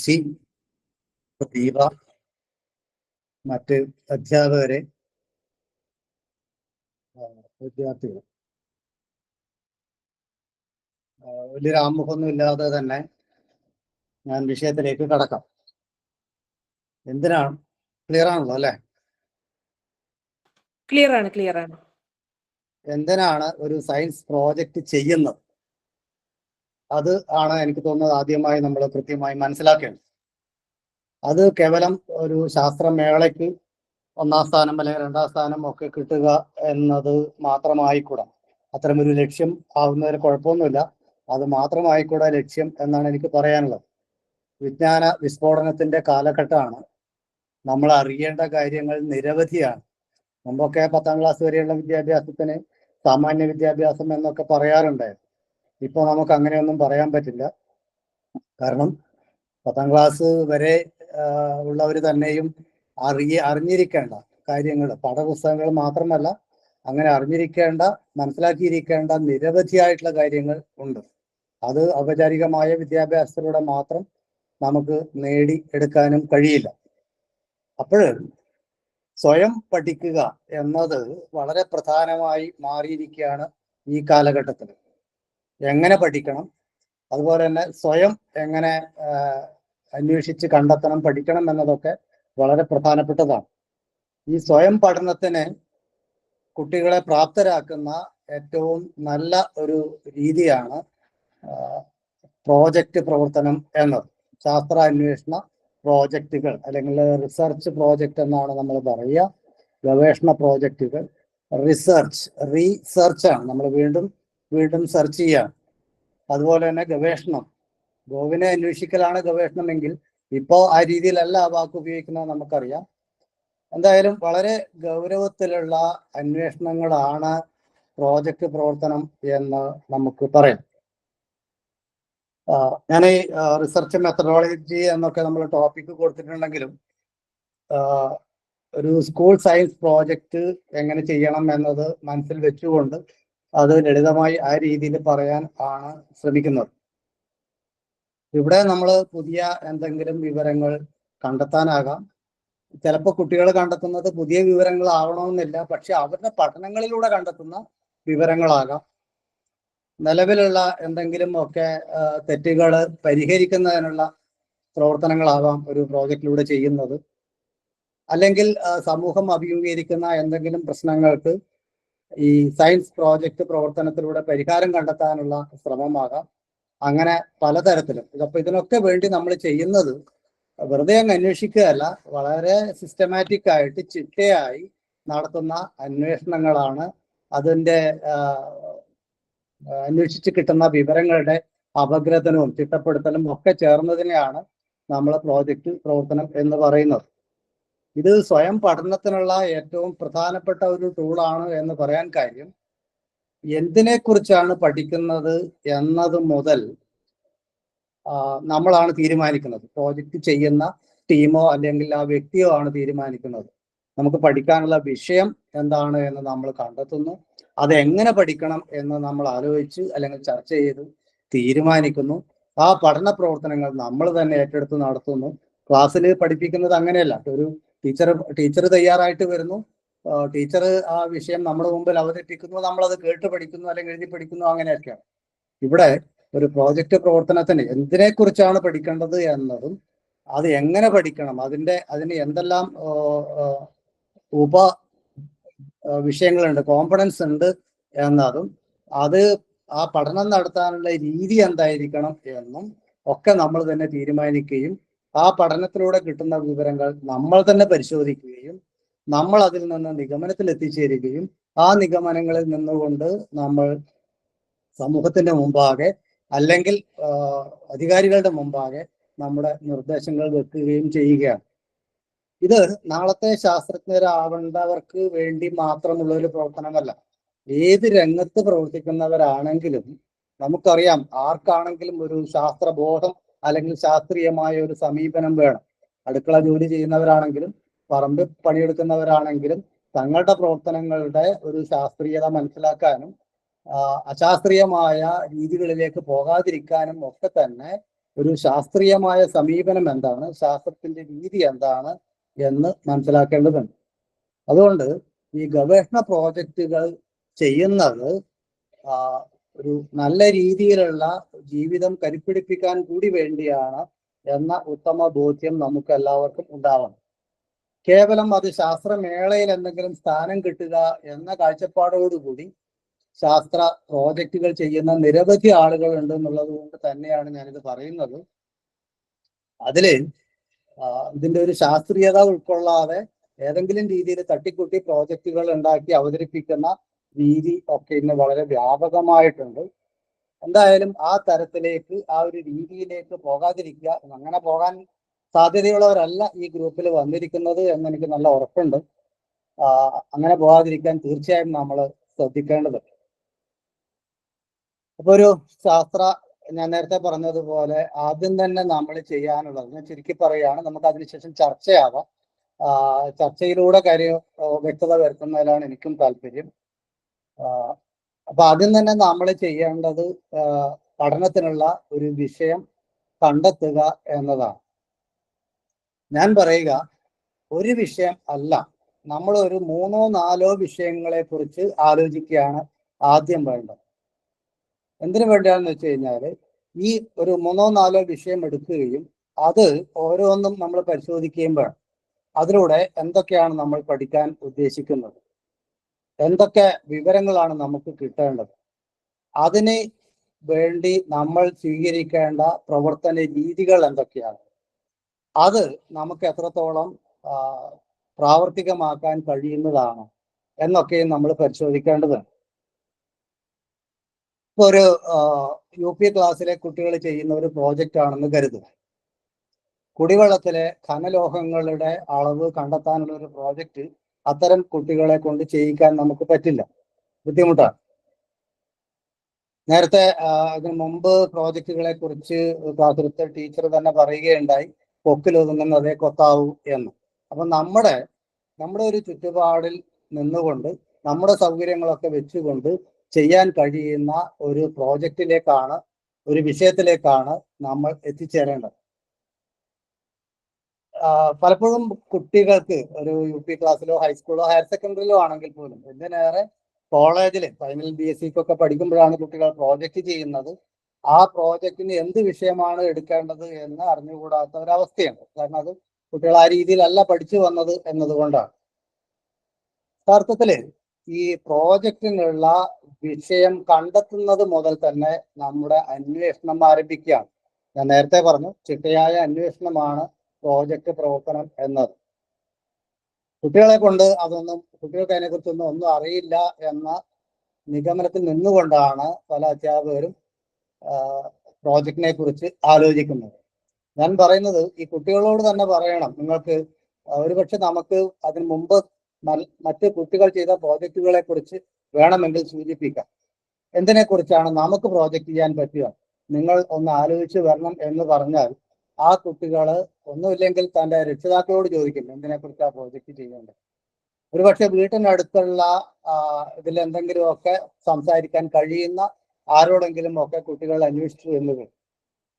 ശശി, ദീപ, മറ്റ് അധ്യാപകരെ, വിദ്യാർത്ഥികൾ, വലിയൊരു ആമുഖമൊന്നും ഇല്ലാതെ തന്നെ ഞാൻ വിഷയത്തിലേക്ക് കടക്കാം. എന്തിനാണ്? ക്ലിയർ ആണല്ലോ അല്ലെ? ക്ലിയർ ആണ്. എന്തിനാണ് ഒരു സയൻസ് പ്രോജക്റ്റ് ചെയ്യുന്നത്? അത് ആണ് എനിക്ക് തോന്നുന്നത് ആദ്യമായി നമ്മൾ കൃത്യമായി മനസ്സിലാക്കേണ്ടത്. അത് കേവലം ഒരു ശാസ്ത്രമേളയ്ക്ക് 1ാം സ്ഥാനം അല്ലെങ്കിൽ 2ാം സ്ഥാനം ഒക്കെ കിട്ടുക എന്നത് മാത്രമായിക്കൂടാ. അത്തരമൊരു ലക്ഷ്യം ആവുന്നതിന് കുഴപ്പമൊന്നുമില്ല. അത് മാത്രമായിക്കൂടാ ലക്ഷ്യം എന്നാണ് എനിക്ക് പറയാനുള്ളത്. വിജ്ഞാന വിസ്ഫോടനത്തിന്റെ കാലഘട്ടമാണ്. നമ്മൾ അറിയേണ്ട കാര്യങ്ങൾ നിരവധിയാണ്. മുമ്പൊക്കെ 10ാം ക്ലാസ് വരെയുള്ള വിദ്യാഭ്യാസത്തിന് സാമാന്യ വിദ്യാഭ്യാസം എന്നൊക്കെ പറയാറുണ്ടായിരുന്നു. ഇപ്പോൾ നമുക്ക് അങ്ങനെയൊന്നും പറയാൻ പറ്റില്ല. കാരണം 10ാം ക്ലാസ് വരെ ഉള്ളവർ തന്നെയും അറിഞ്ഞിരിക്കേണ്ട കാര്യങ്ങൾ, പാഠപുസ്തകങ്ങൾ മാത്രമല്ല, അങ്ങനെ അറിഞ്ഞിരിക്കേണ്ട, മനസ്സിലാക്കിയിരിക്കേണ്ട നിരവധിയായിട്ടുള്ള കാര്യങ്ങൾ ഉണ്ട്. അത് ഔപചാരികമായ വിദ്യാഭ്യാസത്തിലൂടെ മാത്രം നമുക്ക് നേടിയെടുക്കാനും കഴിയില്ല. അപ്പോൾ സ്വയം പഠിക്കുക എന്നത് വളരെ പ്രധാനമായി മാറിയിരിക്കുകയാണ് ഈ കാലഘട്ടത്തിൽ. എങ്ങനെ പഠിക്കണം, അതുപോലെ തന്നെ സ്വയം എങ്ങനെ അന്വേഷിച്ച് കണ്ടെത്തണം, പഠിക്കണം എന്നതൊക്കെ വളരെ പ്രധാനപ്പെട്ടതാണ്. ഈ സ്വയം പഠനത്തിന് കുട്ടികളെ പ്രാപ്തരാക്കുന്ന ഏറ്റവും നല്ല ഒരു രീതിയാണ് പ്രോജക്റ്റ് പ്രവർത്തനം എന്നത്. ശാസ്ത്ര അന്വേഷണ പ്രോജക്റ്റുകൾ അല്ലെങ്കിൽ റിസർച്ച് പ്രോജക്റ്റ് എന്നാണ് നമ്മൾ പറയുക. ഗവേഷണ പ്രോജക്റ്റുകൾ, റീസെർച്ചാണ്, നമ്മൾ വീണ്ടും വീണ്ടും സെർച്ച് ചെയ്യുകയാണ്. അതുപോലെ തന്നെ ഗവേഷണം, ഗോവിനെ അന്വേഷിക്കലാണ് ഗവേഷണമെങ്കിൽ ഇപ്പോൾ ആ രീതിയിലല്ല ആ വാക്ക് ഉപയോഗിക്കുന്നത് നമുക്കറിയാം. എന്തായാലും വളരെ ഗൗരവത്തിലുള്ള അന്വേഷണങ്ങളാണ് പ്രോജക്റ്റ് പ്രവർത്തനം എന്ന് നമുക്ക് പറയാം. ഞാൻ ഈ റിസർച്ച് മെത്തഡോളജി എന്നൊക്കെ നമ്മൾ ടോപ്പിക്ക് കൊടുത്തിട്ടുണ്ടെങ്കിലും ഒരു സ്കൂൾ സയൻസ് പ്രോജക്റ്റ് എങ്ങനെ ചെയ്യണം എന്നത് മനസ്സിൽ വെച്ചുകൊണ്ട് അത് ലളിതമായി ആ രീതിയിൽ പറയാൻ ആണ് ശ്രമിക്കുന്നത്. ഇവിടെ നമ്മൾ പുതിയ എന്തെങ്കിലും വിവരങ്ങൾ കണ്ടെത്താനാകാം. ചിലപ്പോൾ കുട്ടികൾ കണ്ടെത്തുന്നത് പുതിയ വിവരങ്ങളാവണമെന്നില്ല, പക്ഷെ അവരുടെ പഠനങ്ങളിലൂടെ കണ്ടെത്തുന്ന വിവരങ്ങളാകാം. നിലവിലുള്ള എന്തെങ്കിലും ഒക്കെ തെറ്റുകൾ പരിഹരിക്കുന്നതിനുള്ള പ്രവർത്തനങ്ങളാവാം ഒരു പ്രോജക്റ്റിലൂടെ ചെയ്യുന്നത്. അല്ലെങ്കിൽ സമൂഹം അഭിമുഖീകരിക്കുന്ന എന്തെങ്കിലും പ്രശ്നങ്ങൾക്ക് ഈ സയൻസ് പ്രോജക്റ്റ് പ്രവർത്തനത്തിലൂടെ പരിഹാരം കണ്ടെത്താനുള്ള ശ്രമമാകാം. അങ്ങനെ പലതരത്തിലും. അപ്പോൾ ഇതിനൊക്കെ വേണ്ടി നമ്മൾ ചെയ്യുന്നത് വെറുതെ അങ്ങ് അന്വേഷിക്കുകയല്ല, വളരെ സിസ്റ്റമാറ്റിക് ആയിട്ട് ചിട്ടയായി നടത്തുന്ന അന്വേഷണങ്ങളാണ്. അതിൻ്റെ അന്വേഷിച്ച് കിട്ടുന്ന വിവരങ്ങളുടെ അപഗ്രഥനവും ചിട്ടപ്പെടുത്തലും ഒക്കെ ചേർന്നതിനെയാണ് നമ്മൾ പ്രോജക്റ്റ് പ്രവർത്തനം എന്ന് പറയുന്നത്. ഇത് സ്വയം പഠനത്തിനുള്ള ഏറ്റവും പ്രധാനപ്പെട്ട ഒരു ടൂളാണ് എന്ന് പറയാൻ കാര്യം, എന്തിനെക്കുറിച്ചാണ് പഠിക്കുന്നത് എന്നത് മുതൽ നമ്മളാണ് തീരുമാനിക്കുന്നത്. പ്രോജക്റ്റ് ചെയ്യുന്ന ടീമോ അല്ലെങ്കിൽ ആ വ്യക്തിയോ ആണ് തീരുമാനിക്കുന്നത്. നമുക്ക് പഠിക്കാനുള്ള വിഷയം എന്താണ് എന്ന് നമ്മൾ കണ്ടെത്തുന്നു. അതെങ്ങനെ പഠിക്കണം എന്ന് നമ്മൾ ആലോചിച്ച് അല്ലെങ്കിൽ ചർച്ച ചെയ്ത് തീരുമാനിക്കുന്നു. ആ പഠന പ്രവർത്തനങ്ങൾ നമ്മൾ തന്നെ ഏറ്റെടുത്ത് നടത്തുന്നു. ക്ലാസ്സിൽ പഠിപ്പിക്കുന്നത് അങ്ങനെയല്ല. ഒരു ടീച്ചർ തയ്യാറായിട്ട് വരുന്നു, ടീച്ചർ ആ വിഷയം നമ്മുടെ മുമ്പിൽ അവതരിപ്പിക്കുന്നു, നമ്മളത് കേട്ട് പഠിക്കുന്നു അല്ലെങ്കിൽ എഴുതി പഠിക്കുന്നു, അങ്ങനെയൊക്കെയാണ്. ഇവിടെ ഒരു പ്രോജക്റ്റ് പ്രവർത്തനത്തിന് എന്തിനെക്കുറിച്ചാണ് പഠിക്കേണ്ടത് എന്നതും അത് എങ്ങനെ പഠിക്കണം, അതിന് എന്തെല്ലാം ഉപ വിഷയങ്ങളുണ്ട്, കോമ്പണൻസ് ഉണ്ട് എന്നതും അത് ആ പഠനം നടത്താനുള്ള രീതി എന്തായിരിക്കണം എന്നും ഒക്കെ നമ്മൾ തന്നെ തീരുമാനിക്കുകയും ആ പഠനത്തിലൂടെ കിട്ടുന്ന വിവരങ്ങൾ നമ്മൾ തന്നെ പരിശോധിക്കുകയും നമ്മൾ അതിൽ നിന്ന് നിഗമനത്തിൽ എത്തിച്ചേരുകയും ആ നിഗമനങ്ങളിൽ നിന്നുകൊണ്ട് നമ്മൾ സമൂഹത്തിന്റെ മുമ്പാകെ അല്ലെങ്കിൽ അധികാരികളുടെ മുമ്പാകെ നമ്മുടെ നിർദ്ദേശങ്ങൾ വെക്കുകയും ചെയ്യുകയാണ്. ഇത് നാളത്തെ ശാസ്ത്രജ്ഞരാവേണ്ടവർക്ക് വേണ്ടി മാത്രമുള്ള ഒരു പ്രവർത്തനമല്ല. ഏത് രംഗത്ത് പ്രവർത്തിക്കുന്നവരാണെങ്കിലും നമുക്കറിയാം, ആർക്കാണെങ്കിലും ഒരു ശാസ്ത്രബോധം അല്ലെങ്കിൽ ശാസ്ത്രീയമായ ഒരു സമീപനം വേണം. അടുക്കള ജോലി ചെയ്യുന്നവരാണെങ്കിലും പറമ്പ് പണിയെടുക്കുന്നവരാണെങ്കിലും തങ്ങളുടെ പ്രവർത്തനങ്ങളുടെ ഒരു ശാസ്ത്രീയത മനസ്സിലാക്കാനും അശാസ്ത്രീയമായ രീതികളിലേക്ക് പോകാതിരിക്കാനും ഒക്കെ തന്നെ ഒരു ശാസ്ത്രീയമായ സമീപനം എന്താണ്, ശാസ്ത്രത്തിന്റെ രീതി എന്താണ് എന്ന് മനസ്സിലാക്കേണ്ടതുണ്ട്. അതുകൊണ്ട് ഈ ഗവേഷണ പ്രോജക്റ്റുകൾ ചെയ്യുന്നത് ഒരു നല്ല രീതിയിലുള്ള ജീവിതം കരുപ്പിടിപ്പിക്കാൻ കൂടി വേണ്ടിയാണ് എന്ന ഉത്തമ ബോധ്യം നമുക്ക് എല്ലാവർക്കും ഉണ്ടാവണം. കേവലം അത് ശാസ്ത്രമേളയിൽ എന്തെങ്കിലും സ്ഥാനം കിട്ടുക എന്ന കാഴ്ചപ്പാടോടുകൂടി ശാസ്ത്ര പ്രോജക്റ്റുകൾ ചെയ്യുന്ന നിരവധി ആളുകൾ ഉണ്ട് എന്നുള്ളത് കൊണ്ട് തന്നെയാണ് ഞാനിത് പറയുന്നത്. അതില് ഇതിന്റെ ഒരു ശാസ്ത്രീയത ഉൾക്കൊള്ളാതെ ഏതെങ്കിലും രീതിയിൽ തട്ടിക്കുട്ടി പ്രോജക്റ്റുകൾ ഉണ്ടാക്കി അവതരിപ്പിക്കുന്ന രീതി ഒക്കെ ഇന്ന് വളരെ വ്യാപകമായിട്ടുണ്ട്. എന്തായാലും ആ തരത്തിലേക്ക്, ആ ഒരു രീതിയിലേക്ക് പോകാതിരിക്കുക. അങ്ങനെ പോകാൻ സാധ്യതയുള്ളവരല്ല ഈ ഗ്രൂപ്പിൽ വന്നിരിക്കുന്നത് എന്ന് എനിക്ക് നല്ല ഉറപ്പുണ്ട്. അങ്ങനെ പോകാതിരിക്കാൻ തീർച്ചയായും നമ്മൾ ശ്രദ്ധിക്കേണ്ടതുണ്ട്. അപ്പൊ ഒരു ഞാൻ നേരത്തെ പറഞ്ഞതുപോലെ ആദ്യം തന്നെ നമ്മൾ ചെയ്യാനുള്ളത്, ഞാൻ ചുരുക്കി പറയുകയാണ്, നമുക്ക് അതിനുശേഷം ചർച്ചയാവാം. ചർച്ചയിലൂടെ കാര്യം വ്യക്തത വരുത്തുന്നതിലാണ് എനിക്കും താല്പര്യം. അപ്പൊ ആദ്യം തന്നെ നമ്മൾ ചെയ്യേണ്ടത് പഠനത്തിനുള്ള ഒരു വിഷയം കണ്ടെത്തുക എന്നതാണ്. ഞാൻ പറയുക, ഒരു വിഷയം അല്ല, നമ്മൾ ഒരു 3-4 വിഷയങ്ങളെ കുറിച്ച് ആലോചിക്കുകയാണ് ആദ്യം വേണ്ടത്. എന്തിനു വേണ്ടിയാണെന്ന് വെച്ച് കഴിഞ്ഞാൽ, ഈ ഒരു 3-4 വിഷയം എടുക്കുകയും അത് ഓരോന്നും നമ്മൾ പരിശോധിക്കുകയും വേണം. അതിലൂടെ എന്തൊക്കെയാണ് നമ്മൾ പഠിക്കാൻ ഉദ്ദേശിക്കുന്നത്, എന്തൊക്കെ വിവരങ്ങളാണ് നമുക്ക് കിട്ടേണ്ടത്, അതിന് വേണ്ടി നമ്മൾ സ്വീകരിക്കേണ്ട പ്രവർത്തന രീതികൾ എന്തൊക്കെയാണ്, അത് നമുക്ക് എത്രത്തോളം പ്രാവർത്തികമാക്കാൻ കഴിയുന്നതാണ് എന്നൊക്കെയും നമ്മൾ പരിശോധിക്കേണ്ടതുണ്ട്. ഇപ്പൊ ഒരു UP ക്ലാസ്സിലെ കുട്ടികൾ ചെയ്യുന്ന ഒരു പ്രോജക്റ്റ് ആണെന്ന് കരുതുക. കുടിവെള്ളത്തിലെ ഘനലോഹങ്ങളുടെ അളവ് കണ്ടെത്താനുള്ള ഒരു പ്രോജക്റ്റ് അത്തരം കുട്ടികളെ കൊണ്ട് ചെയ്യിക്കാൻ നമുക്ക് പറ്റില്ല, ബുദ്ധിമുട്ടാണ്. നേരത്തെ അതിനു മുമ്പ് പ്രോജക്റ്റുകളെ കുറിച്ച് ക്ലാസ് എടുത്ത ടീച്ചർ തന്നെ പറയുകയുണ്ടായി, കൊക്കിലൊതുങ്ങുന്നതേ കൊത്താവൂ എന്ന്. അപ്പൊ നമ്മുടെ ഒരു ചുറ്റുപാടിൽ നിന്നുകൊണ്ട് നമ്മുടെ സൗകര്യങ്ങളൊക്കെ വെച്ചുകൊണ്ട് ചെയ്യാൻ കഴിയുന്ന ഒരു പ്രോജക്റ്റിലേക്കാണ്, ഒരു വിഷയത്തിലേക്കാണ് നമ്മൾ എത്തിച്ചേരേണ്ടത്. പലപ്പോഴും കുട്ടികൾക്ക് ഒരു UP ക്ലാസ്സിലോ ഹൈസ്കൂളോ ഹയർ സെക്കൻഡറിയിലോ ആണെങ്കിൽ പോലും, എന്തിനേറെ കോളേജിൽ ഫൈനൽ BSc പഠിക്കുമ്പോഴാണ് കുട്ടികൾ പ്രോജക്റ്റ് ചെയ്യുന്നത്. ആ പ്രോജക്റ്റിന് എന്ത് വിഷയമാണ് എടുക്കേണ്ടത് എന്ന് അറിഞ്ഞുകൂടാത്ത ഒരവസ്ഥയുണ്ട്. കാരണം അത് കുട്ടികൾ ആ രീതിയിലല്ല പഠിച്ചു വന്നത് എന്നതുകൊണ്ടാണ്. യഥാർത്ഥത്തില് ഈ പ്രോജക്റ്റിനുള്ള വിഷയം കണ്ടെത്തുന്നത് മുതൽ തന്നെ നമ്മുടെ അന്വേഷണം ആരംഭിക്കുകയാണ്. ഞാൻ നേരത്തെ പറഞ്ഞു, ചിട്ടയായ അന്വേഷണമാണ് പ്രോജക്റ്റ് പ്രവർത്തനം എന്നത്. കുട്ടികളെ കൊണ്ട് കുട്ടികൾക്ക് അതിനെക്കുറിച്ചൊന്നും ഒന്നും അറിയില്ല എന്ന നിഗമനത്തിൽ നിന്നുകൊണ്ടാണ് പല അധ്യാപകരും പ്രോജക്റ്റിനെ കുറിച്ച് ആലോചിക്കുന്നത്. ഞാൻ പറയുന്നത്, ഈ കുട്ടികളോട് തന്നെ പറയണം, നിങ്ങൾക്ക് ഒരുപക്ഷെ നമുക്ക് അതിനു മുമ്പ് മറ്റ് കുട്ടികൾ ചെയ്ത പ്രോജക്റ്റുകളെ കുറിച്ച് വേണമെങ്കിൽ സൂചിപ്പിക്കാം. എന്തിനെ കുറിച്ചാണ് നമുക്ക് പ്രോജക്റ്റ് ചെയ്യാൻ പറ്റുക, നിങ്ങൾ ഒന്ന് ആലോചിച്ച് വരണം എന്ന് പറഞ്ഞാൽ ആ കുട്ടികള് ഒന്നുമില്ലെങ്കിൽ തന്റെ രക്ഷിതാക്കളോട് ചോദിക്കും എന്തിനെ കുറിച്ചാണ് പ്രോജക്റ്റ് ചെയ്യേണ്ടത്. ഒരുപക്ഷെ വീട്ടിനടുത്തുള്ള ഇതിലെന്തെങ്കിലുമൊക്കെ സംസാരിക്കാൻ കഴിയുന്ന ആരോടെങ്കിലും ഒക്കെ കുട്ടികൾ അന്വേഷിച്ചു എന്ന് വരും.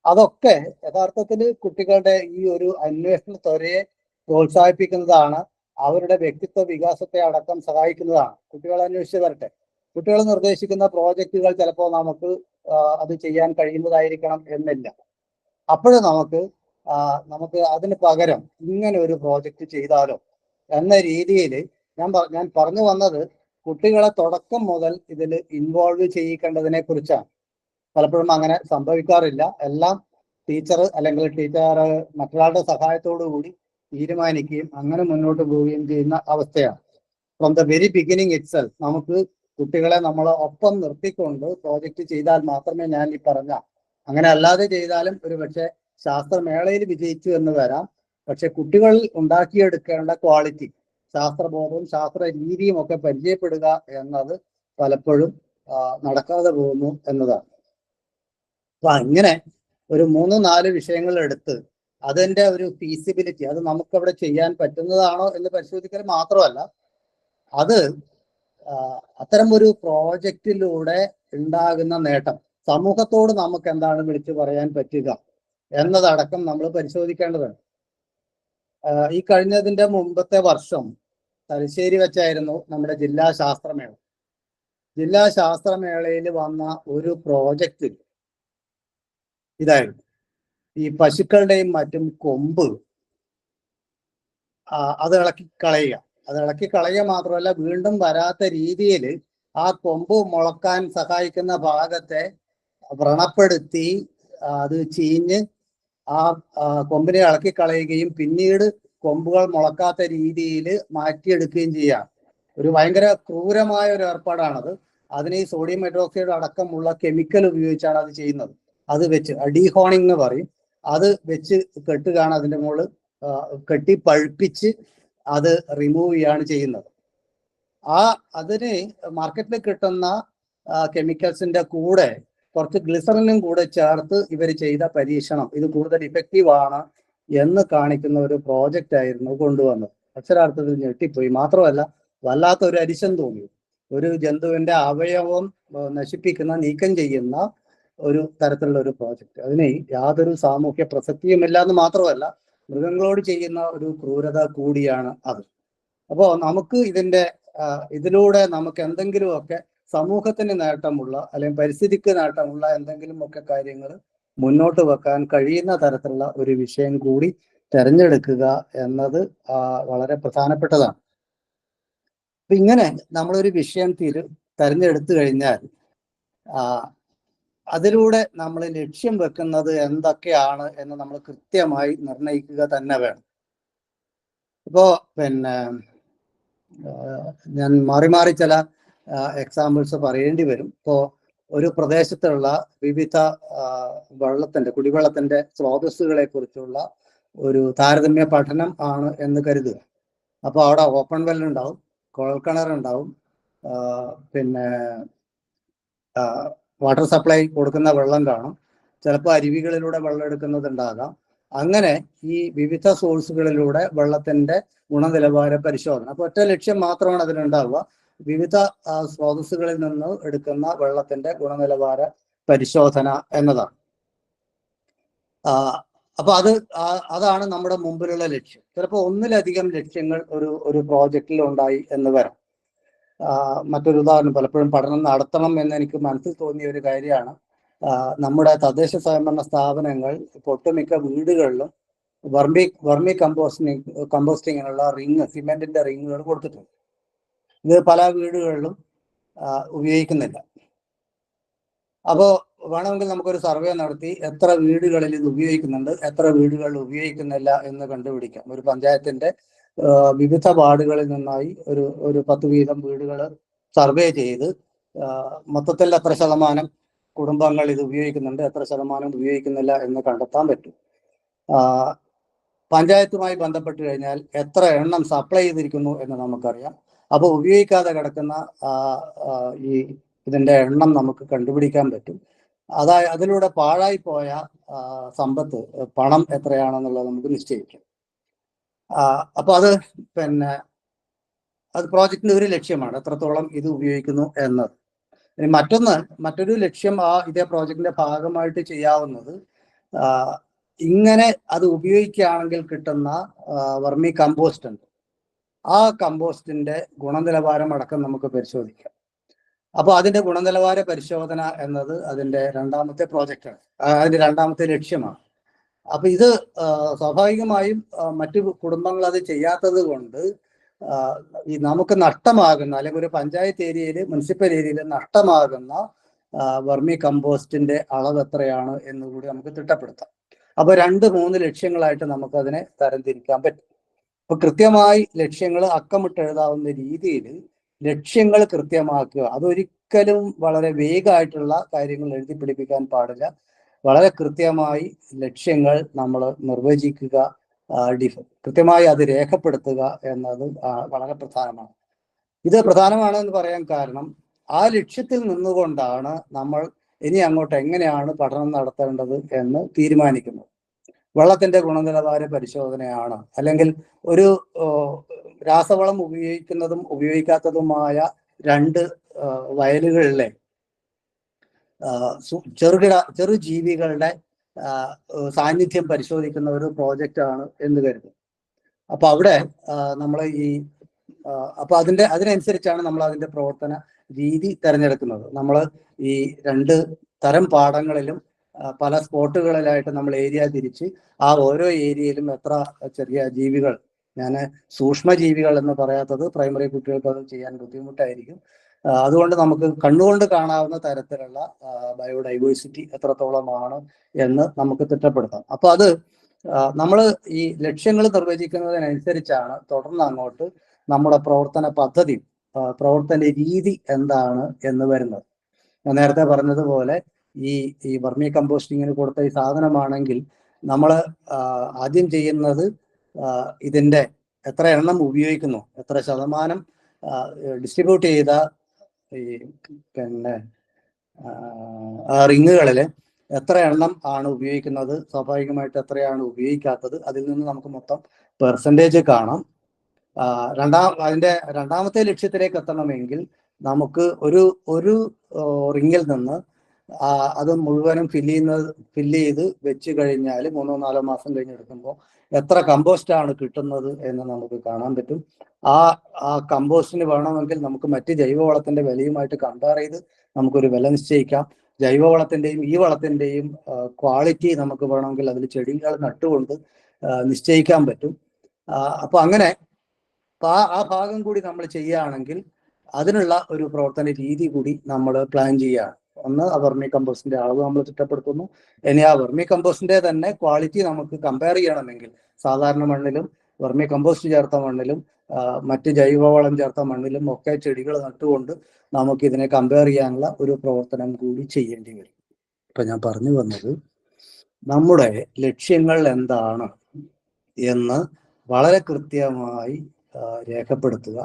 അതൊക്കെ യഥാർത്ഥത്തിൽ കുട്ടികളുടെ ഈ ഒരു അന്വേഷണ ത്വരയെ പ്രോത്സാഹിപ്പിക്കുന്നതാണ്, അവരുടെ വ്യക്തിത്വ വികാസത്തെ അടക്കം സഹായിക്കുന്നതാണ്. കുട്ടികൾ അന്വേഷിച്ച് വരട്ടെ. കുട്ടികൾ നിർദ്ദേശിക്കുന്ന പ്രോജക്റ്റുകൾ ചിലപ്പോൾ നമുക്ക് അത് ചെയ്യാൻ കഴിയുന്നതായിരിക്കണം എന്നില്ല. അപ്പോഴും നമുക്ക് അതിന് പകരം ഇങ്ങനെ ഒരു പ്രോജക്റ്റ് ചെയ്താലോ എന്ന രീതിയിൽ ഞാൻ പറഞ്ഞു വന്നത്, കുട്ടികളെ തുടക്കം മുതൽ ഇതിൽ ഇൻവോൾവ് ചെയ്യിക്കേണ്ടതിനെ കുറിച്ചാണ്. പലപ്പോഴും അങ്ങനെ സംഭവിക്കാറില്ല. എല്ലാം ടീച്ചർ മറ്റൊരാളുടെ സഹായത്തോടു കൂടി തീരുമാനിക്കുകയും അങ്ങനെ മുന്നോട്ട് പോവുകയും ചെയ്യുന്ന അവസ്ഥയാണ്. From the very beginning itself നമുക്ക് കുട്ടികളെ നമ്മൾ ഒപ്പം നിർത്തിക്കൊണ്ട് പ്രോജക്റ്റ് ചെയ്താൽ മാത്രമേ ഞാൻ ഈ പറഞ്ഞ, അങ്ങനെ അല്ലാതെ ചെയ്താലും ഒരു പക്ഷേ ശാസ്ത്രമേളയിൽ വിജയിച്ചു എന്ന് വരാം. പക്ഷെ കുട്ടികളിൽ ഉണ്ടാക്കിയെടുക്കേണ്ട ക്വാളിറ്റി, ശാസ്ത്രബോധവും ശാസ്ത്ര രീതിയും ഒക്കെ പരിചയപ്പെടുക എന്നത് പലപ്പോഴും നടക്കാതെ പോകുന്നു എന്നതാണ്. അപ്പൊ അങ്ങനെ ഒരു 3-4 വിഷയങ്ങൾ എടുത്ത് അതിന്റെ ഒരു ഫീസിബിലിറ്റി, അത് നമുക്കവിടെ ചെയ്യാൻ പറ്റുന്നതാണോ എന്ന് പരിശോധിക്കൽ മാത്രമല്ല, അത് അത്തരം ഒരു പ്രോജക്റ്റിലൂടെ ഉണ്ടാകുന്ന നേട്ടം സമൂഹത്തോട് നമുക്ക് എന്താണ് വിളിച്ചു പറയാൻ പറ്റുക, എന്നതടക്കം നമ്മൾ പരിശോധിക്കേണ്ടതുണ്ട്. ഈ കഴിഞ്ഞതിന്റെ മുമ്പത്തെ വർഷം തലശ്ശേരി വെച്ചായിരുന്നു നമ്മുടെ ജില്ലാ ശാസ്ത്രമേള. ജില്ലാ ശാസ്ത്രമേളയിൽ വന്ന ഒരു പ്രോജക്റ്റ് ഇതായിരുന്നു, ഈ പശുക്കളുടെയും മറ്റും കൊമ്പ് അത് ഇളക്കി കളയുക. അത് ഇളക്കി കളയുക മാത്രമല്ല, വീണ്ടും വരാത്ത രീതിയിൽ ആ കൊമ്പ് മുളക്കാൻ സഹായിക്കുന്ന ഭാഗത്തെ വ്രണപ്പെടുത്തി അത് ചീഞ്ഞ് ആ കൊമ്പിനെ ഇളക്കി കളയുകയും പിന്നീട് കൊമ്പുകൾ മുളക്കാത്ത രീതിയിൽ മാറ്റിയെടുക്കുകയും ചെയ്യാം. ഒരു ഭയങ്കര ക്രൂരമായ ഒരു ഏർപ്പാടാണത്. അതിന് ഈ സോഡിയം ഹൈഡ്രോക്സൈഡ് അടക്കമുള്ള കെമിക്കൽ ഉപയോഗിച്ചാണ് അത് ചെയ്യുന്നത്. അത് വെച്ച് ഡീഹോണിംഗ് എന്ന് പറയും. അത് വെച്ച് കെട്ടുകയാണ്, അതിൻ്റെ മുകളിൽ കെട്ടി പഴുപ്പിച്ച് അത് റിമൂവ് ചെയ്യാണ് ചെയ്യുന്നത്. അതിന് മാർക്കറ്റിൽ കിട്ടുന്ന കെമിക്കൽസിന്റെ കൂടെ കുറച്ച് ഗ്ലിസറിനും കൂടെ ചേർത്ത് ഇവർ ചെയ്ത പരീക്ഷണം ഇത് കൂടുതൽ ഇഫക്റ്റീവ് ആണ് എന്ന് കാണിക്കുന്ന ഒരു പ്രോജക്റ്റ് ആയിരുന്നു കൊണ്ടുവന്നത്. അക്ഷരാർത്ഥത്തിൽ ഞെട്ടിപ്പോയി. മാത്രമല്ല, വല്ലാത്ത ഒരു അരിശം തോന്നി. ഒരു ജന്തുവിന്റെ അവയവം നശിപ്പിക്കുന്ന, നീക്കം ചെയ്യുന്ന ഒരു തരത്തിലുള്ള ഒരു പ്രോജക്റ്റ്. അതിന് യാതൊരു സാമൂഹ്യ പ്രസക്തിയുമില്ല എന്ന് മാത്രമല്ല, മൃഗങ്ങളോട് ചെയ്യുന്ന ഒരു ക്രൂരത കൂടിയാണ് അത്. അപ്പോൾ നമുക്ക് ഇതിലൂടെ നമുക്ക് എന്തെങ്കിലുമൊക്കെ സമൂഹത്തിന് നേട്ടമുള്ള അല്ലെങ്കിൽ പരിസ്ഥിതിക്ക് നേട്ടമുള്ള എന്തെങ്കിലുമൊക്കെ കാര്യങ്ങൾ മുന്നോട്ട് വെക്കാൻ കഴിയുന്ന തരത്തിലുള്ള ഒരു വിഷയം കൂടി തിരഞ്ഞെടുക്കുക എന്നത് വളരെ പ്രധാനപ്പെട്ടതാണ്. അപ്പൊ ഇങ്ങനെ നമ്മളൊരു വിഷയം തിരഞ്ഞെടുത്തു കഴിഞ്ഞാൽ അതിലൂടെ നമ്മൾ ലക്ഷ്യം വെക്കുന്നത് എന്തൊക്കെയാണ് എന്ന് നമ്മൾ കൃത്യമായി നിർണയിക്കുക തന്നെ വേണം. ഇപ്പോ ഞാൻ മാറി മാറി ചില എക്സാമ്പിൾസ് പറയേണ്ടി വരും. ഇപ്പോൾ ഒരു പ്രദേശത്തുള്ള വിവിധ കുടിവെള്ളത്തിന്റെ സ്രോതസ്സുകളെ കുറിച്ചുള്ള ഒരു താരതമ്യ പഠനം ആണ് എന്ന് കരുതുക. അപ്പോൾ അവിടെ ഓപ്പൺ വെൽ ഉണ്ടാവും, കുഴൽക്കിണറുണ്ടാവും, പിന്നെ വാട്ടർ സപ്ലൈ കൊടുക്കുന്ന വെള്ളം കാണും, ചിലപ്പോൾ അരുവികളിലൂടെ വെള്ളം എടുക്കുന്നതുണ്ടാകാം. അങ്ങനെ ഈ വിവിധ സോഴ്സുകളിലൂടെ വെള്ളത്തിന്റെ ഗുണനിലവാര പരിശോധന. അപ്പൊ ഒറ്റ ലക്ഷ്യം മാത്രമാണ് അതിനുണ്ടാവുക, വിവിധ സ്രോതസ്സുകളിൽ നിന്ന് എടുക്കുന്ന വെള്ളത്തിന്റെ ഗുണനിലവാര പരിശോധന എന്നതാണ്. അപ്പൊ അതാണ് നമ്മുടെ മുമ്പിലുള്ള ലക്ഷ്യം. ചിലപ്പോൾ ഒന്നിലധികം ലക്ഷ്യങ്ങൾ ഒരു പ്രോജക്റ്റിൽ ഉണ്ടായി എന്ന് വരാം. മറ്റൊരു ഉദാഹരണം, പലപ്പോഴും പഠനം നടത്തണം എന്ന് എനിക്ക് മനസ്സിൽ തോന്നിയ ഒരു കാര്യമാണ്, നമ്മുടെ തദ്ദേശ സ്വയംഭരണ സ്ഥാപനങ്ങൾ ഒട്ടുമിക്ക വീടുകളിലും വെർമി കമ്പോസ്റ്റിങ്ങിനുള്ള സിമെന്റിന്റെ റിങ്ങുകൾ കൊടുത്തിട്ടുണ്ട്. ഇത് പല വീടുകളിലും ഉപയോഗിക്കുന്നില്ല. അപ്പോൾ വേണമെങ്കിൽ നമുക്കൊരു സർവേ നടത്തി എത്ര വീടുകളിൽ ഇത് ഉപയോഗിക്കുന്നുണ്ട്, എത്ര വീടുകളിൽ ഉപയോഗിക്കുന്നില്ല എന്ന് കണ്ടുപിടിക്കാം. ഒരു പഞ്ചായത്തിന്റെ വിവിധ വാർഡുകളിൽ നിന്നായി ഒരു 10 വീതം വീടുകൾ സർവേ ചെയ്ത് മൊത്തത്തിൽ എത്ര ശതമാനം കുടുംബങ്ങൾ ഇത് ഉപയോഗിക്കുന്നുണ്ട്, എത്ര ശതമാനം ഉപയോഗിക്കുന്നില്ല എന്ന് കണ്ടെത്താൻ പറ്റും. പഞ്ചായത്തുമായി ബന്ധപ്പെട്ട് കഴിഞ്ഞാൽ എത്ര എണ്ണം സപ്ലൈ ചെയ്തിരിക്കുന്നു എന്ന് നമുക്കറിയാം. അപ്പോൾ ഉപയോഗിക്കാതെ കിടക്കുന്ന ഇതിന്റെ എണ്ണം നമുക്ക് കണ്ടുപിടിക്കാൻ പറ്റും. അതിലൂടെ പാഴായി പോയ സമ്പത്ത്, പണം എത്രയാണെന്നുള്ളത് നമുക്ക് നിശ്ചയിക്കാം. അപ്പൊ അത് പ്രോജക്റ്റിന്റെ ഒരു ലക്ഷ്യമാണ്, എത്രത്തോളം ഇത് ഉപയോഗിക്കുന്നു എന്നത്. മറ്റൊരു ലക്ഷ്യം ഇതേ പ്രോജക്റ്റിന്റെ ഭാഗമായിട്ട് ചെയ്യാവുന്നത്, ഇങ്ങനെ അത് ഉപയോഗിക്കുകയാണെങ്കിൽ കിട്ടുന്ന വെർമി കമ്പോസ്റ്റ് ഉണ്ട്, ആ കമ്പോസ്റ്റിന്റെ ഗുണനിലവാരം അടക്കം നമുക്ക് പരിശോധിക്കാം. അപ്പോൾ അതിന്റെ ഗുണനിലവാര പരിശോധന എന്നത് അതിന്റെ രണ്ടാമത്തെ പ്രോജക്റ്റാണ്, അതിന്റെ രണ്ടാമത്തെ ലക്ഷ്യമാണ്. അപ്പൊ ഇത് സ്വാഭാവികമായും മറ്റു കുടുംബങ്ങൾ അത് ചെയ്യാത്തത് കൊണ്ട് ഈ നമുക്ക് നഷ്ടമാകുന്ന, അല്ലെങ്കിൽ ഒരു പഞ്ചായത്ത് ഏരിയയിൽ, മുനിസിപ്പൽ ഏരിയയിൽ നഷ്ടമാകുന്ന വെർമി കമ്പോസ്റ്റിന്റെ അളവ് എത്രയാണ് എന്നുകൂടി നമുക്ക് തിട്ടപ്പെടുത്താം. അപ്പൊ 2-3 ലക്ഷ്യങ്ങളായിട്ട് നമുക്കതിനെ തരംതിരിക്കാൻ പറ്റും. അപ്പൊ കൃത്യമായി ലക്ഷ്യങ്ങൾ അക്കമിട്ട് എഴുതാവുന്ന രീതിയിൽ ലക്ഷ്യങ്ങൾ കൃത്യമാക്കുക. അതൊരിക്കലും വളരെ വേഗമായിട്ടുള്ള കാര്യങ്ങൾ എഴുതി പിടിപ്പിക്കാൻ പാടില്ല. വളരെ കൃത്യമായി ലക്ഷ്യങ്ങൾ നമ്മൾ നിർവചിക്കുക, കൃത്യമായി അത് രേഖപ്പെടുത്തുക എന്നത് വളരെ പ്രധാനമാണ്. ഇത് പ്രധാനമാണെന്ന് പറയാൻ കാരണം, ആ ലക്ഷ്യത്തിൽ നിന്നുകൊണ്ടാണ് നമ്മൾ ഇനി അങ്ങോട്ട് എങ്ങനെയാണ് പഠനം നടത്തേണ്ടത് എന്ന് തീരുമാനിക്കുന്നത്. വെള്ളത്തിന്റെ ഗുണനിലവാര പരിശോധനയാണ്, അല്ലെങ്കിൽ ഒരു രാസവളം ഉപയോഗിക്കുന്നതും ഉപയോഗിക്കാത്തതുമായ 2 വയലുകളിലെ ചെറുജീവികളുടെ സാന്നിധ്യം പരിശോധിക്കുന്ന ഒരു പ്രോജക്റ്റ് ആണ് എന്ന് കരുതും. അപ്പൊ അവിടെ നമ്മൾ അപ്പൊ അതിനനുസരിച്ചാണ് നമ്മൾ അതിന്റെ പ്രവർത്തന രീതി തിരഞ്ഞെടുക്കുന്നത്. നമ്മൾ ഈ 2 തരം പാഠങ്ങളിലും പല സ്പോട്ടുകളിലായിട്ട് നമ്മൾ ഏരിയ തിരിച്ച് ആ ഓരോ ഏരിയയിലും എത്ര ചെറിയ ജീവികൾ, ഞാൻ സൂക്ഷ്മജീവികൾ എന്ന് പറയാത്തത് പ്രൈമറി കുട്ടികൾക്ക് അത് ചെയ്യാൻ ബുദ്ധിമുട്ടായിരിക്കും. അതുകൊണ്ട് നമുക്ക് കണ്ണുകൊണ്ട് കാണാവുന്ന തരത്തിലുള്ള ബയോഡൈവേഴ്സിറ്റി എത്രത്തോളമാണ് എന്ന് നമുക്ക് തിട്ടപ്പെടുത്താം. അപ്പൊ അത് നമ്മൾ ഈ ലക്ഷ്യങ്ങൾ നിർവചിക്കുന്നതിനനുസരിച്ചാണ് തുടർന്ന് അങ്ങോട്ട് നമ്മുടെ പ്രവർത്തന പദ്ധതി, പ്രവർത്തന രീതി എന്താണ് എന്ന് വരുന്നത്. ഞാൻ നേരത്തെ പറഞ്ഞതുപോലെ ഈ വർമി കമ്പോസ്റ്റിങ്ങിന് കൊടുത്ത ഈ സാധനമാണെങ്കിൽ നമ്മൾ ആദ്യം ചെയ്യുന്നത് ഇതിന്റെ എത്ര എണ്ണം ഉപയോഗിക്കുന്നു, എത്ര ശതമാനം ഡിസ്ട്രിബ്യൂട്ട് ചെയ്ത ഈ പിന്നെ റിങ്ങുകളിൽ എത്ര എണ്ണം ആണ് ഉപയോഗിക്കുന്നത്, സ്വാഭാവികമായിട്ട് എത്രയാണ് ഉപയോഗിക്കാത്തത്, അതിൽ നിന്ന് നമുക്ക് മൊത്തം പെർസെൻറ്റേജ് കാണാം. അതിന്റെ രണ്ടാമത്തെ ലക്ഷ്യത്തിലേക്ക് എത്തണമെങ്കിൽ നമുക്ക് ഒരു റിങ്ങിൽ നിന്ന് അത് മുഴുവനും ഫില്ല് ചെയ്ത് വെച്ച് കഴിഞ്ഞാൽ 3-4 മാസം കഴിഞ്ഞെടുക്കുമ്പോൾ എത്ര കമ്പോസ്റ്റ് ആണ് കിട്ടുന്നത് എന്ന് നമുക്ക് കാണാൻ പറ്റും. ആ കമ്പോസ്റ്റിന് വേണമെങ്കിൽ നമുക്ക് മറ്റ് ജൈവവളത്തിന്റെ വിലയുമായിട്ട് കമ്പയർ ചെയ്ത് നമുക്കൊരു വില നിശ്ചയിക്കാം. ജൈവവളത്തിന്റെയും ഈ വളത്തിന്റെയും ക്വാളിറ്റി നമുക്ക് വേണമെങ്കിൽ അതിൽ ചെടികൾ നട്ടുകൊണ്ട് നിശ്ചയിക്കാൻ പറ്റും. അപ്പൊ അങ്ങനെ ആ ഭാഗം കൂടി നമ്മൾ ചെയ്യുകയാണെങ്കിൽ അതിനുള്ള ഒരു പ്രവർത്തന രീതി കൂടി നമ്മൾ പ്ലാൻ ചെയ്യുകയാണ്. ഒന്ന്, ആ വെർമി കമ്പോസ്റ്റിന്റെ അളവ് നമ്മൾ തിട്ടപ്പെടുത്തുന്നു. ഇനി ആ വെർമി കമ്പോസ്റ്റിന്റെ തന്നെ ക്വാളിറ്റി നമുക്ക് കമ്പയർ ചെയ്യണമെങ്കിൽ സാധാരണ മണ്ണിലും വെർമി കമ്പോസ്റ്റ് ചേർത്ത മണ്ണിലും മറ്റ് ജൈവവളം ചേർത്ത മണ്ണിലും ഒക്കെ ചെടികൾ നട്ടുകൊണ്ട് നമുക്ക് ഇതിനെ കമ്പയർ ചെയ്യാനുള്ള ഒരു പ്രവർത്തനം കൂടി ചെയ്യേണ്ടി വരും. ഇപ്പൊ ഞാൻ പറഞ്ഞു വന്നത്, നമ്മുടെ ലക്ഷ്യങ്ങൾ എന്താണ് എന്ന് വളരെ കൃത്യമായി രേഖപ്പെടുത്തുക.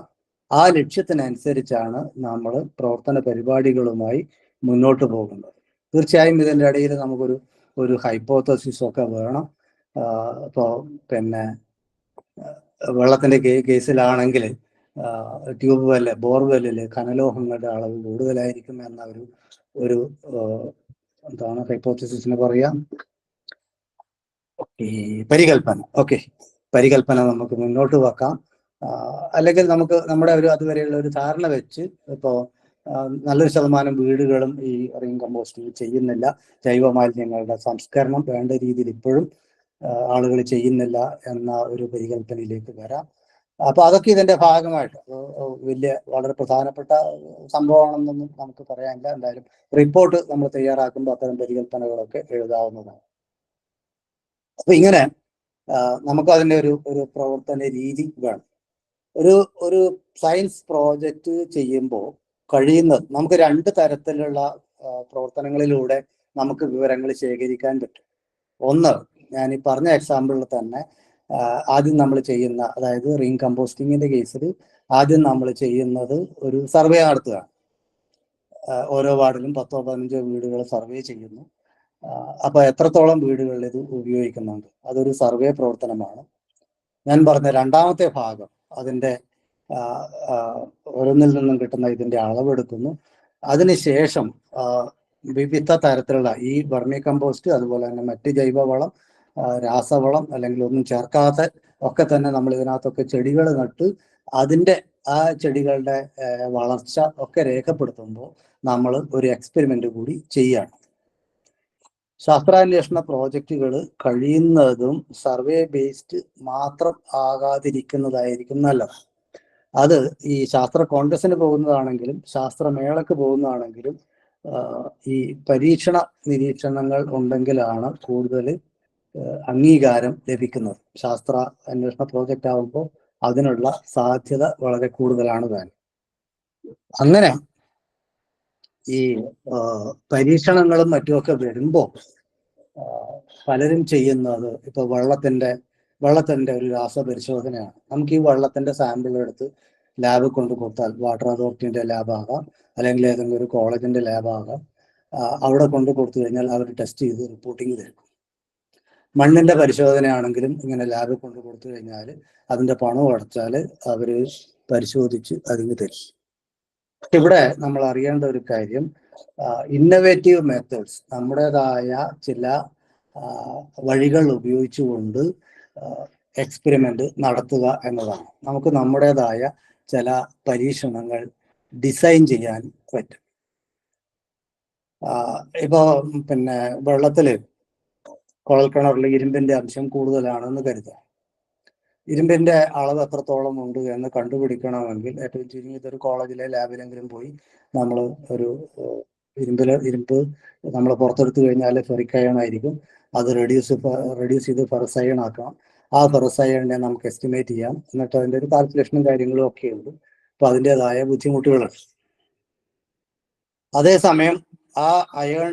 ആ ലക്ഷ്യത്തിനനുസരിച്ചാണ് നമ്മൾ പ്രവർത്തന പരിപാടികളുമായി മുന്നോട്ട് പോകുന്നത്. തീർച്ചയായും ഇതിൻ്റെ ഇടയിൽ നമുക്കൊരു ഹൈപ്പോത്തസിസ് ഒക്കെ വേണം. ഇപ്പോൾ പിന്നെ വെള്ളത്തിന്റെ കേസിലാണെങ്കിൽ ട്യൂബ് വെല്ല്, ബോർവെല്ലിൽ ഖനലോഹങ്ങളുടെ അളവ് കൂടുതലായിരിക്കും എന്ന ഒരു എന്താണ് ഹൈപ്പോത്തസിസിന് പറയാം, ഈ പരികൽപ്പന. ഓക്കെ, പരികൽപ്പന നമുക്ക് മുന്നോട്ട് വെക്കാം. അല്ലെങ്കിൽ നമുക്ക് നമ്മുടെ അതുവരെയുള്ള ഒരു ധാരണ വെച്ച് ഇപ്പോൾ നല്ലൊരു ശതമാനം വീടുകളും ഈ റിംഗ് കമ്പോസ്റ്റിംഗ് ചെയ്യുന്നില്ല. ജൈവ മാലിന്യങ്ങളുടെ സംസ്കരണം വേണ്ട രീതിയിൽ ഇപ്പോഴും ആളുകൾ ചെയ്യുന്നില്ല എന്ന ഒരു പരികൽപ്പനയിലേക്ക് വരാം. അപ്പൊ അതൊക്കെ ഇതിന്റെ ഭാഗമായിട്ട് വളരെ പ്രധാനപ്പെട്ട സംഭവമാണെന്നൊന്നും നമുക്ക് പറയാനില്ല. എന്തായാലും റിപ്പോർട്ട് നമ്മൾ തയ്യാറാക്കുമ്പോൾ അത്തരം പരികൽപ്പനകളൊക്കെ എഴുതാവുന്നതാണ്. അപ്പൊ ഇങ്ങനെ നമുക്ക് അതിന്റെ ഒരു പ്രവർത്തന രീതി വേണം. ഒരു സയൻസ് പ്രോജക്റ്റ് ചെയ്യുമ്പോൾ കഴിയുന്നത് നമുക്ക് 2 തരത്തിലുള്ള പ്രവർത്തനങ്ങളിലൂടെ നമുക്ക് വിവരങ്ങൾ ശേഖരിക്കാൻ പറ്റും. ഒന്ന്, ഞാൻ ഈ പറഞ്ഞ എക്സാമ്പിളിൽ തന്നെ ആദ്യം നമ്മൾ ചെയ്യുന്ന, അതായത് റിംഗ് കമ്പോസ്റ്റിങ്ങിന്റെ കേസിൽ ആദ്യം നമ്മൾ ചെയ്യുന്നത് ഒരു സർവേ നടത്തുകയാണ്. ഓരോ വാർഡിലും 10-15 വീടുകൾ സർവേ ചെയ്യുന്നു. അപ്പൊ എത്രത്തോളം വീടുകളിൽ ഇത് ഉപയോഗിക്കുന്നുണ്ട്, അതൊരു സർവേ പ്രവർത്തനമാണ്. ഞാൻ പറഞ്ഞ രണ്ടാമത്തെ ഭാഗം, അതിൻ്റെ ഓരോന്നിൽ നിന്നും കിട്ടുന്ന ഇതിന്റെ അളവെടുക്കുന്നു. അതിനുശേഷം വിവിധ തരത്തിലുള്ള ഈ വെർമി കമ്പോസ്റ്റ്, അതുപോലെ തന്നെ മറ്റ് ജൈവവളം, രാസവളം അല്ലെങ്കിൽ ഒന്നും ചേർക്കാത്ത ഒക്കെ തന്നെ നമ്മൾ ഇതിനകത്തൊക്കെ ചെടികൾ നട്ട് അതിൻ്റെ ആ ചെടികളുടെ വളർച്ച ഒക്കെ രേഖപ്പെടുത്തുമ്പോൾ നമ്മൾ ഒരു എക്സ്പെരിമെന്റ് കൂടി ചെയ്യാണ്. ശാസ്ത്രാന്വേഷണ പ്രോജക്റ്റുകൾ കഴിയുന്നതും സർവേ ബേസ്ഡ് മാത്രം ആകാതിരിക്കുന്നതായിരിക്കും നല്ലത്. അത് ഈ ശാസ്ത്ര കോൺഗ്രസിന് പോകുന്നതാണെങ്കിലും ശാസ്ത്രമേളക്ക് പോകുന്നതാണെങ്കിലും ഈ പരീക്ഷണ നിരീക്ഷണങ്ങൾ ഉണ്ടെങ്കിലാണ് കൂടുതൽ അംഗീകാരം ലഭിക്കുന്നത്. ശാസ്ത്ര അന്വേഷണ പ്രോജക്റ്റ് ആകുമ്പോൾ അതിനുള്ള സാധ്യത വളരെ കൂടുതലാണ് താൻ. അങ്ങനെ ഈ പരീക്ഷണങ്ങളും മറ്റുമൊക്കെ വരുമ്പോൾ പലരും ചെയ്യുന്നത് ഇപ്പൊ വെള്ളത്തിന്റെ ഒരു രാസപരിശോധനയാണ്. നമുക്ക് ഈ വെള്ളത്തിന്റെ സാമ്പിൾ എടുത്ത് ലാബിൽ കൊണ്ട് കൊടുത്താൽ, വാട്ടർ അതോറിറ്റിന്റെ ലാബാകാം അല്ലെങ്കിൽ ഏതെങ്കിലും ഒരു കോളേജിന്റെ ലാബാകാം, അവിടെ കൊണ്ട് കൊടുത്തു കഴിഞ്ഞാൽ അവർ ടെസ്റ്റ് ചെയ്ത് റിപ്പോർട്ടിങ് തരും. മണ്ണിന്റെ പരിശോധനയാണെങ്കിലും ഇങ്ങനെ ലാബിൽ കൊണ്ട് കൊടുത്തു കഴിഞ്ഞാൽ അതിന്റെ പണം അടച്ചാൽ അവർ പരിശോധിച്ച് അതിന് തരും. ഇവിടെ നമ്മൾ അറിയേണ്ട ഒരു കാര്യം, ഇന്നവേറ്റീവ് മെത്തേഡ്സ്, നമ്മുടേതായ ചില വഴികൾ ഉപയോഗിച്ചുകൊണ്ട് എക്സ്പെരിമെന്റ് നടത്തുക എന്നതാണ്. നമുക്ക് നമ്മുടേതായ ചില പരീക്ഷണങ്ങൾ ഡിസൈൻ ചെയ്യാൻ പറ്റും. ഇപ്പോ പിന്നെ വെള്ളത്തില് കുഴൽക്കിണറിൽ ഇരുമ്പിന്റെ അംശം കൂടുതലാണെന്ന് കരുതുക. ഇരുമ്പിന്റെ അളവ് എത്രത്തോളം ഉണ്ട് എന്ന് കണ്ടുപിടിക്കണമെങ്കിൽ ഏറ്റവും ചുരുങ്ങിയത് ഒരു കോളേജിലെ ലാബിലെങ്കിലും പോയി നമ്മൾ ഒരു ഇരുമ്പ് നമ്മൾ പുറത്തെടുത്തു കഴിഞ്ഞാൽ ഫെറിക് അയൺ ആയിരിക്കും. അത് റെഡ്യൂസ് ചെയ്ത് ഫെറസ് അയൺ ആക്കണം. ആ ഫെറസ് അയണിനെ നമുക്ക് എസ്റ്റിമേറ്റ് ചെയ്യാം. എന്നിട്ട് അതിൻ്റെ ഒരു കാൽക്കുലേഷനും കാര്യങ്ങളും ഒക്കെ ഉണ്ട്. അപ്പൊ അതിൻ്റെതായ ബുദ്ധിമുട്ടുകളുണ്ട്. അതേസമയം ആ അയൺ,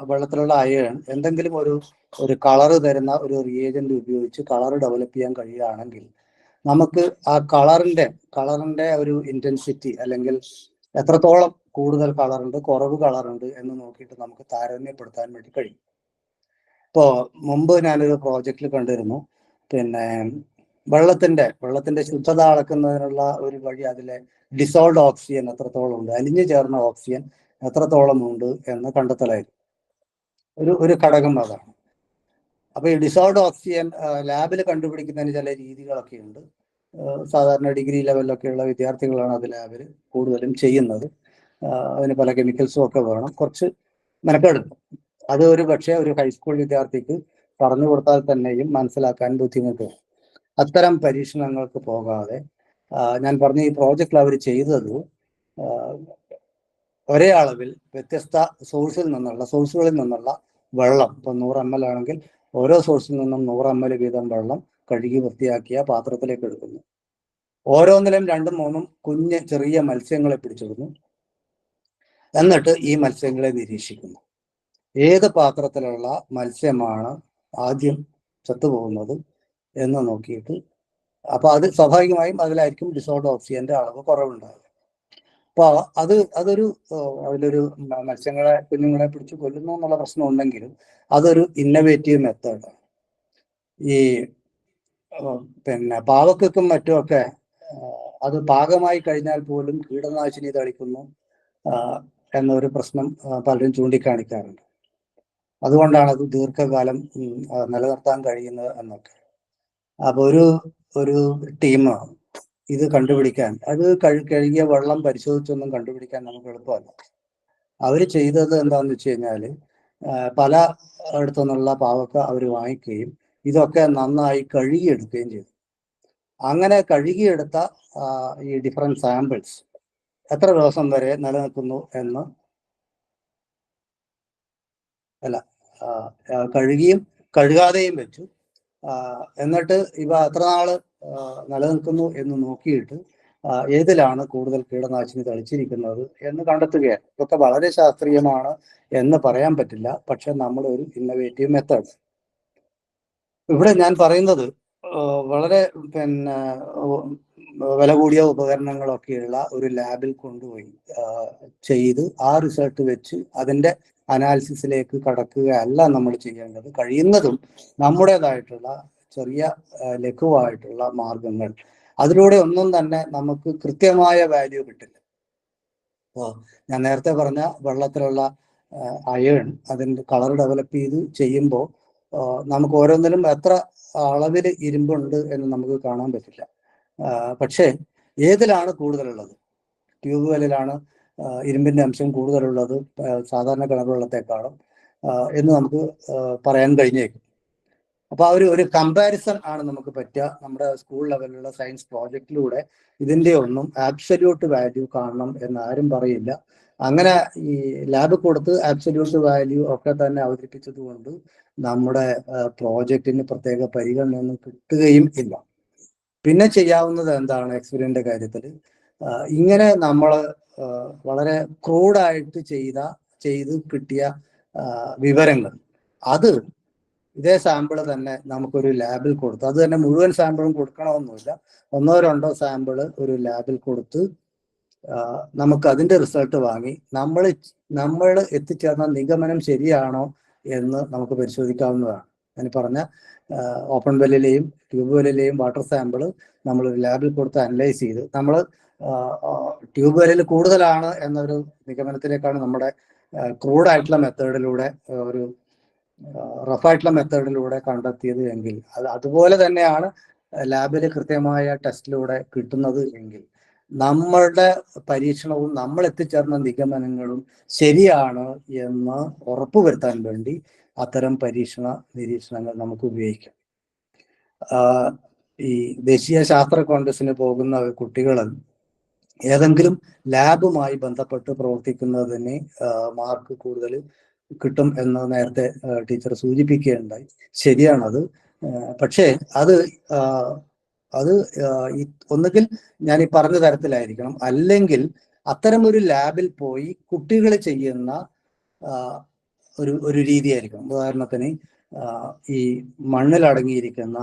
വെള്ളത്തിലുള്ള അയൺ എന്തെങ്കിലും ഒരു കളറ് തരുന്ന ഒരു റിയേജന്റ് ഉപയോഗിച്ച് കളർ ഡെവലപ്പ് ചെയ്യാൻ കഴിയുകയാണെങ്കിൽ നമുക്ക് ആ കളറിന്റെ ഒരു ഇന്റൻസിറ്റി, അല്ലെങ്കിൽ എത്രത്തോളം കൂടുതൽ കളറുണ്ട് കുറവ് കളറുണ്ട് എന്ന് നോക്കിയിട്ട് നമുക്ക് താരതമ്യപ്പെടുത്താൻ വേണ്ടി കഴിയും. ഇപ്പോ മുമ്പ് ഞാനൊരു പ്രോജക്റ്റിൽ കണ്ടിരുന്നു, പിന്നെ വെള്ളത്തിന്റെ ശുദ്ധത അളക്കുന്നതിനുള്ള ഒരു വഴി അതിലെ ഡിസോൾഡ് ഓക്സിജൻ എത്രത്തോളം ഉണ്ട്, അലിഞ്ഞു ചേർന്ന ഓക്സിജൻ എത്രത്തോളം ഉണ്ട് എന്ന് കണ്ടെത്തലായിരുന്നു. ഒരു ഘടകം അതാണ്. അപ്പൊ ഈ ഡിസോൾഡ് ഓക്സിജൻ ലാബിൽ കണ്ടുപിടിക്കുന്നതിന് ചില രീതികളൊക്കെ ഉണ്ട്. സാധാരണ ഡിഗ്രി ലെവലിലൊക്കെയുള്ള വിദ്യാർത്ഥികളാണ് അത് ലാബിൽ കൂടുതലും ചെയ്യുന്നത്. അതിന് പല കെമിക്കൽസും ഒക്കെ വേണം, കുറച്ച് മെനക്കെടുക്കും. അത് ഒരു പക്ഷേ ഒരു ഹൈസ്കൂൾ വിദ്യാർത്ഥിക്ക് പറഞ്ഞു കൊടുത്താൽ തന്നെയും മനസ്സിലാക്കാൻ ബുദ്ധിമുട്ട്. അത്തരം പരീക്ഷണങ്ങൾക്ക് പോകാതെ ഞാൻ പറഞ്ഞ ഈ പ്രോജക്റ്റിൽ അവർ ചെയ്തത് ഒരേ അളവിൽ വ്യത്യസ്ത സോഴ്സുകളിൽ നിന്നുള്ള വെള്ളം, ഇപ്പൊ 100 ml ആണെങ്കിൽ ഓരോ സോഴ്സിൽ നിന്നും 100 ml വീതം വെള്ളം കഴുകി വൃത്തിയാക്കിയ പാത്രത്തിലേക്ക് എടുക്കുന്നു. ഓരോന്നിലും 2ഉം 3ഉം കുഞ്ഞ് ചെറിയ മത്സ്യങ്ങളെ പിടിച്ചിടുന്നു. എന്നിട്ട് ഈ മത്സ്യങ്ങളെ നിരീക്ഷിക്കുന്നു. ഏത് പാത്രത്തിലുള്ള മത്സ്യമാണ് ആദ്യം ചത്തുപോകുന്നത് എന്ന് നോക്കിയിട്ട്, അപ്പൊ അത് സ്വാഭാവികമായും അതിലായിരിക്കും ഡിസോൾഡ് ഓക്സിജന്റെ അളവ് കുറവുണ്ടാകുക. അപ്പൊ അതിലൊരു കുഞ്ഞുങ്ങളെ പിടിച്ച് കൊല്ലുന്നു എന്നുള്ള പ്രശ്നം ഉണ്ടെങ്കിലും അതൊരു ഇന്നവേറ്റീവ് മെത്തേഡാണ്. ഈ പിന്നെ പാവക്കും മറ്റുമൊക്കെ അത് പാകമായി കഴിഞ്ഞാൽ പോലും കീടനാശിനി തളിക്കുന്നു എന്നൊരു പ്രശ്നം പലരും ചൂണ്ടിക്കാണിക്കാറുണ്ട്. അതുകൊണ്ടാണ് അത് ദീർഘകാലം നിലനിർത്താൻ കഴിയുന്നത് എന്നൊക്കെ. അപ്പൊ ഒരു ടീം ഇത് കണ്ടുപിടിക്കാൻ, അത് കഴുകിയ വെള്ളം പരിശോധിച്ചൊന്നും കണ്ടുപിടിക്കാൻ നമുക്ക് എളുപ്പമല്ല. അവർ ചെയ്തത് എന്താണെന്ന് വെച്ച് കഴിഞ്ഞാൽ പല ഇടത്തു നിന്നുള്ള പാവക്ക അവർ വാങ്ങിക്കുകയും ഇതൊക്കെ നന്നായി കഴുകിയെടുക്കുകയും ചെയ്തു. അങ്ങനെ കഴുകിയെടുത്ത ഈ ഡിഫറെന്റ് സാമ്പിൾസ് എത്ര ദിവസം വരെ നിലനിൽക്കുന്നു എന്ന് കഴുകിയും കഴുകാതെയും വെച്ചു. എന്നിട്ട് ഇവ എത്ര നാള് നിലനിൽക്കുന്നു എന്ന് നോക്കിയിട്ട് ഏതിലാണ് കൂടുതൽ കീടനാശിനി തളിച്ചിരിക്കുന്നത് എന്ന് കണ്ടെത്തുകയാണ്. ഇതൊക്കെ വളരെ ശാസ്ത്രീയമാണ് എന്ന് പറയാൻ പറ്റില്ല, പക്ഷെ നമ്മുടെ ഒരു ഇന്നവേറ്റീവ് മെത്തേഡ്. ഇവിടെ ഞാൻ പറയുന്നത് വളരെ പിന്നെ വില കൂടിയ ഉപകരണങ്ങളൊക്കെയുള്ള ഒരു ലാബിൽ കൊണ്ടുപോയി ചെയ്ത് ആ റിസൾട്ട് വെച്ച് അതിൻ്റെ അനാലിസിസിലേക്ക് കടക്കുകയല്ല നമ്മൾ ചെയ്യേണ്ടത്. കഴിയുന്നതും നമ്മുടേതായിട്ടുള്ള ചെറിയ ലഘുവായിട്ടുള്ള മാർഗങ്ങൾ, അതിലൂടെ ഒന്നും തന്നെ നമുക്ക് കൃത്യമായ വാല്യൂ കിട്ടില്ല. അപ്പോൾ ഞാൻ നേരത്തെ പറഞ്ഞ വെള്ളത്തിലുള്ള അയൺ അതിൻ്റെ കളർ ഡെവലപ്പ് ചെയ്ത് ചെയ്യുമ്പോൾ നമുക്ക് ഓരോന്നിലും എത്ര അളവിൽ ഇരുമ്പുണ്ട് എന്ന് നമുക്ക് കാണാൻ പറ്റില്ല. പക്ഷേ ഏതിലാണ് കൂടുതലുള്ളത്, ട്യൂബ് വെല്ലിലാണ് ഇരുമ്പിന്റെ അംശം കൂടുതലുള്ളത് സാധാരണ കിണർ വെള്ളത്തെക്കാളും എന്ന് നമുക്ക് പറയാൻ കഴിഞ്ഞേക്കും. അപ്പൊ ഒരു കമ്പാരിസൺ ആണ് നമുക്ക് പറ്റുക. നമ്മുടെ സ്കൂൾ ലെവലിലുള്ള സയൻസ് പ്രോജക്റ്റിലൂടെ ഇതിന്റെ ഒന്നും ആബ്സല്യൂട്ട് വാല്യൂ കാണണം എന്ന് ആരും പറയില്ല. അങ്ങനെ ഈ ലാബ് കൊടുത്ത് ആബ്സല്യൂട്ട് വാല്യൂ ഒക്കെ തന്നെ അവതരിപ്പിച്ചത് കൊണ്ട് നമ്മുടെ പ്രോജക്റ്റിന് പ്രത്യേക പരിഗണന കിട്ടുകയും ഇല്ല. പിന്നെ ചെയ്യാവുന്നത് എന്താണ് എക്സ്പെരിമെന്റിന്റെ കാര്യത്തിൽ, ഇങ്ങനെ നമ്മൾ വളരെ ക്രൂഡായിട്ട് ചെയ്ത് കിട്ടിയ വിവരങ്ങൾ അത് ഇതേ സാമ്പിൾ തന്നെ നമുക്കൊരു ലാബിൽ കൊടുത്ത്, അത് തന്നെ മുഴുവൻ സാമ്പിളും കൊടുക്കണമെന്നില്ല, 1-2 സാമ്പിൾ ഒരു ലാബിൽ കൊടുത്ത് നമുക്ക് അതിന്റെ റിസൾട്ട് വാങ്ങി നമ്മൾ എത്തിച്ചേർന്ന നിഗമനം ശരിയാണോ എന്ന് നമുക്ക് പരിശോധിക്കാവുന്നതാണ്. ഞാൻ പറഞ്ഞ ഓപ്പൺ വെല്ലിലെയും ട്യൂബ് വെല്ലിലെയും വാട്ടർ സാമ്പിൾ നമ്മൾ ഒരു ലാബിൽ കൊടുത്ത് അനലൈസ് ചെയ്ത് നമ്മൾ ട്യൂബ് വെല്ലിൽ കൂടുതലാണ് എന്നൊരു നിഗമനത്തിലേക്കാണ് നമ്മുടെ ക്രൂഡായിട്ടുള്ള മെത്തേഡിലൂടെ ഒരു റഫായിട്ടുള്ള മെത്തേഡിലൂടെ കണ്ടെത്തിയത് എങ്കിൽ അതുപോലെ തന്നെയാണ് ലാബിൽ കൃത്യമായ ടെസ്റ്റിലൂടെ കിട്ടുന്നത് എങ്കിൽ നമ്മളുടെ പരീക്ഷണവും നമ്മൾ എത്തിച്ചേർന്ന നിഗമനങ്ങളും ശരിയാണ് എന്ന് ഉറപ്പുവരുത്താൻ വേണ്ടി അത്തരം നിരീക്ഷണങ്ങൾ നമുക്ക് ഉപയോഗിക്കാം. ഈ ദേശീയ ശാസ്ത്ര കോൺഗ്രസിന് പോകുന്ന കുട്ടികൾ ഏതെങ്കിലും ലാബുമായി ബന്ധപ്പെട്ട് പ്രവർത്തിക്കുന്നതിന് മാർക്ക് കൂടുതൽ കിട്ടും എന്ന് നേരത്തെ ടീച്ചർ സൂചിപ്പിക്കുകയുണ്ടായി. ശരിയാണത്. പക്ഷേ അത് ഒന്നുകിൽ ഞാൻ ഈ പറഞ്ഞ തരത്തിലായിരിക്കണം, അല്ലെങ്കിൽ അത്തരം ഒരു ലാബിൽ പോയി കുട്ടികൾ ചെയ്യുന്ന ഒരു രീതിയായിരിക്കണം. ഉദാഹരണത്തിന് ഈ മണ്ണിൽ അടങ്ങിയിരിക്കുന്ന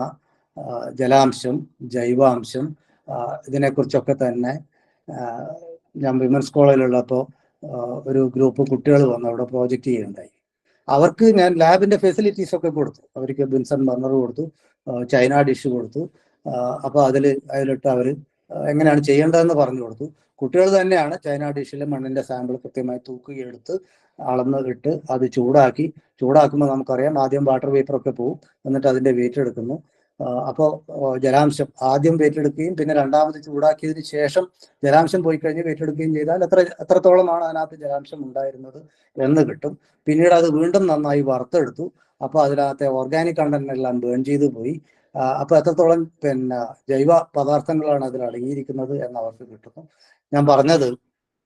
ജലാംശം, ജൈവാംശം, ഇതിനെക്കുറിച്ചൊക്കെ തന്നെ ഞാൻ വിമൻസ് കോളേജിലുള്ളപ്പോൾ ഒരു ഗ്രൂപ്പ് കുട്ടികൾ വന്ന് അവിടെ പ്രോജക്റ്റ് ചെയ്യുന്നുണ്ടായി. അവർക്ക് ഞാൻ ലാബിന്റെ ഫെസിലിറ്റീസ് ഒക്കെ കൊടുത്തു. അവർക്ക് ബിൻസൺ ബർണർ കൊടുത്തു, ചൈന ഡിഷ് കൊടുത്തു. അപ്പോൾ അതിലിട്ട് അവർ എങ്ങനെയാണ് ചെയ്യേണ്ടതെന്ന് പറഞ്ഞു കൊടുത്തു. കുട്ടികൾ തന്നെയാണ് ചൈന ഡിഷിലെ മണ്ണിന്റെ സാമ്പിൾ കൃത്യമായി തൂക്കുകയെടുത്ത് അളന്ന് ഇട്ട് അത് ചൂടാക്കുമ്പോൾ നമുക്കറിയാം ആദ്യം വാട്ടർ വേപ്പറൊക്കെ പോകും, എന്നിട്ട് അതിന്റെ വെയിറ്റ് എടുക്കുന്നു. അപ്പോൾ ജലാംശം ആദ്യം വെയിറ്റെടുക്കുകയും പിന്നെ രണ്ടാമത് ചൂടാക്കിയതിന് ശേഷം ജലാംശം പോയി കഴിഞ്ഞ് വെയിറ്റെടുക്കുകയും ചെയ്താൽ എത്രത്തോളമാണ് അതിനകത്ത് ജലാംശം ഉണ്ടായിരുന്നത് എന്ന് കിട്ടും. പിന്നീട് അത് വീണ്ടും നന്നായി വറുത്തെടുത്തു. അപ്പോൾ അതിനകത്തെ ഓർഗാനിക് കണ്ടന്റ് എല്ലാം ബേൺ ചെയ്ത് പോയി. അപ്പോൾ എത്രത്തോളം ജൈവ പദാർത്ഥങ്ങളാണ് അതിൽ അടങ്ങിയിരിക്കുന്നത് എന്ന് അവർക്ക് കിട്ടുന്നു. ഞാൻ പറഞ്ഞത്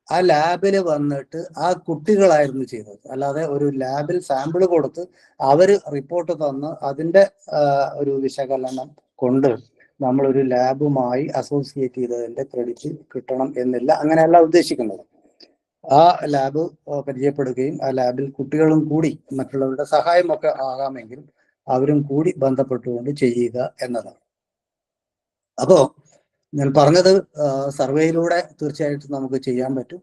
ആ ലാബിൽ വന്നിട്ട് ആ കുട്ടികളായിരുന്നു ചെയ്തത്, അല്ലാതെ ഒരു ലാബിൽ സാമ്പിൾ കൊടുത്ത് അവര് റിപ്പോർട്ട് തന്ന് അതിന്റെ ഒരു വിശകലനം കൊണ്ട് നമ്മളൊരു ലാബുമായി അസോസിയേറ്റ് ചെയ്തതിന്റെ ക്രെഡിറ്റ് കിട്ടണം എന്നില്ല. അങ്ങനെയല്ല ഉദ്ദേശിക്കുന്നത്. ആ ലാബ് പരിചയപ്പെടുകയും ആ ലാബിൽ കുട്ടികളും കൂടി മറ്റുള്ളവരുടെ സഹായമൊക്കെ ആകാമെങ്കിലും അവരും കൂടി ബന്ധപ്പെട്ടുകൊണ്ട് ചെയ്യുക എന്നതാണ്. അപ്പോ ഞാൻ പറഞ്ഞത് സർവേയിലൂടെ തീർച്ചയായിട്ടും നമുക്ക് ചെയ്യാൻ പറ്റും,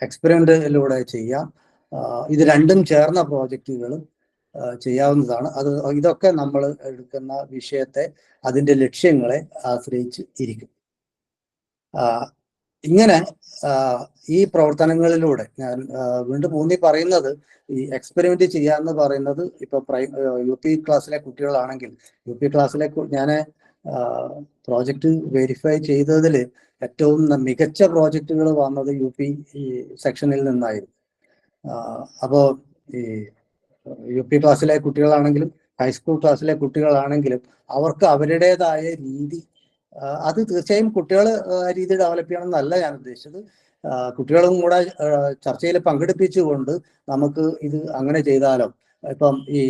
എക്സ്പെരിമെന്റിലൂടെ ചെയ്യാം. ഇത് രണ്ടും ചേർന്ന പ്രോജക്റ്റുകളും ചെയ്യാവുന്നതാണ്. ഇതൊക്കെ നമ്മൾ എടുക്കുന്ന വിഷയത്തെ, അതിൻ്റെ ലക്ഷ്യങ്ങളെ ആശ്രയിച്ച് ഇരിക്കും. ഇങ്ങനെ ഈ പ്രവർത്തനങ്ങളിലൂടെ ഞാൻ വീണ്ടും ഊന്നി പറയുന്നത്, ഈ എക്സ്പെരിമെന്റ് ചെയ്യാന്ന് പറയുന്നത് ഇപ്പൊ UP ക്ലാസ്സിലെ കുട്ടികളാണെങ്കിൽ, UP ക്ലാസ്സിലെ ഞാൻ പ്രോജക്റ്റ് വെരിഫൈ ചെയ്തതിൽ ഏറ്റവും മികച്ച പ്രോജക്റ്റുകൾ വന്നത് UP സെക്ഷനിൽ നിന്നായിരുന്നു. അപ്പോൾ ഈ UP ക്ലാസ്സിലെ കുട്ടികളാണെങ്കിലും ഹൈസ്കൂൾ ക്ലാസ്സിലെ കുട്ടികളാണെങ്കിലും അവർക്ക് അവരുടേതായ രീതി, അത് തീർച്ചയായും കുട്ടികൾ രീതി ഡെവലപ്പ് ചെയ്യണം എന്നല്ല ഞാൻ ഉദ്ദേശിച്ചത്. കുട്ടികളും കൂടെ ചർച്ചയിൽ പങ്കെടുപ്പിച്ചുകൊണ്ട് നമുക്ക് ഇത് അങ്ങനെ ചെയ്താലോ, ഇപ്പം ഈ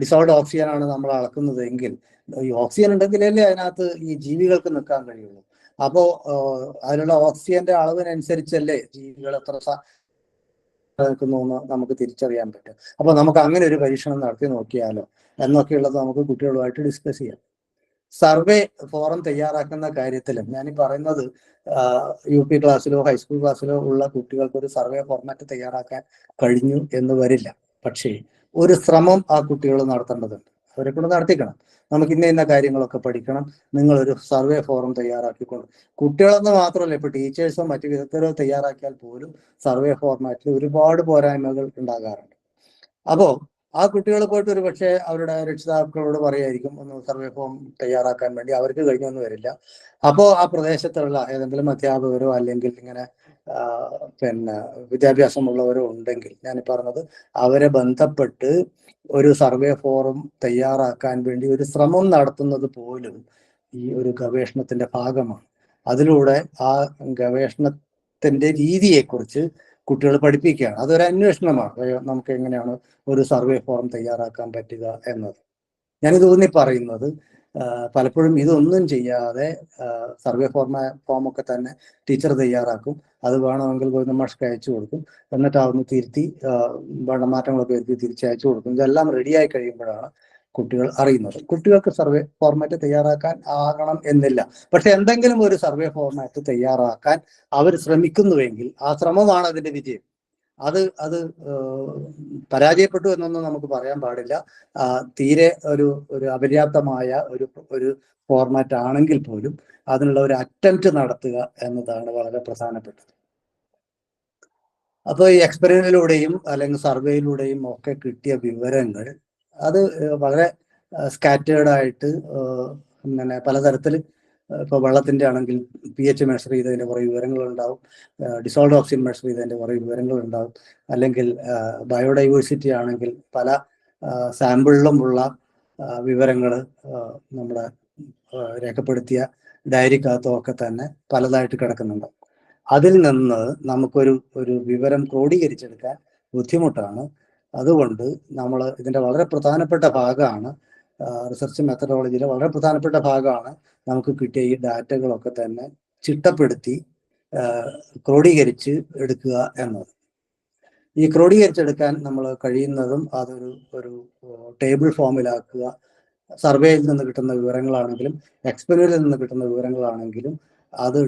ഡിസോൾഡ് ഓക്സിജൻ ആണ് നമ്മൾ അളക്കുന്നത് എങ്കിൽ ഈ ഓക്സിജൻ ഉണ്ടെങ്കിലല്ലേ അതിനകത്ത് ഈ ജീവികൾക്ക് നിൽക്കാൻ കഴിയുള്ളൂ. അപ്പോൾ അതിലുള്ള ഓക്സിജന്റെ അളവിനനുസരിച്ചല്ലേ ജീവികൾ എത്ര നിൽക്കുന്നു എന്ന് നമുക്ക് തിരിച്ചറിയാൻ പറ്റും. അപ്പൊ നമുക്ക് അങ്ങനെ ഒരു പരീക്ഷണം നടത്തി നോക്കിയാലോ എന്നൊക്കെയുള്ളത് നമുക്ക് കുട്ടികളുമായിട്ട് ഡിസ്കസ് ചെയ്യാം. സർവേ ഫോറം തയ്യാറാക്കുന്ന കാര്യത്തിലും ഞാൻ പറയുന്നത്, UP ക്ലാസ്സിലോ ഹൈസ്കൂൾ ക്ലാസ്സിലോ ഉള്ള കുട്ടികൾക്ക് ഒരു സർവേ ഫോർമാറ്റ് തയ്യാറാക്കാൻ കഴിഞ്ഞു എന്ന് വരില്ല. പക്ഷേ ഒരു ശ്രമം ആ കുട്ടികൾ നടത്തേണ്ടതുണ്ട്. അവരെ കൊണ്ട് നടത്തിക്കണം. നമുക്ക് ഇന്ന കാര്യങ്ങളൊക്കെ പഠിക്കണം, നിങ്ങളൊരു സർവേ ഫോറം തയ്യാറാക്കിക്കൊണ്ട്. കുട്ടികളെന്ന് മാത്രമല്ല, ഇപ്പൊ ടീച്ചേഴ്സോ മറ്റു വിധത്തിലോ തയ്യാറാക്കിയാൽ പോലും സർവേ ഫോർമാറ്റിൽ ഒരുപാട് പോരായ്മകൾ ഉണ്ടാകാറുണ്ട്. അപ്പോ ആ കുട്ടികൾ പോയിട്ട് ഒരു പക്ഷേ അവരുടെ രക്ഷിതാക്കളോട് പറയായിരിക്കും ഒന്ന് സർവേ ഫോം തയ്യാറാക്കാൻ വേണ്ടി. അവർക്ക് കഴിഞ്ഞൊന്നും വരില്ല. അപ്പോൾ ആ പ്രദേശത്തുള്ള ഏതെങ്കിലും അധ്യാപകരോ അല്ലെങ്കിൽ ഇങ്ങനെ വിദ്യാഭ്യാസമുള്ളവരോ ഉണ്ടെങ്കിൽ, ഞാൻ പറഞ്ഞത്, അവരെ ബന്ധപ്പെട്ട് ഒരു സർവേ ഫോറം തയ്യാറാക്കാൻ വേണ്ടി ഒരു ശ്രമം നടത്തുന്നത് പോലും ഈ ഒരു ഗവേഷണത്തിന്റെ ഭാഗമാണ്. അതിലൂടെ ആ ഗവേഷണത്തിന്റെ രീതിയെക്കുറിച്ച് കുട്ടികൾ പഠിപ്പിക്കുകയാണ്. അതൊരു അന്വേഷണമാണ്. നമുക്ക് എങ്ങനെയാണ് ഒരു സർവേ ഫോം തയ്യാറാക്കാൻ പറ്റുക എന്നത്. ഞാനിത് ഊന്നി പറയുന്നത്, പലപ്പോഴും ഇതൊന്നും ചെയ്യാതെ സർവേ ഫോമൊക്കെ തന്നെ ടീച്ചർ തയ്യാറാക്കും. അത് വേണമെങ്കിൽ ഗോവിന്ദമാഷ്ക്ക് അയച്ചു കൊടുക്കും. എന്നിട്ട് അതൊന്ന് തിരുത്തി മാറ്റങ്ങളൊക്കെ വരുത്തി തിരിച്ചയച്ചു കൊടുക്കും. ഇതെല്ലാം റെഡിയായി കഴിയുമ്പോഴാണ് കുട്ടികൾ അറിയുന്നത്. കുട്ടികൾക്ക് സർവേ ഫോർമാറ്റ് തയ്യാറാക്കാൻ ആകണം എന്നില്ല. പക്ഷെ എന്തെങ്കിലും ഒരു സർവേ ഫോർമാറ്റ് തയ്യാറാക്കാൻ അവർ ശ്രമിക്കുന്നുവെങ്കിൽ ആ ശ്രമമാണ് അതിന്റെ വിജയം. അത് പരാജയപ്പെട്ടു എന്നൊന്നും നമുക്ക് പറയാൻ പാടില്ല. തീരെ ഒരു അപര്യാപ്തമായ ഒരു ഫോർമാറ്റ് ആണെങ്കിൽ പോലും അതിനുള്ള ഒരു അറ്റംപ്റ്റ് നടത്തുക എന്നതാണ് വളരെ പ്രധാനപ്പെട്ടത്. അപ്പോൾ ഈ എക്സ്പെരിമെന്റിലൂടെയും അല്ലെങ്കിൽ സർവേയിലൂടെയും ഒക്കെ കിട്ടിയ വിവരങ്ങൾ അത് വളരെ സ്കാറ്റേർഡ് ആയിട്ട് ഇങ്ങനെ പലതരത്തിൽ, ഇപ്പോൾ വെള്ളത്തിന്റെ ആണെങ്കിൽ pH മെഷർ ചെയ്തതിന്റെ കുറേ വിവരങ്ങളുണ്ടാവും, ഡിസോൾഡ് ഓക്സിജൻ മെഷർ ചെയ്തതിന്റെ കുറേ വിവരങ്ങളുണ്ടാവും, അല്ലെങ്കിൽ ബയോഡൈവേഴ്സിറ്റി ആണെങ്കിൽ പല സാമ്പിളിലുമുള്ള വിവരങ്ങൾ നമ്മുടെ രേഖപ്പെടുത്തിയ ഡയറിക്കകത്തും ഒക്കെ തന്നെ പലതായിട്ട് കിടക്കുന്നുണ്ട്. അതിൽ നിന്ന് ഒരു വിവരം ക്രോഡീകരിച്ചെടുക്കാൻ ബുദ്ധിമുട്ടാണ്. അതുകൊണ്ട് നമ്മൾ ഇതിൻ്റെ വളരെ പ്രധാനപ്പെട്ട ഭാഗമാണ്, റിസർച്ച് മെത്തഡോളജിയിലെ വളരെ പ്രധാനപ്പെട്ട ഭാഗമാണ് നമുക്ക് കിട്ടിയ ഈ ഡാറ്റകളൊക്കെ തന്നെ ചിട്ടപ്പെടുത്തി ക്രോഡീകരിച്ച് എടുക്കുക എന്നത്. ഈ ക്രോഡീകരിച്ചെടുക്കാൻ നമ്മൾ കഴിയുന്നതും ഒരു ടേബിൾ ഫോമിലാക്കുക. സർവേയിൽ നിന്ന് കിട്ടുന്ന വിവരങ്ങളാണെങ്കിലും എക്സ്പെരിമെന്റിൽ നിന്ന് കിട്ടുന്ന വിവരങ്ങളാണെങ്കിലും അത്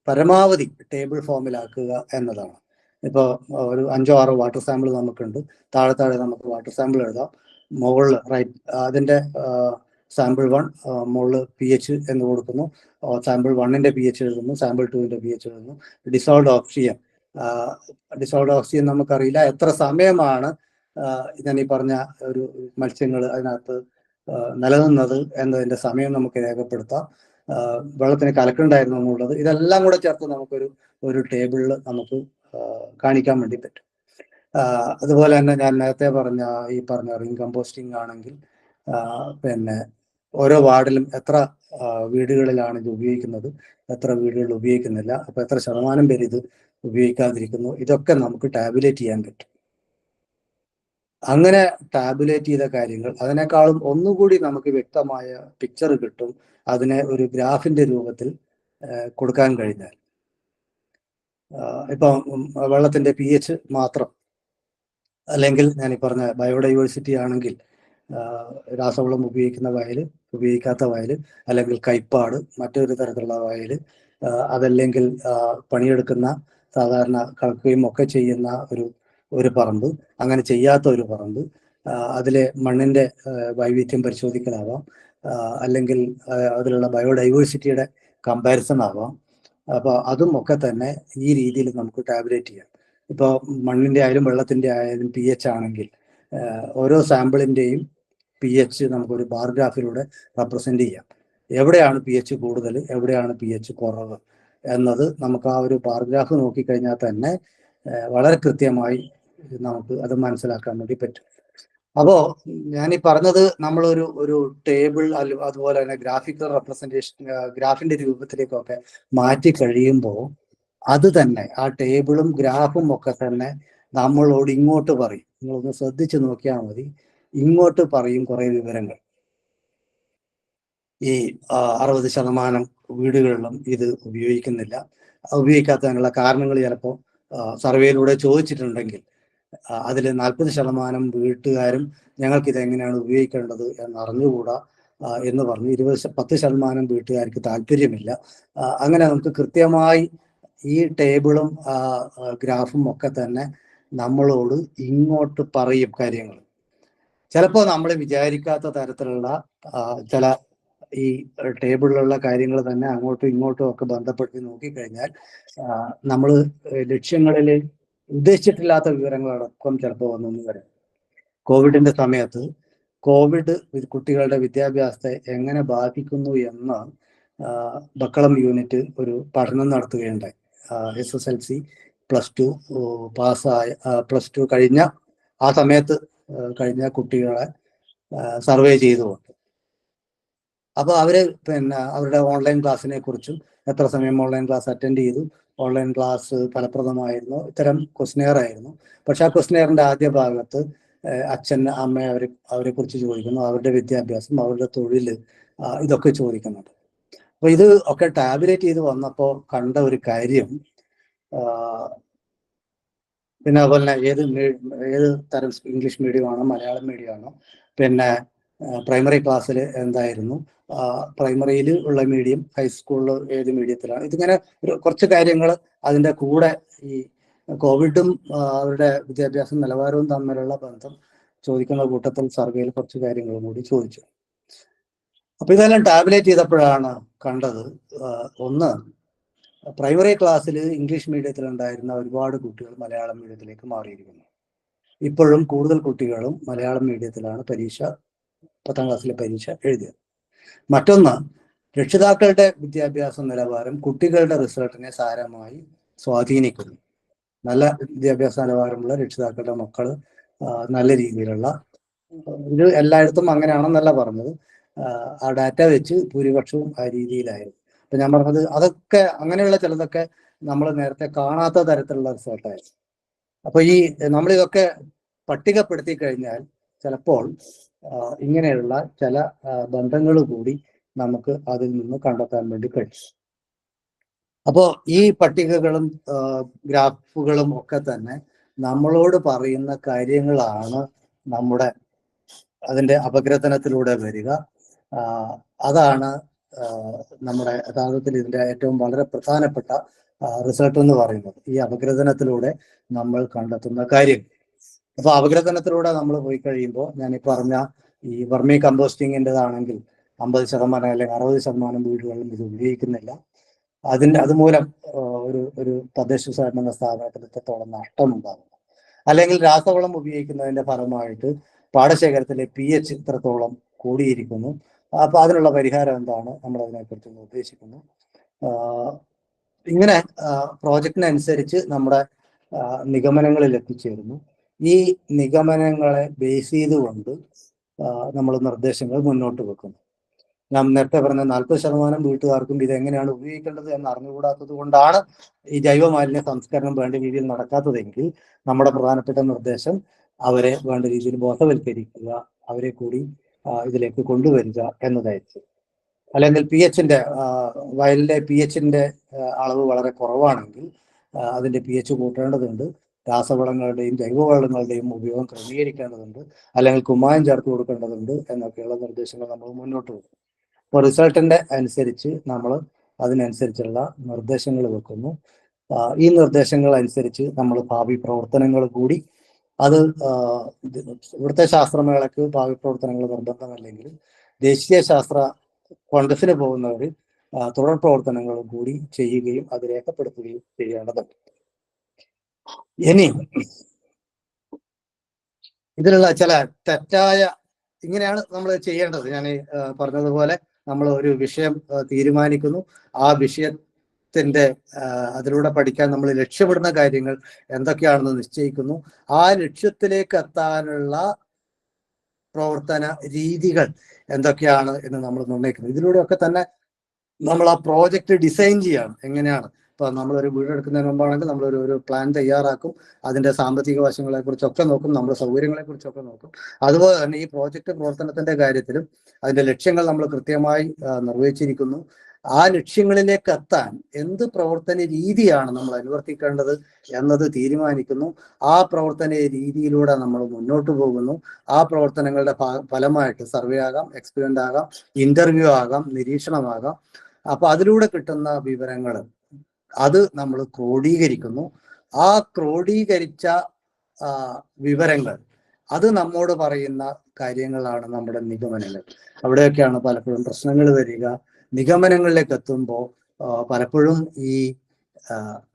പരമാവധി ടേബിൾ ഫോമിലാക്കുക എന്നതാണ്. ഇപ്പോൾ ഒരു 5-6 വാട്ടർ സാമ്പിൾ നമുക്കുണ്ട്. താഴെ നമുക്ക് വാട്ടർ സാമ്പിൾ എഴുതാം. മുകളിൽ അതിൻ്റെ സാമ്പിൾ 1 മുകളിൽ pH എന്ന് കൊടുക്കുന്നു, സാമ്പിൾ 1ന്റെ pH എഴുതുന്നു, സാമ്പിൾ 2ന്റെ pH എഴുതുന്നു. ഡിസോൾഡ് ഓക്സിജൻ നമുക്കറിയില്ല എത്ര സമയമാണ് ഞാൻ ഈ പറഞ്ഞ ഒരു മത്സ്യങ്ങൾ അതിനകത്ത് നിലനിന്നത് എന്നതിന്റെ സമയം നമുക്ക് രേഖപ്പെടുത്താം. വെള്ളത്തിന് കലക്കുണ്ടായിരുന്നു എന്നുള്ളത്, ഇതെല്ലാം കൂടെ ചേർത്ത് ഒരു ടേബിളിൽ നമുക്ക് കാണിക്കാൻ വേണ്ടി പറ്റും. അതുപോലെ തന്നെ ഞാൻ നേരത്തെ പറഞ്ഞ റിംഗ് കമ്പോസ്റ്റിംഗ് ആണെങ്കിൽ പിന്നെ ഓരോ വാർഡിലും എത്ര വീടുകളിലാണ് ഇത് ഉപയോഗിക്കുന്നത്, എത്ര വീടുകളിൽ ഉപയോഗിക്കുന്നില്ല, അപ്പൊ എത്ര ശതമാനം പേര് ഇത് ഉപയോഗിക്കാതിരിക്കുന്നു, ഇതൊക്കെ നമുക്ക് ടാബുലേറ്റ് ചെയ്യാൻ പറ്റും. അങ്ങനെ ടാബുലേറ്റ് ചെയ്ത കാര്യങ്ങൾ അതിനേക്കാളും ഒന്നുകൂടി നമുക്ക് വ്യക്തമായ പിക്ചർ കിട്ടും അതിനെ ഒരു ഗ്രാഫിന്റെ രൂപത്തിൽ കൊടുക്കാൻ കഴിഞ്ഞാൽ. ഇപ്പം വെള്ളത്തിന്റെ pH മാത്രം, അല്ലെങ്കിൽ ഞാൻ ഈ പറഞ്ഞ ബയോഡൈവേഴ്സിറ്റി ആണെങ്കിൽ രാസവളം ഉപയോഗിക്കുന്ന വയൽ, ഉപയോഗിക്കാത്ത വയൽ, അല്ലെങ്കിൽ കൈപ്പാട് മറ്റൊരു തരത്തിലുള്ള വയൽ, അതല്ലെങ്കിൽ പണിയെടുക്കുന്ന സാധാരണ കളക്കുകയും ഒക്കെ ചെയ്യുന്ന ഒരു പറമ്പ്, അങ്ങനെ ചെയ്യാത്ത ഒരു പറമ്പ്, അതിലെ മണ്ണിന്റെ വൈവിധ്യം പരിശോധിക്കലാവാം, അല്ലെങ്കിൽ അതിലുള്ള ബയോഡൈവേഴ്സിറ്റിയുടെ കമ്പാരിസൺ ആവാം. അപ്പോൾ അതും ഒക്കെ തന്നെ ഈ രീതിയിൽ നമുക്ക് ടാബുലേറ്റ് ചെയ്യാം. ഇപ്പോൾ മണ്ണിന്റെ ആയാലും വെള്ളത്തിന്റെ ആയാലും pH ആണെങ്കിൽ ഓരോ സാമ്പിളിന്റെയും pH നമുക്കൊരു ബാർ ഗ്രാഫിലൂടെ റെപ്രസെന്റ് ചെയ്യാം. എവിടെയാണ് pH കൂടുതൽ, എവിടെയാണ് pH കുറവ് എന്നത് നമുക്ക് ആ ഒരു ബാർ ഗ്രാഫ് നോക്കിക്കഴിഞ്ഞാൽ തന്നെ വളരെ കൃത്യമായി നമുക്ക് അത് മനസ്സിലാക്കാൻ വേണ്ടി പറ്റും. അപ്പോൾ ഞാൻ ഈ പറഞ്ഞത് ഒരു ടേബിൾ അതുപോലെ തന്നെ ഗ്രാഫിക്കൽ റെപ്രസെന്റേഷൻ, ഗ്രാഫിന്റെ രൂപത്തിലേക്കൊക്കെ മാറ്റി കഴിയുമ്പോൾ അത് തന്നെ ആ ടേബിളും ഗ്രാഫും ഒക്കെ തന്നെ നമ്മളോട് ഇങ്ങോട്ട് പറയും. നിങ്ങളൊന്ന് ശ്രദ്ധിച്ചു നോക്കിയാൽ മതി, ഇങ്ങോട്ട് പറയും കുറെ വിവരങ്ങൾ. ഈ 60% വീടുകളിലും ഇത് ഉപയോഗിക്കുന്നില്ല. ഉപയോഗിക്കാത്തതിനുള്ള കാരണങ്ങൾ ചിലപ്പോൾ സർവേയിലൂടെ ചോദിച്ചിട്ടുണ്ടെങ്കിൽ അതിൽ 40% വീട്ടുകാരും ഞങ്ങൾക്ക് ഇത് എങ്ങനെയാണ് ഉപയോഗിക്കേണ്ടത് എന്നറിഞ്ഞുകൂടാ എന്ന് പറഞ്ഞു. 10% വീട്ടുകാർക്ക് താല്പര്യമില്ല. അങ്ങനെ നമുക്ക് കൃത്യമായി ഈ ടേബിളും ഗ്രാഫും ഒക്കെ തന്നെ നമ്മളോട് ഇങ്ങോട്ട് പറയും കാര്യങ്ങൾ. ചിലപ്പോൾ നമ്മൾ വിചാരിക്കാത്ത തരത്തിലുള്ള ചില ഈ ടേബിളിലുള്ള കാര്യങ്ങൾ തന്നെ അങ്ങോട്ടും ഇങ്ങോട്ടും ഒക്കെ ബന്ധപ്പെടുത്തി നോക്കിക്കഴിഞ്ഞാൽ നമ്മൾ ലക്ഷ്യങ്ങളിൽ ഉദ്ദേശിച്ചിട്ടില്ലാത്ത വിവരങ്ങളടക്കം ചിലപ്പോൾ വന്നു വരാം. കോവിഡിന്റെ സമയത്ത് കോവിഡ് കുട്ടികളുടെ വിദ്യാഭ്യാസത്തെ എങ്ങനെ ബാധിക്കുന്നു എന്ന് ബക്കളം യൂണിറ്റ് ഒരു പഠനം നടത്തുകയുണ്ടായി. SSLC +2 പാസ്സായ, +2 കഴിഞ്ഞ ആ സമയത്ത് കഴിഞ്ഞ കുട്ടികളെ സർവേ ചെയ്തുകൊണ്ട്. അപ്പോൾ അവര് അവരുടെ ഓൺലൈൻ ക്ലാസ്സിനെ കുറിച്ചും എത്ര സമയം ഓൺലൈൻ ക്ലാസ് അറ്റൻഡ് ചെയ്തു, ഓൺലൈൻ ക്ലാസ് ഫലപ്രദമായിരുന്നു, ഇത്തരം ക്വസ്റ്റ്നെയർ ആയിരുന്നു. പക്ഷെ ആ ക്വസ്റ്റ്നെയറിന്റെ ആദ്യ ഭാഗത്ത് അച്ഛൻ അമ്മ അവരെ കുറിച്ച് ചോദിക്കുന്നു, അവരുടെ വിദ്യാഭ്യാസം, അവരുടെ തൊഴിൽ, ഇതൊക്കെ ചോദിക്കുന്നുണ്ട്. അപ്പൊ ഇത് ഒക്കെ ടാബുലേറ്റ് ചെയ്ത് വന്നപ്പോൾ കണ്ട ഒരു കാര്യം, പിന്നെ അതുപോലെ തന്നെ ഏത് തരം ഇംഗ്ലീഷ് മീഡിയമാണോ മലയാളം മീഡിയമാണോ, പിന്നെ പ്രൈമറി ക്ലാസ്സിൽ എന്തായിരുന്നു, പ്രൈമറിയിൽ ഉള്ള മീഡിയം, ഹൈസ്കൂളിൽ ഏത് മീഡിയത്തിലാണ്, ഇതിങ്ങനെ കുറച്ച് കാര്യങ്ങൾ അതിൻ്റെ കൂടെ ഈ കോവിഡും അവരുടെ വിദ്യാഭ്യാസ നിലവാരവും തമ്മിലുള്ള ബന്ധം ചോദിക്കുന്ന കൂട്ടത്തിൽ സർവേയിൽ കുറച്ച് കാര്യങ്ങളും കൂടി ചോദിച്ചു. അപ്പൊ ഇതെല്ലാം ടാബുലേറ്റ് ചെയ്തപ്പോഴാണ് കണ്ടത്, ഒന്ന് പ്രൈമറി ക്ലാസ്സിൽ ഇംഗ്ലീഷ് മീഡിയത്തിൽ ഉണ്ടായിരുന്ന ഒരുപാട് കുട്ടികൾ മലയാളം മീഡിയത്തിലേക്ക് മാറിയിരിക്കുന്നു. ഇപ്പോഴും കൂടുതൽ കുട്ടികളും മലയാളം മീഡിയത്തിലാണ് 10ാം ക്ലാസ്സിലെ പരീക്ഷ എഴുതിയത്. മറ്റൊന്ന്, രക്ഷിതാക്കളുടെ വിദ്യാഭ്യാസ നിലവാരം കുട്ടികളുടെ റിസൾട്ടിനെ സാരമായി സ്വാധീനിക്കുന്നു. നല്ല വിദ്യാഭ്യാസ നിലവാരമുള്ള രക്ഷിതാക്കളുടെ മക്കൾ നല്ല രീതിയിലുള്ള, ഇത് എല്ലായിടത്തും അങ്ങനെയാണെന്നല്ല പറഞ്ഞത്, ആ ഡാറ്റ വെച്ച് ഭൂരിപക്ഷവും ആ രീതിയിലായിരുന്നു. അപ്പൊ ഞാൻ പറഞ്ഞത് അതൊക്കെ അങ്ങനെയുള്ള ചിലതൊക്കെ നമ്മൾ നേരത്തെ കാണാത്ത തരത്തിലുള്ള റിസൾട്ടായിരുന്നു. അപ്പൊ നമ്മളിതൊക്കെ പട്ടികപ്പെടുത്തി കഴിഞ്ഞാൽ ചിലപ്പോൾ ഇങ്ങനെയുള്ള ചില ബന്ധങ്ങൾ കൂടി നമുക്ക് അതിൽ നിന്ന് കണ്ടെത്താൻ വേണ്ടി കഴിയും. അപ്പോൾ ഈ പട്ടികകളും ഗ്രാഫുകളും ഒക്കെ തന്നെ നമ്മളോട് പറയുന്ന കാര്യങ്ങളാണ് അതിൻ്റെ അപഗ്രഥനത്തിലൂടെ വരിക. അതാണ് നമ്മുടെ യഥാർത്ഥത്തിൽ ഇതിൻ്റെ ഏറ്റവും വളരെ പ്രധാനപ്പെട്ട റിസൾട്ട് എന്ന് പറയുന്നത്, ഈ അപഗ്രഥനത്തിലൂടെ നമ്മൾ കണ്ടെത്തുന്ന കാര്യം. അപ്പൊ അപഗ്രഥനത്തിലൂടെ നമ്മൾ പോയി കഴിയുമ്പോൾ ഞാൻ ഈ പറഞ്ഞ ഈ വെർമി കമ്പോസ്റ്റിങ്ങിൻ്റെതാണെങ്കിൽ 50% അല്ലെങ്കിൽ 60% വീടുകളിലും ഇത് ഉപയോഗിക്കുന്നില്ല. അതുമൂലം ഒരു തദ്ദേശ സ്വയംഭരണ സ്ഥാപനത്തിന് എത്രത്തോളം നഷ്ടമുണ്ടാകുന്നു, അല്ലെങ്കിൽ രാസവളം ഉപയോഗിക്കുന്നതിന്റെ ഫലമായിട്ട് പാടശേഖരത്തിലെ pH ഇത്രത്തോളം കൂടിയിരിക്കുന്നു. അപ്പൊ അതിനുള്ള പരിഹാരം എന്താണ്, നമ്മൾ അതിനെക്കുറിച്ച് ഉദ്ദേശിക്കുന്നു. ഇങ്ങനെ പ്രോജക്റ്റിനനുസരിച്ച് നമ്മുടെ നിഗമനങ്ങളിൽ എത്തിച്ചേരുന്നു. ഈ നിഗമനങ്ങളെ ബേസ് ചെയ്തുകൊണ്ട് നമ്മൾ നിർദ്ദേശങ്ങൾ മുന്നോട്ട് വെക്കുന്നു. ഞാൻ നേരത്തെ പറഞ്ഞ 40% വീട്ടുകാർക്കും ഇതെങ്ങനെയാണ് ഉപയോഗിക്കേണ്ടത് എന്ന് അറിഞ്ഞുകൂടാത്തത് കൊണ്ടാണ് ഈ ജൈവമാലിന്യ സംസ്കരണം വേണ്ട രീതിയിൽ നടക്കാത്തതെങ്കിൽ നമ്മുടെ പ്രധാനപ്പെട്ട നിർദ്ദേശം അവരെ വേണ്ട രീതിയിൽ ബോധവൽക്കരിക്കുക, അവരെ കൂടി ഇതിലേക്ക് കൊണ്ടുവരിക എന്നതായിരിക്കും. അല്ലെങ്കിൽ വയലിലെ pH-ന്റെ അളവ് വളരെ കുറവാണെങ്കിൽ അതിൻ്റെ pH കൂട്ടേണ്ടതുണ്ട്, രാസവളങ്ങളുടെയും ജൈവവളങ്ങളുടെയും ഉപയോഗം ക്രമീകരിക്കേണ്ടതുണ്ട്, അല്ലെങ്കിൽ കുമ്മായം ചേർത്ത് കൊടുക്കേണ്ടതുണ്ട് എന്നൊക്കെയുള്ള നിർദ്ദേശങ്ങൾ നമ്മൾ മുന്നോട്ട് പോകും. അപ്പോൾ റിസൾട്ടിന്റെ അനുസരിച്ച് നമ്മൾ അതിനനുസരിച്ചുള്ള നിർദ്ദേശങ്ങൾ വെക്കുന്നു. ഈ നിർദ്ദേശങ്ങൾ അനുസരിച്ച് നമ്മൾ ഭാവി പ്രവർത്തനങ്ങൾ കൂടി ഇവിടുത്തെ ശാസ്ത്രമേളയ്ക്ക് ഭാവി പ്രവർത്തനങ്ങൾ നിർബന്ധമല്ലെങ്കിൽ ദേശീയ ശാസ്ത്ര കോൺഗ്രസിന് പോകുന്നവർ തുടർ പ്രവർത്തനങ്ങൾ കൂടി ചെയ്യുകയും അത് രേഖപ്പെടുത്തുകയും ചെയ്യേണ്ടതുണ്ട്. ഇനി ഇതിലുള്ള ചില തെറ്റായ, ഇങ്ങനെയാണ് നമ്മൾ ചെയ്യേണ്ടത്. ഞാൻ പറഞ്ഞതുപോലെ നമ്മൾ ഒരു വിഷയം തീരുമാനിക്കുന്നു, ആ വിഷയത്തിന്റെ അതിലൂടെ പഠിക്കാൻ നമ്മൾ ലക്ഷ്യപ്പെടുന്ന കാര്യങ്ങൾ എന്തൊക്കെയാണെന്ന് നിശ്ചയിക്കുന്നു, ആ ലക്ഷ്യത്തിലേക്ക് എത്താനുള്ള പ്രവർത്തന രീതികൾ എന്തൊക്കെയാണ് എന്ന് നമ്മൾ നിർണ്ണയിക്കുന്നു. ഇതിലൂടെയൊക്കെ തന്നെ നമ്മൾ ആ പ്രോജക്റ്റ് ഡിസൈൻ ചെയ്യാണ്. എങ്ങനെയാണ് ഇപ്പൊ നമ്മളൊരു വീട് എടുക്കുന്നതിന് മുമ്പാണെങ്കിൽ നമ്മളൊരു പ്ലാൻ തയ്യാറാക്കും, അതിന്റെ സാമ്പത്തിക വശങ്ങളെ കുറിച്ചൊക്കെ നോക്കും, നമ്മുടെ സൗകര്യങ്ങളെ കുറിച്ചൊക്കെ നോക്കും. അതുപോലെ തന്നെ ഈ പ്രോജക്റ്റ് പ്രവർത്തനത്തിന്റെ കാര്യത്തിലും അതിന്റെ ലക്ഷ്യങ്ങൾ നമ്മൾ കൃത്യമായി നിർവഹിച്ചിരിക്കുന്നു. ആ ലക്ഷ്യങ്ങളിലേക്ക് എത്താൻ എന്ത് പ്രവർത്തന രീതിയാണ് നമ്മൾ അനുവർത്തിക്കേണ്ടത് എന്നത് തീരുമാനിക്കുന്നു. ആ പ്രവർത്തന രീതിയിലൂടെ നമ്മൾ മുന്നോട്ട് പോകുന്നു. ആ പ്രവർത്തനങ്ങളുടെ ഫലമായിട്ട് സർവേ ആകാം, എക്സ്പെരിമെന്റ് ആകാം, ഇന്റർവ്യൂ ആകാം, നിരീക്ഷണമാകാം. അപ്പൊ അതിലൂടെ കിട്ടുന്ന വിവരങ്ങൾ അത് നമ്മൾ ക്രോഡീകരിക്കുന്നു. ആ ക്രോഡീകരിച്ച വിവരങ്ങൾ അത് നമ്മോട് പറയുന്ന കാര്യങ്ങളാണ് നമ്മുടെ നിഗമനങ്ങൾ. അവിടെയൊക്കെയാണ് പലപ്പോഴും പ്രശ്നങ്ങൾ വരിക. നിഗമനങ്ങളിലേക്ക് എത്തുമ്പോൾ പലപ്പോഴും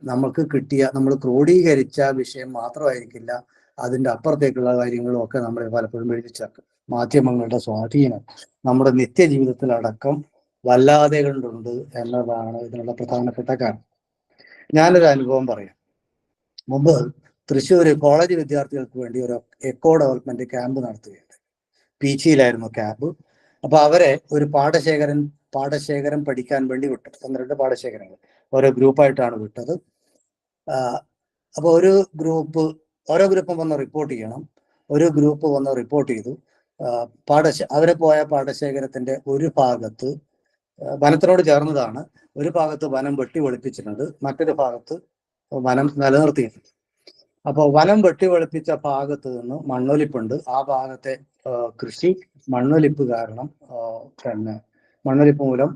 നമ്മൾ ക്രോഡീകരിച്ച വിഷയം മാത്രമായിരിക്കില്ല, അതിൻ്റെ അപ്പുറത്തേക്കുള്ള കാര്യങ്ങളും ഒക്കെ നമ്മൾ പലപ്പോഴും എഴുതി ചേർക്കും. മാധ്യമങ്ങളുടെ സ്വാധീനം നമ്മുടെ നിത്യജീവിതത്തിലടക്കം വല്ലാതെ കണ്ടുണ്ട് എന്നതാണ് ഇതിനുള്ള പ്രധാനപ്പെട്ട കാരണം. ഞാനൊരു അനുഭവം പറയാം. മുമ്പ് തൃശ്ശൂർ കോളേജ് വിദ്യാർത്ഥികൾക്ക് വേണ്ടി ഒരു എക്കോ ഡെവലപ്മെന്റ് ക്യാമ്പ് നടത്തുകയുണ്ട്. പീച്ചിയിലായിരുന്നു ക്യാമ്പ്. അപ്പൊ അവരെ ഒരു പാടശേഖരം പഠിക്കാൻ വേണ്ടി വിട്ടു. 12 പാടശേഖരങ്ങൾ ഓരോ ഗ്രൂപ്പായിട്ടാണ് വിട്ടത്. അപ്പൊ ഓരോ ഗ്രൂപ്പും വന്ന് റിപ്പോർട്ട് ചെയ്യണം. ഒരു ഗ്രൂപ്പ് വന്ന് റിപ്പോർട്ട് ചെയ്തു. അവരെ പോയ പാടശേഖരത്തിന്റെ ഒരു ഭാഗത്ത് വനത്തിനോട് ചേർന്നതാണ്, ഒരു ഭാഗത്ത് വനം വെട്ടി വെളുപ്പിച്ചിട്ടുണ്ട്, മറ്റൊരു ഭാഗത്ത് വനം നിലനിർത്തിയിട്ടുണ്ട്. അപ്പോൾ വനം വെട്ടി വെളുപ്പിച്ച ഭാഗത്ത് നിന്ന് മണ്ണൊലിപ്പുണ്ട്. ആ ഭാഗത്തെ കൃഷി മണ്ണൊലിപ്പ് കാരണം മണ്ണൊലിപ്പ് മൂലം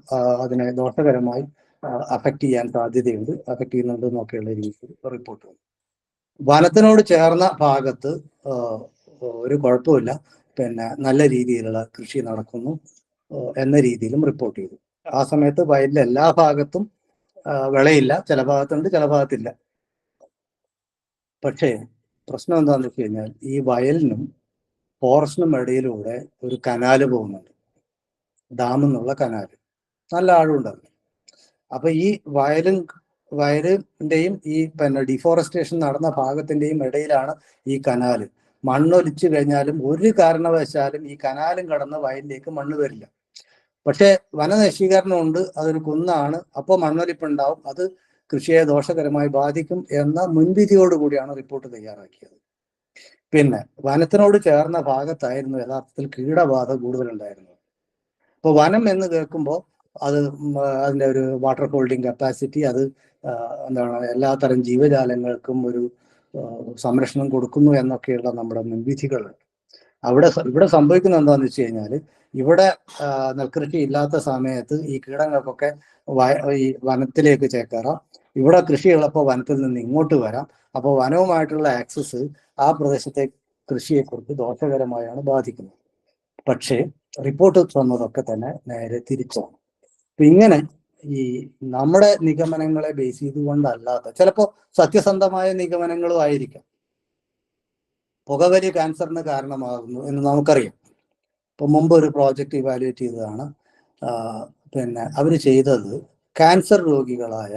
അതിനെ ദോഷകരമായി അഫക്റ്റ് ചെയ്യാൻ സാധ്യതയുണ്ട്, അഫക്റ്റ് ചെയ്യുന്നുണ്ട് എന്നൊക്കെയുള്ള രീതിയിൽ റിപ്പോർട്ട് വന്നു. വനത്തിനോട് ചേർന്ന ഭാഗത്ത് ഒരു കുഴപ്പമില്ല, നല്ല രീതിയിലുള്ള കൃഷി നടക്കുന്നു എന്ന രീതിയിലും റിപ്പോർട്ട് ചെയ്തു. ആ സമയത്ത് വയലിലെ എല്ലാ ഭാഗത്തും വിളയില്ല, ചില ഭാഗത്തുണ്ട്, ചില ഭാഗത്തില്ല. പക്ഷേ പ്രശ്നം എന്താണെന്ന് വെച്ച് കഴിഞ്ഞാൽ ഈ വയലിനും ഫോറസ്റ്റിനും ഇടയിലൂടെ ഒരു കനാല് പോകുന്നുണ്ട്, ഡാമിൽ നിന്നുള്ള കനാല്, നല്ല ആഴമുണ്ടാകും. അപ്പൊ ഈ വയലിന്റെയും ഈ ഡിഫോറസ്റ്റേഷൻ നടന്ന ഭാഗത്തിന്റെയും ഇടയിലാണ് ഈ കനാല്. മണ്ണൊലിച്ചു കഴിഞ്ഞാലും ഒരു കാരണവശാലും ഈ കനാലും കടന്ന് വയലിലേക്ക് മണ്ണ് വരില്ല. പക്ഷെ വനനശീകരണം ഉണ്ട്, അതൊരു കുന്നാണ്, അപ്പോൾ മണ്ണൊലിപ്പുണ്ടാവും, അത് കൃഷിയെ ദോഷകരമായി ബാധിക്കും എന്ന മുൻവിധിയോടുകൂടിയാണ് റിപ്പോർട്ട് തയ്യാറാക്കിയത്. പിന്നെ വനത്തിനോട് ചേർന്ന ഭാഗത്തായിരുന്നു യഥാർത്ഥത്തിൽ കീടബാധ കൂടുതലുണ്ടായിരുന്നത്. അപ്പോൾ വനം എന്ന് കേൾക്കുമ്പോൾ അത് അതിൻ്റെ ഒരു വാട്ടർ ഹോൾഡിംഗ് കപ്പാസിറ്റി, അത് എന്താണ്, എല്ലാത്തരം ജീവജാലങ്ങൾക്കും ഒരു സംരക്ഷണം കൊടുക്കുന്നു എന്നൊക്കെയുള്ള നമ്മുടെ മുൻവിധികളുണ്ട്. ഇവിടെ സംഭവിക്കുന്നത് എന്താണെന്ന് വെച്ച് കഴിഞ്ഞാൽ, ഇവിടെ നെൽകൃഷി ഇല്ലാത്ത സമയത്ത് ഈ കീടങ്ങൾക്കൊക്കെ ഈ വനത്തിലേക്ക് ചേക്കേറാം, ഇവിടെ കൃഷിയുള്ളപ്പോൾ വനത്തിൽ നിന്ന് ഇങ്ങോട്ട് വരാം. അപ്പോൾ വനവുമായിട്ടുള്ള ആക്സസ് ആ പ്രദേശത്തെ കൃഷിയെക്കുറിച്ച് ദോഷകരമായാണ് ബാധിക്കുന്നത്. പക്ഷേ റിപ്പോർട്ട് തന്നതൊക്കെ തന്നെ നേരെ തിരിച്ചാണ്. ഇങ്ങനെ ഈ നമ്മുടെ നിഗമനങ്ങളെ ബേസ് ചെയ്തുകൊണ്ടല്ലാത്ത, ചിലപ്പോൾ സത്യസന്ധമായ നിഗമനങ്ങളും ആയിരിക്കാം. പുകവലി ക്യാൻസറിന് കാരണമാകുന്നു എന്ന് നമുക്കറിയാം. ഇപ്പൊ മുമ്പ് ഒരു പ്രോജക്റ്റ് ഇവാലുവേറ്റ് ചെയ്തതാണ്. പിന്നെ അവർ ചെയ്തത് ക്യാൻസർ രോഗികളായ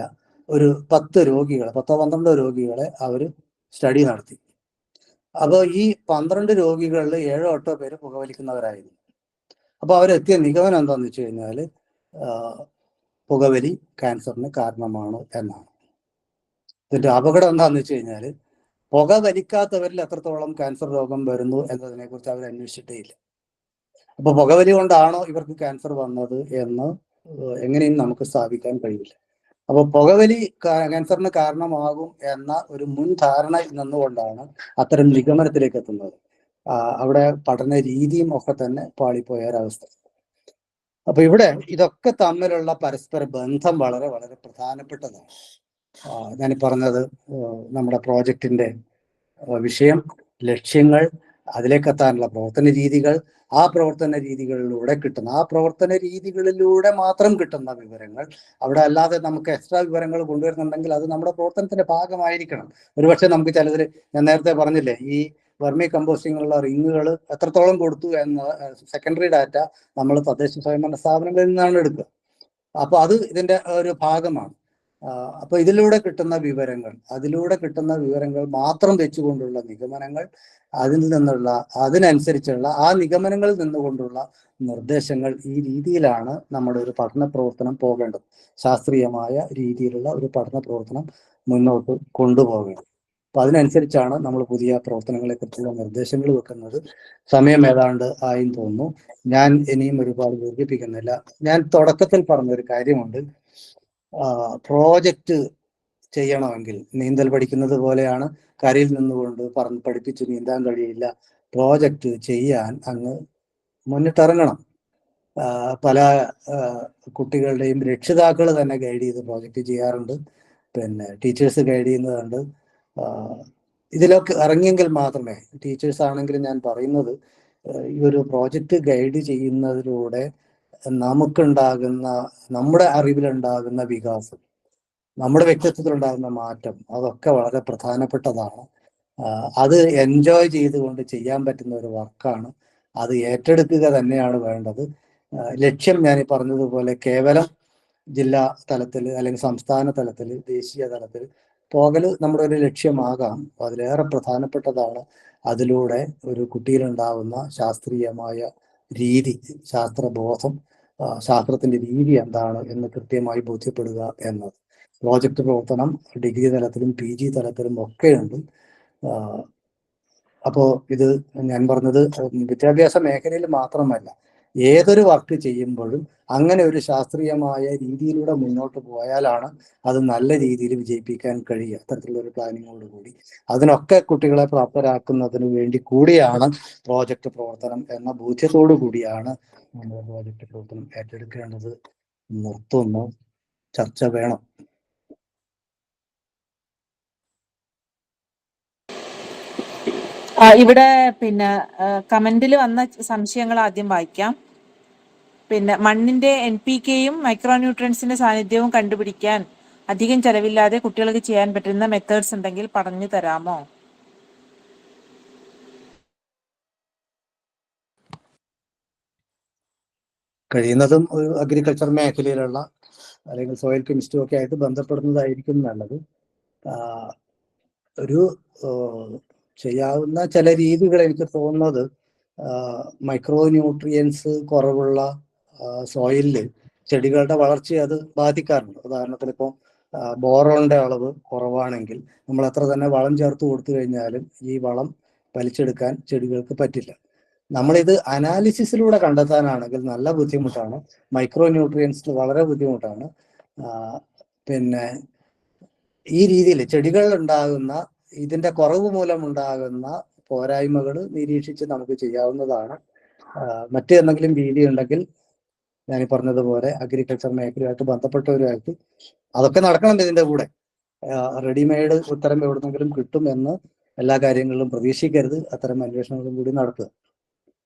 ഒരു 10 12 രോഗികളെ അവർ സ്റ്റഡി നടത്തി. അപ്പോൾ ഈ 12 രോഗികളിൽ 7-8 പേര് പുകവലിക്കുന്നവരായിരുന്നു. അപ്പോൾ അവരെത്തിയ നിഗമനം എന്താണെന്ന് വെച്ച് കഴിഞ്ഞാൽ പുകവലി ക്യാൻസറിന് കാരണമാണ് എന്നാണ്. ഇതിന്റെ അപകടം എന്താണെന്ന് വെച്ച് കഴിഞ്ഞാൽ പുക വലിക്കാത്തവരിൽ എത്രത്തോളം ക്യാൻസർ രോഗം വരുന്നു എന്നതിനെ കുറിച്ച് അവർ അന്വേഷിച്ചിട്ടേ ഇല്ല. അപ്പൊ പുകവലി കൊണ്ടാണോ ഇവർക്ക് ക്യാൻസർ വന്നത് എന്ന് എങ്ങനെയും നമുക്ക് സ്ഥാപിക്കാൻ കഴിയില്ല. അപ്പൊ പുകവലി ക്യാൻസറിന് കാരണമാകും എന്ന ഒരു മുൻധാരണ നിന്നുകൊണ്ടാണ് അത്തരം നിഗമനത്തിലേക്ക് എത്തുന്നത്. അവിടെ പഠന രീതിയും ഒക്കെ തന്നെ പാളിപ്പോയ ഒരവസ്ഥ. അപ്പൊ ഇവിടെ ഇതൊക്കെ തമ്മിലുള്ള പരസ്പര ബന്ധം വളരെ വളരെ പ്രധാനപ്പെട്ടതാണ്. ഞാൻ പറഞ്ഞത് നമ്മുടെ പ്രോജക്റ്റിന്റെ വിഷയം, ലക്ഷ്യങ്ങൾ, അതിലേക്കെത്താനുള്ള പ്രവർത്തന രീതികൾ, ആ പ്രവർത്തന രീതികളിലൂടെ മാത്രം കിട്ടുന്ന വിവരങ്ങൾ, അവിടെ അല്ലാതെ നമുക്ക് എക്സ്ട്രാ വിവരങ്ങൾ കൊണ്ടുവരുന്നുണ്ടെങ്കിൽ അത് നമ്മുടെ പ്രവർത്തനത്തിന്റെ ഭാഗമായിരിക്കണം. ഒരുപക്ഷെ നമുക്ക് ചിലതിൽ, ഞാൻ നേരത്തെ പറഞ്ഞില്ലേ, ഈ വെർമി കമ്പോസ്റ്റിങ്ങുള്ള റിങ്ങുകൾ എത്രത്തോളം കൊടുത്തു എന്ന സെക്കൻഡറി ഡാറ്റ നമ്മൾ തദ്ദേശ സ്വയംഭരണ സ്ഥാപനങ്ങളിൽ നിന്നാണ് എടുക്കുക. അപ്പൊ അത് ഇതിന്റെ ഒരു ഭാഗമാണ്. അപ്പൊ അതിലൂടെ കിട്ടുന്ന വിവരങ്ങൾ മാത്രം വെച്ചുകൊണ്ടുള്ള നിഗമനങ്ങൾ, അതിനനുസരിച്ചുള്ള ആ നിഗമനങ്ങളിൽ നിന്നുകൊണ്ടുള്ള നിർദ്ദേശങ്ങൾ, ഈ രീതിയിലാണ് നമ്മുടെ ഒരു പഠന പ്രവർത്തനം പോകേണ്ടത്. ശാസ്ത്രീയമായ രീതിയിലുള്ള ഒരു പഠന പ്രവർത്തനം മുന്നോട്ട് കൊണ്ടുപോകേണ്ടത്. അപ്പൊ അതിനനുസരിച്ചാണ് നമ്മൾ പുതിയ പ്രവർത്തനങ്ങളെ കുറിച്ചുള്ള നിർദ്ദേശങ്ങൾ വെക്കുന്നത്. സമയം ഏതാണ്ട് ആയി തോന്നുന്നു. ഞാൻ ഇനിയും ഒരുപാട് ദീർഘിപ്പിക്കുന്നില്ല. ഞാൻ തുടക്കത്തിൽ പറഞ്ഞൊരു കാര്യമുണ്ട്. പ്രോജക്റ്റ് ചെയ്യണമെങ്കിൽ നീന്തൽ പഠിക്കുന്നത് പോലെയാണ്. കരയിൽ നിന്നുകൊണ്ട് പഠിപ്പിച്ച് നീന്താൻ കഴിയില്ല. പ്രോജക്റ്റ് ചെയ്യാൻ അങ്ങ് മുന്നിട്ടിറങ്ങണം. പല കുട്ടികളുടെയും രക്ഷിതാക്കൾ തന്നെ ഗൈഡ് ചെയ്ത് പ്രോജക്റ്റ് ചെയ്യാറുണ്ട്, പിന്നെ ടീച്ചേഴ്സ് ഗൈഡ് ചെയ്യുന്നതുണ്ട്. ഇതിലൊക്കെ ഇറങ്ങിയെങ്കിൽ മാത്രമേ, ടീച്ചേഴ്സ് ആണെങ്കിലും ഞാൻ പറയുന്നത്, ഈ ഒരു പ്രോജക്റ്റ് ഗൈഡ് ചെയ്യുന്നതിലൂടെ നമ്മുടെ അറിവിലുണ്ടാകുന്ന വികാസം, നമ്മുടെ വ്യക്തിത്വത്തിലുണ്ടാകുന്ന മാറ്റം, അതൊക്കെ വളരെ പ്രധാനപ്പെട്ടതാണ്. അത് എൻജോയ് ചെയ്തുകൊണ്ട് ചെയ്യാൻ പറ്റുന്ന ഒരു വർക്കാണ്. അത് ഏറ്റെടുക്കുക തന്നെയാണ് വേണ്ടത്. ലക്ഷ്യം ഞാൻ പറഞ്ഞതുപോലെ കേവലം ജില്ലാ തലത്തിൽ അല്ലെങ്കിൽ സംസ്ഥാന തലത്തിൽ, ദേശീയ തലത്തിൽ പോകൽ നമ്മുടെ ഒരു ലക്ഷ്യമാകാം. അതിലേറെ പ്രധാനപ്പെട്ടതാണ് അതിലൂടെ ഒരു കുട്ടിയിലുണ്ടാവുന്ന ശാസ്ത്രീയമായ രീതി, ശാസ്ത്രബോധം, ശാസ്ത്രത്തിന്റെ രീതി എന്താണ് എന്ന് കൃത്യമായി ബോധ്യപ്പെടുക എന്നത്. പ്രോജക്റ്റ് പ്രവർത്തനം ഡിഗ്രി തലത്തിലും PG തലത്തിലും ഒക്കെയുണ്ട്. അപ്പോൾ ഇത് ഞാൻ പറഞ്ഞത് വിദ്യാഭ്യാസ മേഖലയിൽ മാത്രമല്ല, ഏതൊരു വർക്ക് ചെയ്യുമ്പോഴും അങ്ങനെ ഒരു ശാസ്ത്രീയമായ രീതിയിലൂടെ മുന്നോട്ട് പോയാലാണ് അത് നല്ല രീതിയിൽ വിജയിപ്പിക്കാൻ കഴിയുക. അത്തരത്തിലുള്ള ഒരു പ്ലാനിങ്ങോടുകൂടി അതിനൊക്കെ കുട്ടികളെ പ്രാപ്തരാക്കുന്നതിന് വേണ്ടി കൂടിയാണ് പ്രോജക്റ്റ് പ്രവർത്തനം എന്ന ബോധ്യത്തോടു കൂടിയാണ് നമ്മൾ പ്രോജക്റ്റ് പ്രവർത്തനം ഏറ്റെടുക്കേണ്ടത്. നിർത്തുന്നു. ചർച്ച വേണം. ഇവിടെ പിന്നെ കമന്റിൽ വന്ന സംശയങ്ങൾ ആദ്യം വായിക്കാം. പിന്നെ മണ്ണിന്റെ NPKയും മൈക്രോ ന്യൂട്രിയൻസിന്റെ സാന്നിധ്യവും കണ്ടുപിടിക്കാൻ അധികം ചെലവില്ലാതെ കുട്ടികൾക്ക് ചെയ്യാൻ പറ്റുന്ന മെത്തേഡ്സ് ഉണ്ടെങ്കിൽ പറഞ്ഞു തരാമോ? കഴിയുന്നതും ഒരു അഗ്രികൾച്ചർ മേഖലയിലുള്ള അല്ലെങ്കിൽ സോയിൽ കെമിസ്ട്രി ഒക്കെ ആയിട്ട് ബന്ധപ്പെടുന്നതായിരിക്കും നല്ലത്. ഒരു ചെയ്യാവുന്ന ചില രീതികൾ എനിക്ക് തോന്നുന്നത് മൈക്രോ ന്യൂട്രിയൻസ് കുറവുള്ള സോയിലിൽ ചെടികളുടെ വളർച്ചയെ അത് ബാധിക്കാറുണ്ട്. ഉദാഹരണത്തിന് ഇപ്പോൾ ബോറോണിന്റെ അളവ് കുറവാണെങ്കിൽ നമ്മൾ എത്ര തന്നെ വളം ചേർത്ത് കൊടുത്തു കഴിഞ്ഞാലും ഈ വളം വലിച്ചെടുക്കാൻ ചെടികൾക്ക് പറ്റില്ല. നമ്മളിത് അനാലിസിസിലൂടെ കണ്ടെത്താനാണെങ്കിൽ നല്ല ബുദ്ധിമുട്ടാണ്. മൈക്രോ ന്യൂട്രിയൻസ് വളരെ ബുദ്ധിമുട്ടാണ്. പിന്നെ ഈ രീതിയിൽ ചെടികളിൽ ഉണ്ടാകുന്ന ഇതിന്റെ കുറവ് മൂലം ഉണ്ടാകുന്ന പോരായ്മകൾ നിരീക്ഷിച്ച് നമുക്ക് ചെയ്യാവുന്നതാണ്. മറ്റു എന്തെങ്കിലും രീതി ഉണ്ടെങ്കിൽ ഞാൻ പറഞ്ഞതുപോലെ അഗ്രികൾച്ചർ മേഖലയുമായിട്ട് ബന്ധപ്പെട്ടവരുമായിട്ട് അതൊക്കെ നടക്കണം. ഇതിന്റെ കൂടെ റെഡിമെയ്ഡ് ഉത്തരം എവിടുന്നെങ്കിലും കിട്ടും എന്ന് എല്ലാ കാര്യങ്ങളിലും പ്രതീക്ഷിക്കരുത്. അത്തരം അന്വേഷണങ്ങളും കൂടി നടത്തുക.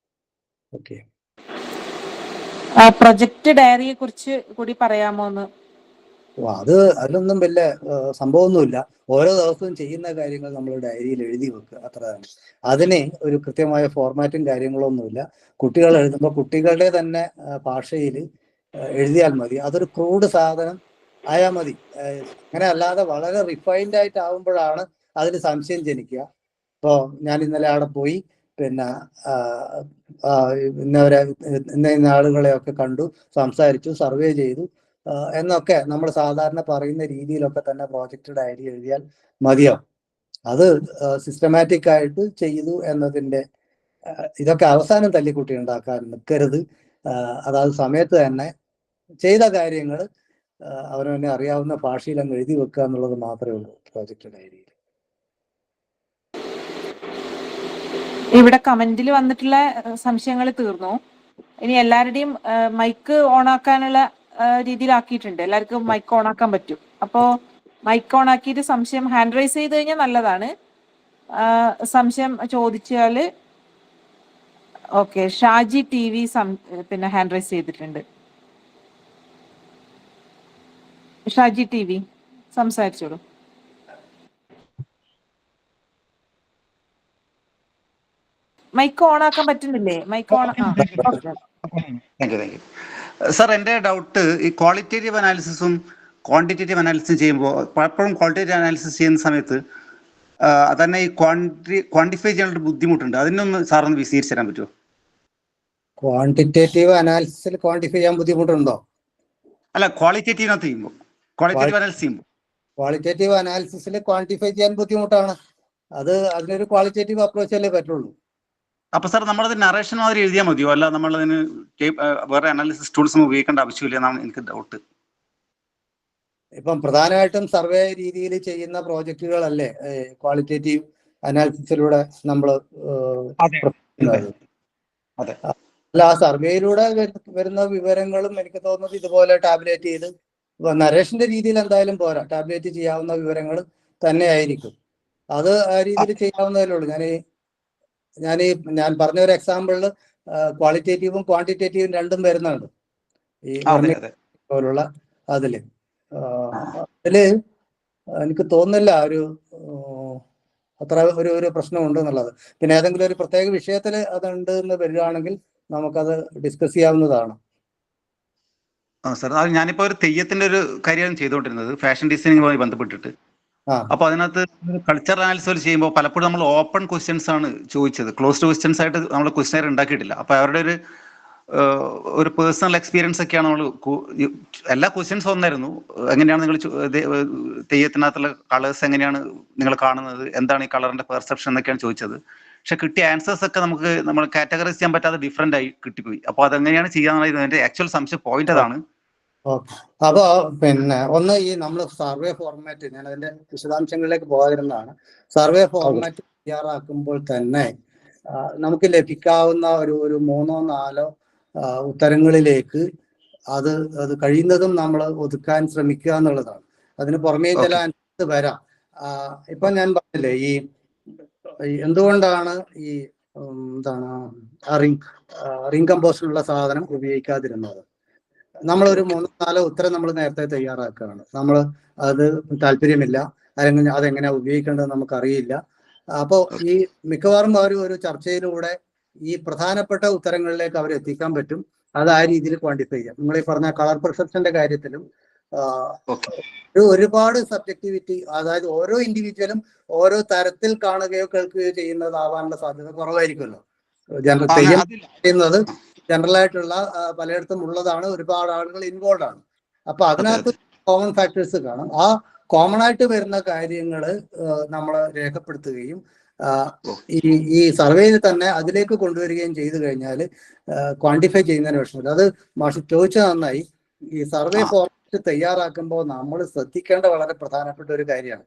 ഓക്കെ, പ്രൊജക്ട് ഡയറിയെ കുറിച്ച് കൂടി പറയാമോ എന്ന്? അതിലൊന്നും വലിയ സംഭവമൊന്നുമില്ല. ഓരോ ദിവസവും ചെയ്യുന്ന കാര്യങ്ങൾ നമ്മൾ ഡയറിയിൽ എഴുതി വെക്കുക, അത്ര തന്നെ. അതിന് ഒരു കൃത്യമായ ഫോർമാറ്റും കാര്യങ്ങളൊന്നുമില്ല. കുട്ടികൾ എഴുതുമ്പോൾ കുട്ടികളുടെ തന്നെ ഭാഷയിൽ എഴുതിയാൽ മതി. അതൊരു ക്രൂഡ് സാധനം ആയാൽ മതി. അങ്ങനെ അല്ലാതെ വളരെ റിഫൈൻഡ് ആയിട്ടാവുമ്പോഴാണ് അതിന് സംശയം ജനിക്കുക. ഇപ്പോൾ ഞാൻ ഇന്നലെ അവിടെ പോയി, പിന്നെ ഇന്ന ആളുകളെയൊക്കെ കണ്ടു, സംസാരിച്ചു, സർവേ ചെയ്തു എന്നൊക്കെ നമ്മൾ സാധാരണ പറയുന്ന രീതിയിലൊക്കെ തന്നെ പ്രോജക്റ്റ് ഡയറി എഴുതിയാൽ മതിയാവും. അത് സിസ്റ്റമാറ്റിക് ആയിട്ട് ചെയ്തു എന്നതിൻ്റെ ഇതൊക്കെ അവസാനം തല്ലിക്കുട്ടി ഉണ്ടാക്കാൻ നിൽക്കരുത്. അതായത് സമയത്ത് തന്നെ ചെയ്ത കാര്യങ്ങൾ അവനവനെ അറിയാവുന്ന ഭാഷയിൽ അങ്ങ് എഴുതി വെക്കുക എന്നുള്ളത് മാത്രമേ ഉള്ളൂ പ്രോജക്റ്റ് ഡയറിയിൽ. ഇവിടെ കമന്റിൽ വന്നിട്ടുള്ള സംശയങ്ങൾ തീർന്നു. ഇനി എല്ലാവരുടെയും മൈക്ക് ഓണാക്കാനുള്ള രീതിയിലാക്കിയിട്ടുണ്ട്. എല്ലാവർക്കും മൈക്ക് ഓണാക്കാൻ പറ്റും. അപ്പോൾ മൈക്ക് ഓണാക്കിയിട്ട് സംശയം ഹാൻഡ് റൈസ് ചെയ്ത് കഴിഞ്ഞാൽ നല്ലതാണ്. സംശയം ചോദിച്ചാൽ ഓക്കെ. ഷാജി TV പിന്നെ ഹാൻഡ് റൈസ് ചെയ്തിട്ടുണ്ട്. ഷാജി TV സംസാരിച്ചോളൂ. മൈക്ക് ഓൺ ആക്കാൻ പറ്റുന്നില്ലേ? Mic on. Thank you. Sir, എൻ്റെ ഡൗട്ട് ഈ ക്വാളിറ്റേറ്റീവ് അനാലിസിസും ക്വാണ്ടിറ്റേറ്റീവ് അനാലിസിസും ചെയ്യുമ്പോൾ പലപ്പോഴും ക്വാളിറ്റേറ്റീവ് അനാലിസിസ് ചെയ്യുന്ന സമയത്ത് അതന്നെ ഈ ക്വാണ്ടിഫൈ ചെയ്യാനുള്ള ബുദ്ധിമുട്ടുണ്ട്. അതിനൊന്ന് സാറൊന്ന് വിശദീകരിച്ച് തരാൻ പറ്റുമോ? ക്വാണ്ടിറ്റേറ്റീവ് അനാലിസിസിൽ ക്വാണ്ടിഫൈ ചെയ്യാൻ ബുദ്ധിമുട്ടുണ്ടോ? അല്ല, ക്വാളിറ്റേറ്റീവിനകത്ത് ചെയ്യുമ്പോൾ, ക്വാളിറ്റേറ്റീവ് അനാലിസിസ് ചെയ്യുമ്പോൾ. ക്വാളിറ്റേറ്റീവ് അനാലിസിസിൽ ക്വാണ്ടിഫൈ ചെയ്യാൻ ബുദ്ധിമുട്ടാണ്. അതിനൊരു ക്വാളിറ്റേറ്റീവ് അപ്രോച്ച് അല്ലേ പറ്റുള്ളൂ. അപ്പൊ സാർ, നമ്മളത് നറേഷൻ മാതിരി എഴുതിയാൽ മതിയോ? അല്ല നമ്മളതിന് വേറെ അനാലിസിസ് ടൂൾസും ഉപയോഗിക്കേണ്ട ആവശ്യമില്ല എന്നാണ് എനിക്ക് ഡൗട്ട്. ഇപ്പം പ്രധാനമായിട്ടും സർവേ രീതിയിൽ ചെയ്യുന്ന പ്രോജക്റ്റുകളല്ലേ ക്വാളിറ്റേറ്റീവ് അനാലിസിസിലൂടെ നമ്മൾ അല്ല, ആ സർവേയിലൂടെ വരുന്ന വിവരങ്ങളും എനിക്ക് തോന്നുന്നത് ഇതുപോലെ ടാബ്ലേറ്റ് ചെയ്ത് നരേഷന്റെ രീതിയിൽ എന്തായാലും പോരാ. ടാബ്ലേറ്റ് ചെയ്യാവുന്ന വിവരങ്ങൾ തന്നെ ആയിരിക്കും. അത് ആ രീതിയിൽ ചെയ്യാവുന്നതല്ലേ ഉള്ളൂ. ഞാൻ പറഞ്ഞ ഒരു എക്സാമ്പിളിൽ ക്വാളിറ്റേറ്റീവും ക്വാണ്ടിറ്റേറ്റീവും രണ്ടും വരുന്നുണ്ട്. ഈ പോലുള്ള അതില് എനിക്ക് തോന്നുന്നില്ല അത്ര ഒരു പ്രശ്നമുണ്ട് എന്നുള്ളത്. പിന്നെ ഏതെങ്കിലും ഒരു പ്രത്യേക വിഷയത്തിൽ അതുണ്ട് എന്ന് വരികയാണെങ്കിൽ നമുക്കത് ഡിസ്കസ് ചെയ്യാവുന്നതാണ്. സാർ, അത് ഞാനിപ്പോ ഒരു തെയ്യത്തിന്റെ ഒരു കാര്യമാണ് ചെയ്തുകൊണ്ടിരുന്നത്, ഫാഷൻ ഡിസൈനിങ്ങുമായി ബന്ധപ്പെട്ടിട്ട്. അപ്പൊ അതിനകത്ത് കൾച്ചർ അനാലിസിസ് ചെയ്യുമ്പോൾ പലപ്പോഴും നമ്മൾ ഓപ്പൺ ക്വസ്റ്റ്യൻസ് ആണ് ചോദിച്ചത്. ക്ലോസ്ഡ് ക്വസ്റ്റ്യൻസ് ആയിട്ട് നമ്മൾ ക്വസ്റ്റ്യൻ ഉണ്ടാക്കിയിട്ടില്ല. അപ്പൊ അവരുടെ ഒരു പേഴ്സണൽ എക്സ്പീരിയൻസ് ഒക്കെയാണ് നമ്മൾ. എല്ലാ ക്വസ്റ്റ്യൻസും ഒന്നായിരുന്നു. എങ്ങനെയാണ് നിങ്ങൾ തെയ്യത്തിനകത്തുള്ള കളേഴ്സ് എങ്ങനെയാണ് നിങ്ങൾ കാണുന്നത്, എന്താണ് ഈ കളറിന്റെ പെർസെപ്ഷൻ എന്നൊക്കെയാണ് ചോദിച്ചത്. പക്ഷെ കിട്ടിയ ആൻസേഴ്സ് ഒക്കെ നമ്മൾ കാറ്റഗറൈസ് ചെയ്യാൻ പറ്റാതെ ഡിഫറെന്റ് ആയി കിട്ടിപ്പോയി. അപ്പൊ അതെങ്ങനെയാണ് ചെയ്യാന്നുള്ളത് എന്റെ ആക്ച്വൽ സംശയം പോയിന്റ് അതാണ്. അപ്പോ പിന്നെ ഒന്ന് ഈ നമ്മൾ സർവേ ഫോർമാറ്റ്, ഞാൻ അതിന്റെ വിശദാംശങ്ങളിലേക്ക് പോകാതിരുന്നതാണ്. സർവേ ഫോർമാറ്റ് തയ്യാറാക്കുമ്പോൾ തന്നെ നമുക്ക് ലഭിക്കാവുന്ന ഒരു 3-4 ഉത്തരങ്ങളിലേക്ക് അത് കഴിയുന്നതും നമ്മൾ ഒതുക്കാൻ ശ്രമിക്കുക എന്നുള്ളതാണ്. അതിന് പുറമേ ചില ആൻസേഴ്സ് വരാം. ഇപ്പൊ ഞാൻ പറഞ്ഞില്ലേ, ഈ എന്തുകൊണ്ടാണ് ഈ റിംഗ് കമ്പോസ്റ്റിനുള്ള സാധനം ഉപയോഗിക്കാതിരുന്നത്. നമ്മളൊരു 3-4 ഉത്തരം നമ്മൾ നേരത്തെ തയ്യാറാക്കുകയാണ്. നമ്മൾ അത് താല്പര്യമില്ല, അല്ലെങ്കിൽ അതെങ്ങനെയാ ഉപയോഗിക്കേണ്ടത് നമുക്കറിയില്ല. അപ്പോൾ ഈ മിക്കവാറും ഒരു ചർച്ചയിലൂടെ ഈ പ്രധാനപ്പെട്ട ഉത്തരങ്ങളിലേക്ക് അവർ എത്തിക്കാൻ പറ്റും. അത് ആ രീതിയിൽ ക്വാണ്ടിഫൈ ചെയ്യാം. നിങ്ങൾ ഈ പറഞ്ഞ കളർ പെർസെപ്ഷന്റെ കാര്യത്തിലും ഒരുപാട് സബ്ജക്ടിവിറ്റി, അതായത് ഓരോ ഇൻഡിവിജ്വലും ഓരോ തരത്തിൽ കാണുകയോ കേൾക്കുകയോ ചെയ്യുന്നതാവാനുള്ള സാധ്യത കുറവായിരിക്കുമല്ലോ. തെയ്യം ചെയ്യുന്നത് ജനറൽ ആയിട്ടുള്ള പലയിടത്തും ഉള്ളതാണ്, ഒരുപാട് ആളുകൾ ഇൻവോൾവ് ആണ്. അപ്പൊ അതിനകത്ത് കോമൺ ഫാക്ടേഴ്സ് കാണും. ആ കോമൺ ആയിട്ട് വരുന്ന കാര്യങ്ങൾ നമ്മൾ രേഖപ്പെടുത്തുകയും ഈ സർവേയിൽ തന്നെ അതിലേക്ക് കൊണ്ടുവരികയും ചെയ്തു കഴിഞ്ഞാൽ ക്വാണ്ടിഫൈ ചെയ്യുന്നതിന് വിഷയമില്ല. അത് മാഷ് ചോദിച്ചത് നന്നായി. ഈ സർവേ ഫോർമാറ്റ് തയ്യാറാക്കുമ്പോൾ നമ്മൾ ശ്രദ്ധിക്കേണ്ട വളരെ പ്രധാനപ്പെട്ട ഒരു കാര്യമാണ്.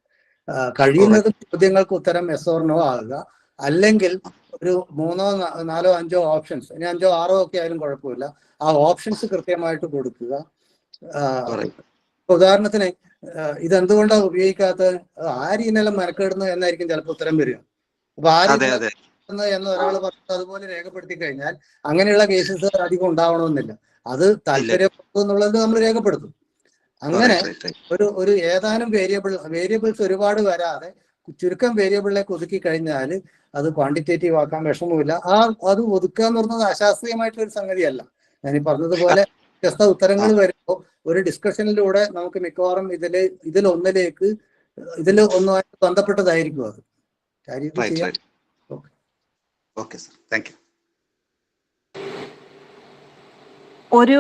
കഴിയുന്നതും ചോദ്യങ്ങൾക്ക് ഉത്തരം എസ് ഓർ നോ ആകുക, അല്ലെങ്കിൽ ഒരു 3-4-5 ഓപ്ഷൻസ്, ഇനി 5-6 ഒക്കെ ആയാലും കുഴപ്പമില്ല, ആ ഓപ്ഷൻസ് കൃത്യമായിട്ട് കൊടുക്കുക. ഉദാഹരണത്തിന് ഇതെന്തുകൊണ്ടാണ് ഉപയോഗിക്കാത്തത്, ആര് ഇന്നെല്ലാം മെനക്കെടുന്നു എന്നായിരിക്കും ചിലപ്പോൾ ഉത്തരം വരിക. അപ്പൊ ആര് എന്ന് ഒരാൾ പറഞ്ഞത് അതുപോലെ രേഖപ്പെടുത്തി കഴിഞ്ഞാൽ അങ്ങനെയുള്ള കേസസ് അധികം ഉണ്ടാവണമെന്നില്ല. അത് താല്പര്യപ്പെടുന്നു എന്നുള്ളത് നമ്മൾ രേഖപ്പെടുത്തും. അങ്ങനെ ഒരു ഏതാനും വേരിയബിൾസ് ഒരുപാട് വരാതെ ചുരുക്കം വേരിയബിളിലേക്ക് ഒതുക്കി കഴിഞ്ഞാൽ അത് ക്വാണ്ടിറ്റേറ്റീവ് ആക്കാൻ വിഷമമില്ല. അത് ഒതുക്കുക എന്ന് പറഞ്ഞത് അശാസ്ത്രീയമായിട്ടുള്ള ഒരു സംഗതിയല്ല. ഞാൻ ഈ പറഞ്ഞതുപോലെ വ്യത്യസ്ത ഉത്തരങ്ങൾ വരുമ്പോൾ ഒരു ഡിസ്കഷനിലൂടെ നമുക്ക് മിക്കവാറും ഇതിലൊന്നിലേക്ക് ഒന്നുമായിട്ട് ബന്ധപ്പെട്ടതായിരിക്കും അത് ചെയ്യാം. ഒരു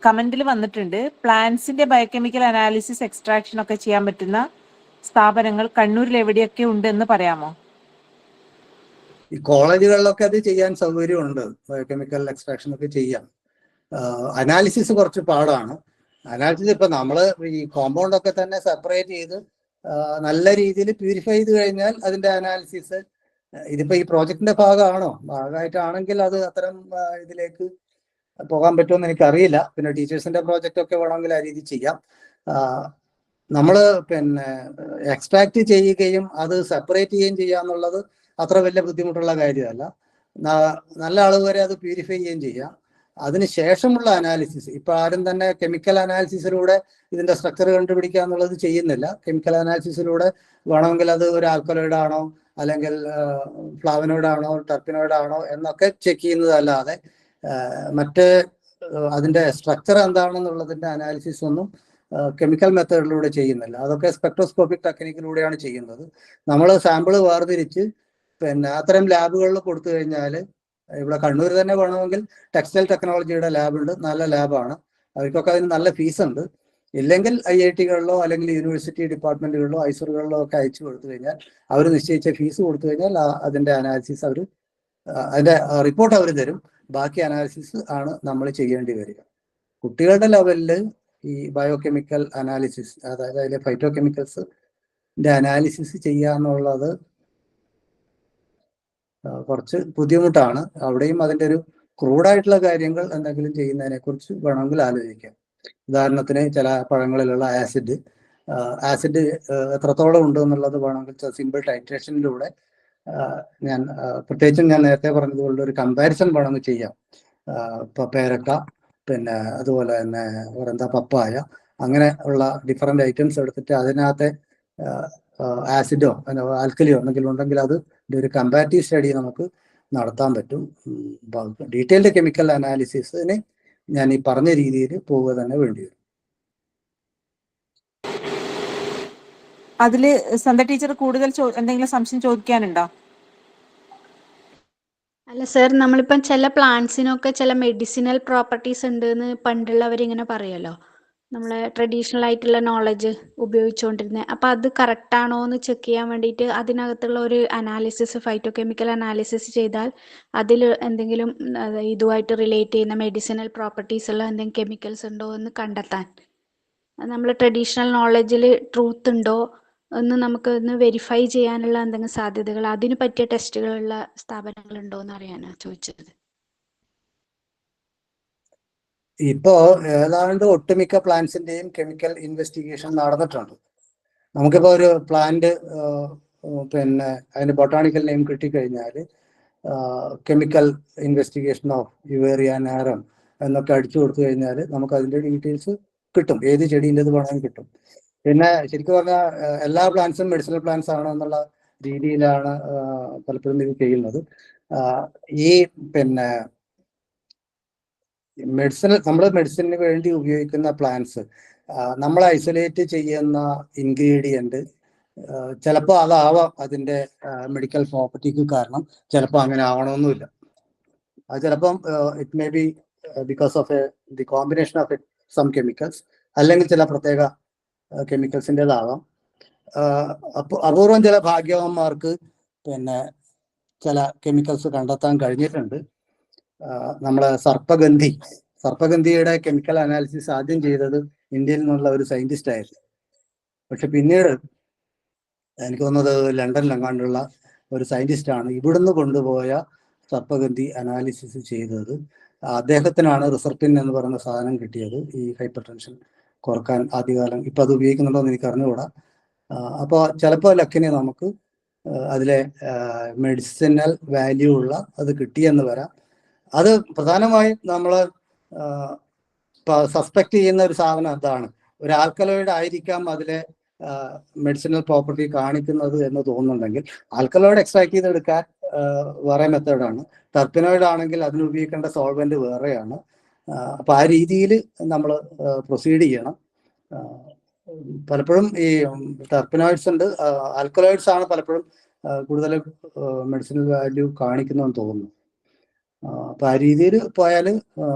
കമന്റിൽ വന്നിട്ടുണ്ട്, പ്ലാന്റ്സിന്റെ ബയോകെമിക്കൽ അനാലിസിസ് എക്സ്ട്രാക്ഷൻ ഒക്കെ ചെയ്യാൻ പറ്റുന്ന സ്ഥാപനങ്ങൾ കണ്ണൂരിൽ എവിടെയൊക്കെ ഉണ്ട് എന്ന് പറയാമോ? ഈ കോളേജുകളിലൊക്കെ അത് ചെയ്യാൻ സൗകര്യമുണ്ട്, ബയോകെമിക്കൽ എക്സ്ട്രാക്ഷൻ ഒക്കെ ചെയ്യാം. അനാലിസിസ് കുറച്ച് പാടാണ്. അനാലിസിസ് ഇപ്പൊ നമ്മള് ഈ കോമ്പൗണ്ട് ഒക്കെ തന്നെ സെപ്പറേറ്റ് ചെയ്ത് നല്ല രീതിയിൽ പ്യൂരിഫൈ ചെയ്ത് കഴിഞ്ഞാൽ അതിന്റെ അനാലിസിസ്, ഇതിപ്പോ ഈ പ്രോജക്റ്റിന്റെ ഭാഗമായിട്ടാണെങ്കിൽ അത് അത്തരം ഇതിലേക്ക് പോകാൻ പറ്റുമെന്ന് എനിക്കറിയില്ല. പിന്നെ ടീച്ചേഴ്സിന്റെ പ്രോജക്റ്റ് ഒക്കെ വേണമെങ്കിൽ ആ രീതി ചെയ്യാം. നമ്മൾ എക്സ്ട്രാക്ട് ചെയ്യുകയും അത് സെപ്പറേറ്റ് ചെയ്യുകയും ചെയ്യാന്നുള്ളത് അത്ര വലിയ ബുദ്ധിമുട്ടുള്ള കാര്യമല്ല. നല്ല അളവ് വരെ അത് പ്യൂരിഫൈ ചെയ്യുകയും ചെയ്യാം. അതിനുശേഷമുള്ള അനാലിസിസ് ഇപ്പൊ ആരും തന്നെ കെമിക്കൽ അനാലിസിസിലൂടെ ഇതിന്റെ സ്ട്രക്ചർ കണ്ടുപിടിക്കുക എന്നുള്ളത് ചെയ്യുന്നില്ല. കെമിക്കൽ അനാലിസിസിലൂടെ വേണമെങ്കിൽ അത് ഒരു ആൽക്കലോയിഡ് ആണോ അല്ലെങ്കിൽ ഫ്ലാവനോയിഡ് ആണോ ടെർപ്പിനോയിഡ് ആണോ എന്നൊക്കെ ചെക്ക് ചെയ്യുന്നതല്ലാതെ മറ്റ് അതിന്റെ സ്ട്രക്ചർ എന്താണെന്നുള്ളതിന്റെ അനാലിസിസ് ഒന്നും കെമിക്കൽ മെത്തേഡിലൂടെ ചെയ്യുന്നില്ല. അതൊക്കെ സ്പെക്ട്രോസ്കോപ്പിക് ടെക്നിക്കിലൂടെയാണ് ചെയ്യുന്നത്. നമ്മൾ സാമ്പിൾ വേർതിരിച്ച് അത്തരം ലാബുകളിൽ കൊടുത്തു കഴിഞ്ഞാൽ, ഇവിടെ കണ്ണൂർ തന്നെ വേണമെങ്കിൽ ടെക്സ്റ്റൈൽ ടെക്നോളജിയുടെ ലാബുണ്ട്, നല്ല ലാബാണ്, അവർക്കൊക്കെ അതിന് നല്ല ഫീസ് ഉണ്ട്. ഇല്ലെങ്കിൽ IIT-കളിലോ അല്ലെങ്കിൽ യൂണിവേഴ്സിറ്റി ഡിപ്പാർട്ട്മെന്റുകളിലോ ഐസറുകളിലോ ഒക്കെ അയച്ചു കൊടുത്തു കഴിഞ്ഞാൽ അവർ നിശ്ചയിച്ച ഫീസ് കൊടുത്തു കഴിഞ്ഞാൽ അതിന്റെ അനാലിസിസ് അതിന്റെ റിപ്പോർട്ട് അവർ തരും. ബാക്കി അനാലിസിസ് ആണ് നമ്മൾ ചെയ്യേണ്ടി വരിക. കുട്ടികളുടെ ലെവലിൽ ഈ ബയോകെമിക്കൽ അനാലിസിസ്, അതായത് അതിലെ ഫൈറ്റോ കെമിക്കൽസിന്റെ അനാലിസിസ് ചെയ്യുക എന്നുള്ളത് കുറച്ച് ബുദ്ധിമുട്ടാണ്. അവിടെയും അതിൻ്റെ ഒരു ക്രൂഡായിട്ടുള്ള കാര്യങ്ങൾ എന്തെങ്കിലും ചെയ്യുന്നതിനെ കുറിച്ച് വേണമെങ്കിൽ ആലോചിക്കാം. ഉദാഹരണത്തിന് ചില പഴങ്ങളിലുള്ള ആസിഡ് എത്രത്തോളം ഉണ്ട് എന്നുള്ളത് വേണമെങ്കിൽ സിമ്പിൾ ടൈട്രേഷനിലൂടെ പ്രത്യേകിച്ചും ഞാൻ നേരത്തെ പറഞ്ഞതുപോലെ ഒരു കമ്പാരിസൺ വേണമെങ്കിൽ ചെയ്യാം. പേരക്ക, അതുപോലെ തന്നെ പപ്പായ, അങ്ങനെ ഉള്ള ഡിഫറെന്റ് ഐറ്റംസ് എടുത്തിട്ട് അതിനകത്തെ ആസിഡോ ആൽക്കലിയോ എന്തെങ്കിലും ഉണ്ടെങ്കിൽ അത് ഒരു കമ്പാരിറ്റീവ് സ്റ്റഡി നമുക്ക് നടത്താൻ പറ്റും. ഡീറ്റെയിൽഡ് കെമിക്കൽ അനാലിസിസിന് ഞാൻ ഈ പറഞ്ഞ രീതിയിൽ പോവുക തന്നെ വേണ്ടി വരും. അതില് സന്ധ്യ ടീച്ചർ കൂടുതൽ എന്തെങ്കിലും സംശയം ചോദിക്കാനുണ്ടോ? അല്ല സർ, നമ്മളിപ്പം ചില പ്ലാന്റ്സിനൊക്കെ ചില മെഡിസിനൽ പ്രോപ്പർട്ടീസ് ഉണ്ട് എന്ന് പണ്ടുള്ളവരിങ്ങനെ പറയുമല്ലോ, നമ്മളെ ട്രഡീഷണൽ ആയിട്ടുള്ള നോളജ് ഉപയോഗിച്ചുകൊണ്ടിരുന്നത്. അപ്പം അത് കറക്റ്റ് ആണോ എന്ന് ചെക്ക് ചെയ്യാൻ വേണ്ടിയിട്ട് അതിനകത്തുള്ള ഒരു അനാലിസിസ്, ഫൈറ്റോ കെമിക്കൽ അനാലിസിസ് ചെയ്താൽ അതിൽ എന്തെങ്കിലും ഇതുമായിട്ട് റിലേറ്റ് ചെയ്യുന്ന മെഡിസിനൽ പ്രോപ്പർട്ടീസ് ഉള്ള എന്തെങ്കിലും കെമിക്കൽസ് ഉണ്ടോ എന്ന് കണ്ടെത്താൻ, നമ്മൾ ട്രഡീഷണൽ നോളജിൽ ട്രൂത്ത് ഉണ്ടോ എന്ന് നമുക്ക് ഒന്ന് വെരിഫൈ ചെയ്യാനുള്ള എന്തെങ്കിലും സാധ്യതകൾ, അതിന് പറ്റിയ ടെസ്റ്റുകളുള്ള സ്ഥാപനങ്ങൾ ഉണ്ടോ എന്ന് അറിയാനാണ് ചോദിച്ചത്. ഇപ്പോ ഏതാണ്ട് ഒട്ടുമിക്ക പ്ലാന്റ്സിന്റെയും കെമിക്കൽ ഇൻവെസ്റ്റിഗേഷൻ നടന്നിട്ടുണ്ട്. നമുക്കിപ്പോ ഒരു പ്ലാന്റ് അതിന്റെ ബൊട്ടാണിക്കൽ നെയിം കിട്ടിക്കഴിഞ്ഞാൽ കെമിക്കൽ ഇൻവെസ്റ്റിഗേഷൻ ഓഫ് യുവേറിയ നാരം എന്നൊക്കെ അടിച്ചു കൊടുത്തു കഴിഞ്ഞാൽ നമുക്ക് അതിന്റെ ഡീറ്റെയിൽസ് കിട്ടും, ഏത് ചെടീൻ്റെത് വേണമെങ്കിൽ കിട്ടും. പിന്നെ ശരിക്കും പറഞ്ഞാൽ എല്ലാ പ്ലാന്റ്സും മെഡിസിനൽ പ്ലാന്റ്സ് ആണ് എന്നുള്ള രീതിയിലാണ് പലപ്പോഴും ഇത് ചെയ്യുന്നത്. ഈ പിന്നെ നമ്മൾ മെഡിസിന് വേണ്ടി ഉപയോഗിക്കുന്ന പ്ലാന്റ്സ് നമ്മൾ ഐസൊലേറ്റ് ചെയ്യുന്ന ഇൻഗ്രീഡിയന്റ് ചിലപ്പോൾ അതാവാം അതിന്റെ മെഡിക്കൽ പ്രോപ്പർട്ടിക്ക് കാരണം, ചിലപ്പോൾ അങ്ങനെ ആവണമെന്നില്ല. അത് ചിലപ്പം it may be because of the combination of some chemicals, അല്ലെങ്കിൽ ചില പ്രത്യേക കെമിക്കൽസിൻ്റെതാവാം. അപ്പോൾ അപൂർവം ചില ഭാഗ്യവാന്മാർക്ക് പിന്നെ ചില കെമിക്കൽസ് കണ്ടെത്താൻ കഴിഞ്ഞിട്ടുണ്ട്. നമ്മളെ സർപ്പഗന്ധിയുടെ കെമിക്കൽ അനാലിസിസ് ആദ്യം ചെയ്തത് ഇന്ത്യയിൽ നിന്നുള്ള ഒരു സയന്റിസ്റ്റ് ആയിരുന്നു. പക്ഷെ പിന്നീട് എനിക്ക് തോന്നുന്നത് ലണ്ടനിലെങ്ങാണ്ടുള്ള ഒരു സയന്റിസ്റ്റാണ് ഇവിടുന്ന് കൊണ്ടുപോയ സർപ്പഗന്ധി അനാലിസിസ് ചെയ്തത്. അദ്ദേഹത്തിനാണ് റിസർപ്പിൻ എന്ന് പറയുന്ന സാധനം കിട്ടിയത്, ഈ ഹൈപ്പർ ടെൻഷൻ കുറക്കാൻ ആദ്യകാലം. ഇപ്പൊ അത് ഉപയോഗിക്കുന്നുണ്ടോ എന്ന് എനിക്ക് അറിഞ്ഞുകൂടാ. അപ്പോൾ ചിലപ്പോൾ ലക്കിന് നമുക്ക് അതിലെ മെഡിസിനൽ വാല്യൂ ഉള്ള അത് കിട്ടിയെന്ന് വരാം. അത് പ്രധാനമായും നമ്മൾ സസ്പെക്ട് ചെയ്യുന്ന ഒരു സാധനം അതാണ്, ഒരു ആൽക്കലോയിഡ് ആയിരിക്കാം അതിലെ മെഡിസിനൽ പ്രോപ്പർട്ടി കാണിക്കുന്നത് എന്ന് തോന്നുന്നുണ്ടെങ്കിൽ ആൽക്കലോയിഡ് എക്സ്ട്രാക്ട് ചെയ്തെടുക്കാൻ വേറെ മെത്തേഡാണ്. ടെർപ്പിനോയിഡ് ആണെങ്കിൽ അതിന് ഉപയോഗിക്കേണ്ട സോൾവെന്റ് വേറെയാണ്. അപ്പൊ ആ രീതിയിൽ നമ്മൾ പ്രൊസീഡ് ചെയ്യണം. പലപ്പോഴും ഈ ടെർപ്പിനോയിഡ്സ് ഉണ്ട്, ആൽക്കലോയിഡ്സ് ആണ് പലപ്പോഴും കൂടുതൽ മെഡിസിനൽ വാല്യൂ കാണിക്കുന്നതെന്ന് തോന്നുന്നു. അപ്പൊ ആ രീതിയിൽ പോയാൽ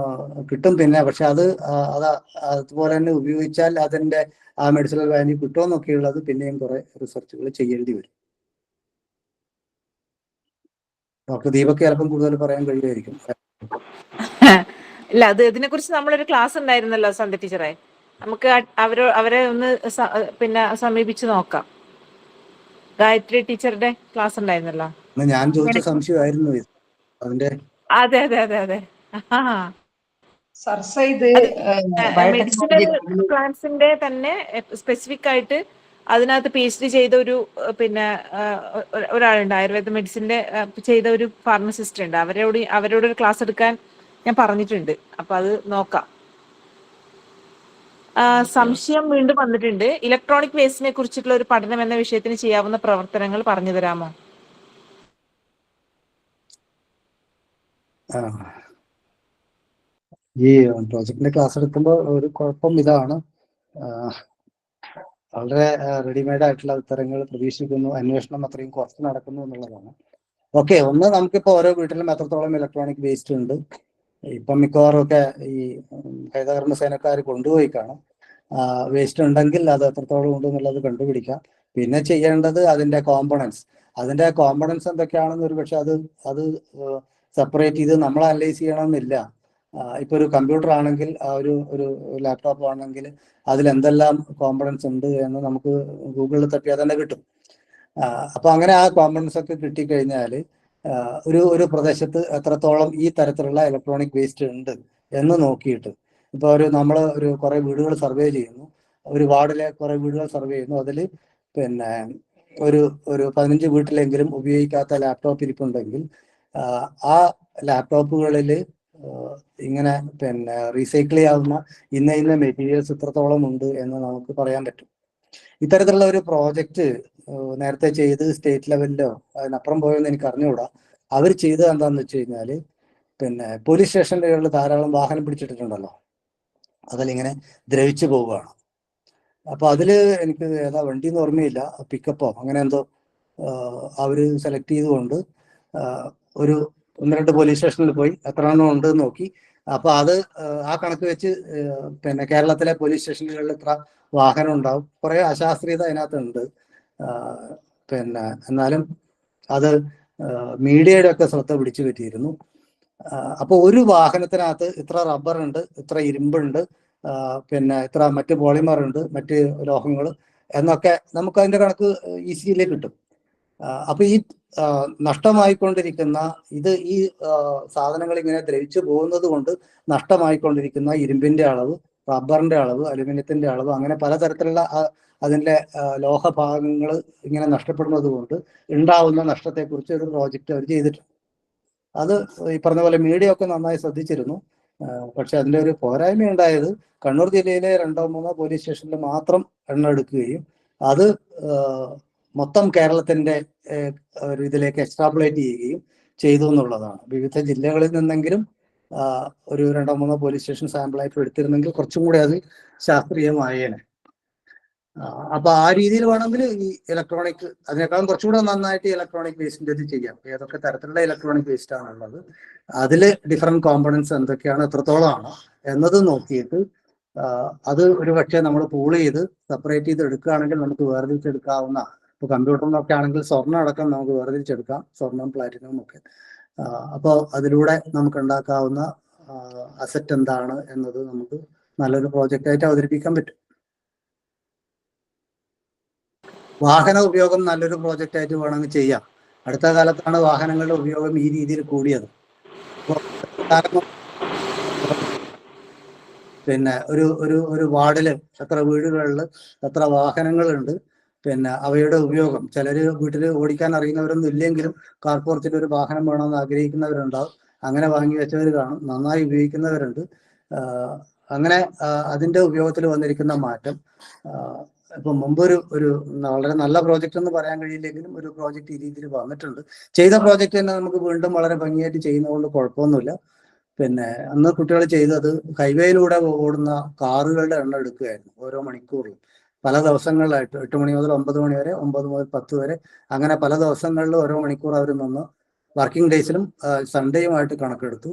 കിട്ടും. പിന്നെ പക്ഷെ അതുപോലെ തന്നെ ഉപയോഗിച്ചാൽ അതിന്റെ ആ മെഡിസിനൽ വാല്യൂ കിട്ടുമെന്നൊക്കെ ഉള്ളത് പിന്നെയും കുറെ റിസർച്ചുകൾ ചെയ്യേണ്ടി വരും. ഡോക്ടർ ദീപക് ചിലപ്പം കൂടുതൽ പറയാൻ കഴിയുമായിരിക്കും. ഇല്ല, ഇതിനെ കുറിച്ച് നമ്മളൊരു ക്ലാസ് ഉണ്ടായിരുന്നല്ലോ സന്ധ്യ ടീച്ചറെ, നമുക്ക് അവരെ ഒന്ന് പിന്നെ സമീപിച്ച് നോക്കാം. ഗായത്രി ടീച്ചറുടെ ക്ലാസ് ഉണ്ടായിരുന്നല്ലോ. ഞാൻ ചോദിച്ച സംശയമായിരുന്നു ഇത് അതിന്റെ. അതെ അതെ അതെ അതെ. മെഡിസിനൽ പ്ലാന്റ്സിന്റെ തന്നെ സ്പെസിഫിക് ആയിട്ട് അതിനകത്ത് PhD ചെയ്ത ഒരു പിന്നെ ഒരാളുണ്ട്, ആയുർവേദ മെഡിസിന്റെ ചെയ്ത ഒരു ഫാർമസിസ്റ്റ് ഉണ്ട്. അവരോട് ഒരു ക്ലാസ് എടുക്കാൻ ഞാൻ പറഞ്ഞിട്ടുണ്ട്. അപ്പൊ അത് നോക്കാം. സംശയം വീണ്ടും വന്നിട്ടുണ്ട്. ഇലക്ട്രോണിക് വേസ്റ്റിനെ കുറിച്ചിട്ടുള്ള ഒരു പഠനം എന്ന വിഷയത്തിന് ചെയ്യാവുന്ന പ്രവർത്തനങ്ങൾ പറഞ്ഞു തരാമോ? ഈ പ്രോജക്റ്റിന്റെ ക്ലാസ് എടുക്കുമ്പോൾ ഒരു കുഴപ്പം ഇതാണ്, വളരെ റെഡിമെയ്ഡ് ആയിട്ടുള്ള ഉത്തരങ്ങൾ പ്രതീക്ഷിക്കുന്നു, അന്വേഷണം അത്രയും കുറച്ച് നടക്കുന്നു എന്നുള്ളതാണ്. ഓക്കെ, ഒന്ന് നമുക്കിപ്പോൾ ഓരോ വീട്ടിലും എത്രത്തോളം ഇലക്ട്രോണിക് വേസ്റ്റ് ഉണ്ട്, ഇപ്പം മിക്കവാറും ഒക്കെ ഈ ഹരിതകർമ്മ സേനക്കാർ കൊണ്ടുപോയി കാണും. വേസ്റ്റ് ഉണ്ടെങ്കിൽ അത് എത്രത്തോളം ഉണ്ട് എന്നുള്ളത് കണ്ടുപിടിക്കാം. പിന്നെ ചെയ്യേണ്ടത് അതിന്റെ കോമ്പണൻസ് എന്തൊക്കെയാണെന്ന് ഒരു പക്ഷെ അത് സെപ്പറേറ്റ് ചെയ്ത് നമ്മൾ അനലൈസ് ചെയ്യണമെന്നില്ല. ഇപ്പൊ ഒരു കമ്പ്യൂട്ടർ ആണെങ്കിൽ ഒരു ലാപ്ടോപ്പ് ആണെങ്കിൽ അതിൽ എന്തെല്ലാം കോമ്പണൻസ് ഉണ്ട് എന്ന് നമുക്ക് ഗൂഗിളിൽ തപ്പിയാൽ തന്നെ കിട്ടും. അപ്പൊ അങ്ങനെ ആ കോമ്പണൻസ് ഒക്കെ കിട്ടിക്കഴിഞ്ഞാൽ ഒരു പ്രദേശത്ത് എത്രത്തോളം ഈ തരത്തിലുള്ള ഇലക്ട്രോണിക് വേസ്റ്റ് ഉണ്ട് എന്ന് നോക്കിയിട്ട്, ഇപ്പൊ നമ്മൾ കുറെ വീടുകൾ സർവേ ചെയ്യുന്നു, ഒരു വാർഡിലെ കുറെ വീടുകൾ സർവേ ചെയ്യുന്നു, അതിൽ പിന്നെ ഒരു 15 വീട്ടിലെങ്കിലും ഉപയോഗിക്കാത്ത ലാപ്ടോപ്പ് ഇരിപ്പുണ്ടെങ്കിൽ ആ ലാപ്ടോപ്പുകളിൽ ഇങ്ങനെ പിന്നെ റീസൈക്കിൾ ചെയ്യാവുന്ന ഇന്ന മെറ്റീരിയൽസ് ഇത്രത്തോളം ഉണ്ട് എന്ന് നമുക്ക് പറയാൻ പറ്റും. ഇത്തരത്തിലുള്ള ഒരു പ്രോജക്റ്റ് നേരത്തെ ചെയ്ത് സ്റ്റേറ്റ് ലെവലിലോ അതിനപ്പുറം പോയെന്ന് എനിക്ക് അറിഞ്ഞുകൂടാ. അവർ ചെയ്തത് എന്താണെന്ന് വെച്ച് കഴിഞ്ഞാൽ, പിന്നെ പോലീസ് സ്റ്റേഷനുകളിൽ ധാരാളം വാഹനം പിടിച്ചിട്ടുണ്ടല്ലോ, അതിലിങ്ങനെ ദ്രവിച്ചു പോവുകയാണ്. അപ്പൊ അതില് എനിക്ക് ഏതാ വണ്ടിന്ന് ഓർമ്മയില്ല, പിക്കപ്പോ അങ്ങനെ എന്തോ അവര് സെലക്ട് ചെയ്തുകൊണ്ട് ഒരു 1-2 പോലീസ് സ്റ്റേഷനിൽ പോയി എത്ര എണ്ണം ഉണ്ട് എന്ന് നോക്കി. അപ്പൊ അത് ആ കണക്ക് വെച്ച് പിന്നെ കേരളത്തിലെ പോലീസ് സ്റ്റേഷനുകളിൽ എത്ര വാഹനം ഉണ്ടാവും, കുറെ അശാസ്ത്രീയത അതിനകത്തുണ്ട്. പിന്നെ എന്നാലും അത് മീഡിയയുടെ ഒക്കെ ശ്രദ്ധ പിടിച്ചു പറ്റിയിരുന്നു. അപ്പൊ ഒരു വാഹനത്തിനകത്ത് ഇത്ര റബ്ബർ ഉണ്ട്, ഇത്ര ഇരുമ്പുണ്ട്, പിന്നെ ഇത്ര മറ്റ് പോളിമർ ഉണ്ട്, മറ്റ് ലോഹങ്ങൾ എന്നൊക്കെ നമുക്ക് അതിന്റെ കണക്ക് ഈസിയിലേ കിട്ടും. അപ്പൊ ഈ നഷ്ടമായിക്കൊണ്ടിരിക്കുന്ന ഈ സാധനങ്ങൾ ഇങ്ങനെ ദ്രവിച്ചു പോകുന്നത് കൊണ്ട് നഷ്ടമായിക്കൊണ്ടിരിക്കുന്ന ഇരുമ്പിന്റെ അളവ്, റബ്ബറിന്റെ അളവ്, അലുമിനിയത്തിന്റെ അളവ്, അങ്ങനെ പലതരത്തിലുള്ള അതിന്റെ ലോഹഭാഗങ്ങൾ ഇങ്ങനെ നഷ്ടപ്പെടുന്നത് കൊണ്ട് ഉണ്ടാവുന്ന നഷ്ടത്തെക്കുറിച്ച് ഒരു പ്രോജക്റ്റ് അവർ ചെയ്തിട്ടുണ്ട്. അത് ഈ പറഞ്ഞ പോലെ മീഡിയ ഒക്കെ നന്നായി ശ്രദ്ധിച്ചിരുന്നു. പക്ഷെ അതിൻ്റെ ഒരു പോരായ്മ ഉണ്ടായത് കണ്ണൂർ ജില്ലയിലെ 2-3 പോലീസ് സ്റ്റേഷനിൽ മാത്രം എണ്ണം എടുക്കുകയും അത് മൊത്തം കേരളത്തിന്റെ ഒരു ഇതിലേക്ക് എക്സ്ട്രാപ്പുലേറ്റ് ചെയ്യുകയും ചെയ്തു എന്നുള്ളതാണ്. വിവിധ ജില്ലകളിൽ നിന്നെങ്കിലും ഒരു 2-3 പോലീസ് സ്റ്റേഷൻ സാമ്പിളായിട്ട് എടുത്തിരുന്നെങ്കിൽ കുറച്ചും കൂടി അത് ശാസ്ത്രീയമായേനെ. അപ്പൊ ആ രീതിയിൽ വേണമെങ്കിൽ ഈ ഇലക്ട്രോണിക് അതിനേക്കാളും കുറച്ചുകൂടെ നന്നായിട്ട് ഇലക്ട്രോണിക് വേസ്റ്റിന്റെ ഇത് ചെയ്യാം. ഏതൊക്കെ തരത്തിലുള്ള ഇലക്ട്രോണിക് വേസ്റ്റ് ആണുള്ളത്, അതില് ഡിഫറെന്റ് കോമ്പണൻസ് എന്തൊക്കെയാണ്, എത്രത്തോളമാണ് എന്നത് നോക്കിയിട്ട് അത് ഒരു പക്ഷേ നമ്മൾ പൂൾ ചെയ്ത് സെപ്പറേറ്റ് ചെയ്ത് എടുക്കുകയാണെങ്കിൽ നമുക്ക് വേർതിരിച്ചെടുക്കാവുന്ന, ഇപ്പൊ കമ്പ്യൂട്ടറിനൊക്കെ ആണെങ്കിൽ സ്വർണ്ണം അടക്കം നമുക്ക് വേർതിരിച്ചെടുക്കാം, സ്വർണ്ണം പ്ലാറ്റിനം ഒക്കെ. അപ്പോൾ അതിലൂടെ നമുക്ക് ഉണ്ടാക്കാവുന്ന അസറ്റ് എന്താണ് എന്നത് നമുക്ക് നല്ലൊരു പ്രോജക്റ്റായിട്ട് അവതരിപ്പിക്കാൻ പറ്റും. വാഹന ഉപയോഗം നല്ലൊരു പ്രോജക്റ്റ് ആയിട്ട് വേണമെങ്കിൽ ചെയ്യാം. അടുത്ത കാലത്താണ് വാഹനങ്ങളുടെ ഉപയോഗം ഈ രീതിയിൽ കൂടിയത്. പിന്നെ ഒരു ഒരു ഒരു വാർഡില് എത്ര വീടുകളിൽ എത്ര വാഹനങ്ങളുണ്ട്, പിന്നെ അവയുടെ ഉപയോഗം, ചിലര് വീട്ടിൽ ഓടിക്കാൻ അറിയുന്നവരൊന്നും ഇല്ലെങ്കിലും കാർപ്പുറത്തിൽ ഒരു വാഹനം വേണമെന്ന് ആഗ്രഹിക്കുന്നവരുണ്ടാവും. അങ്ങനെ വാങ്ങി വെച്ചവർ കാണും, നന്നായി ഉപയോഗിക്കുന്നവരുണ്ട്. അങ്ങനെ അതിന്റെ ഉപയോഗത്തിൽ വന്നിരിക്കുന്ന മാറ്റം ഇപ്പൊ മുമ്പൊരു വളരെ നല്ല പ്രോജക്റ്റ് എന്ന് പറയാൻ കഴിയില്ലെങ്കിലും ഒരു പ്രോജക്റ്റ് ഈ രീതിയിൽ വന്നിട്ടുണ്ട്. ചെയ്ത പ്രോജക്റ്റ് തന്നെ നമുക്ക് വീണ്ടും വളരെ ഭംഗിയായിട്ട് ചെയ്യുന്നതുകൊണ്ട് കുഴപ്പമൊന്നുമില്ല. പിന്നെ അന്ന് കുട്ടികൾ ചെയ്തത് ഹൈവേയിലൂടെ ഓടുന്ന കാറുകളുടെ എണ്ണം എടുക്കുകയായിരുന്നു ഓരോ മണിക്കൂറിലും. പല ദിവസങ്ങളിലായിട്ട് 8 മണി മുതൽ 9 മണി വരെ, 9 മുതൽ 10 വരെ, അങ്ങനെ പല ദിവസങ്ങളിൽ ഓരോ മണിക്കൂർ അവർ നിന്ന് വർക്കിംഗ് ഡേയ്സിലും സൺഡേയുമായിട്ട് കണക്കെടുത്തു.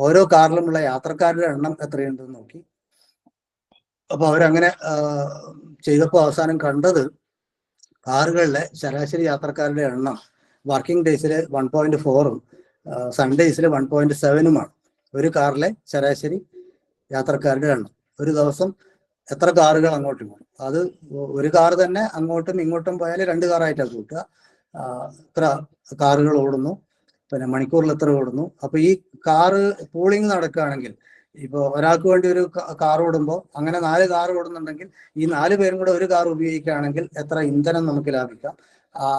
ഓരോ കാറിലുമുള്ള യാത്രക്കാരുടെ എണ്ണം എത്രയുണ്ടെന്ന് നോക്കി. അപ്പൊ അവരങ്ങനെ ചെയ്തപ്പോൾ അവസാനം കണ്ടത് കാറുകളിലെ ശരാശരി യാത്രക്കാരുടെ എണ്ണം വർക്കിംഗ് ഡേയ്സിൽ 1.4-ഉം സൺഡേയ്സിൽ 1.7-ഉമാണ്. ഒരു കാറിലെ ശരാശരി യാത്രക്കാരുടെ എണ്ണം. ഒരു ദിവസം എത്ര കാറുകൾ അങ്ങോട്ടും ഇങ്ങോട്ടും, അത് ഒരു കാർ തന്നെ അങ്ങോട്ടും ഇങ്ങോട്ടും പോയാൽ 2 കാറായിട്ടാണ് കൂട്ടുക. എത്ര കാറുകൾ ഓടുന്നു, പിന്നെ മണിക്കൂറിൽ എത്ര ഓടുന്നു. അപ്പൊ ഈ കാറ് പൂളിങ് നടക്കുകയാണെങ്കിൽ, ഇപ്പോൾ ഒരാൾക്ക് വേണ്ടി ഒരു കാർ ഓടുമ്പോൾ അങ്ങനെ 4 കാർ ഓടുന്നുണ്ടെങ്കിൽ ഈ 4 പേരും കൂടെ ഒരു കാർ ഉപയോഗിക്കുകയാണെങ്കിൽ എത്ര ഇന്ധനം നമുക്ക് ലാഭിക്കാം,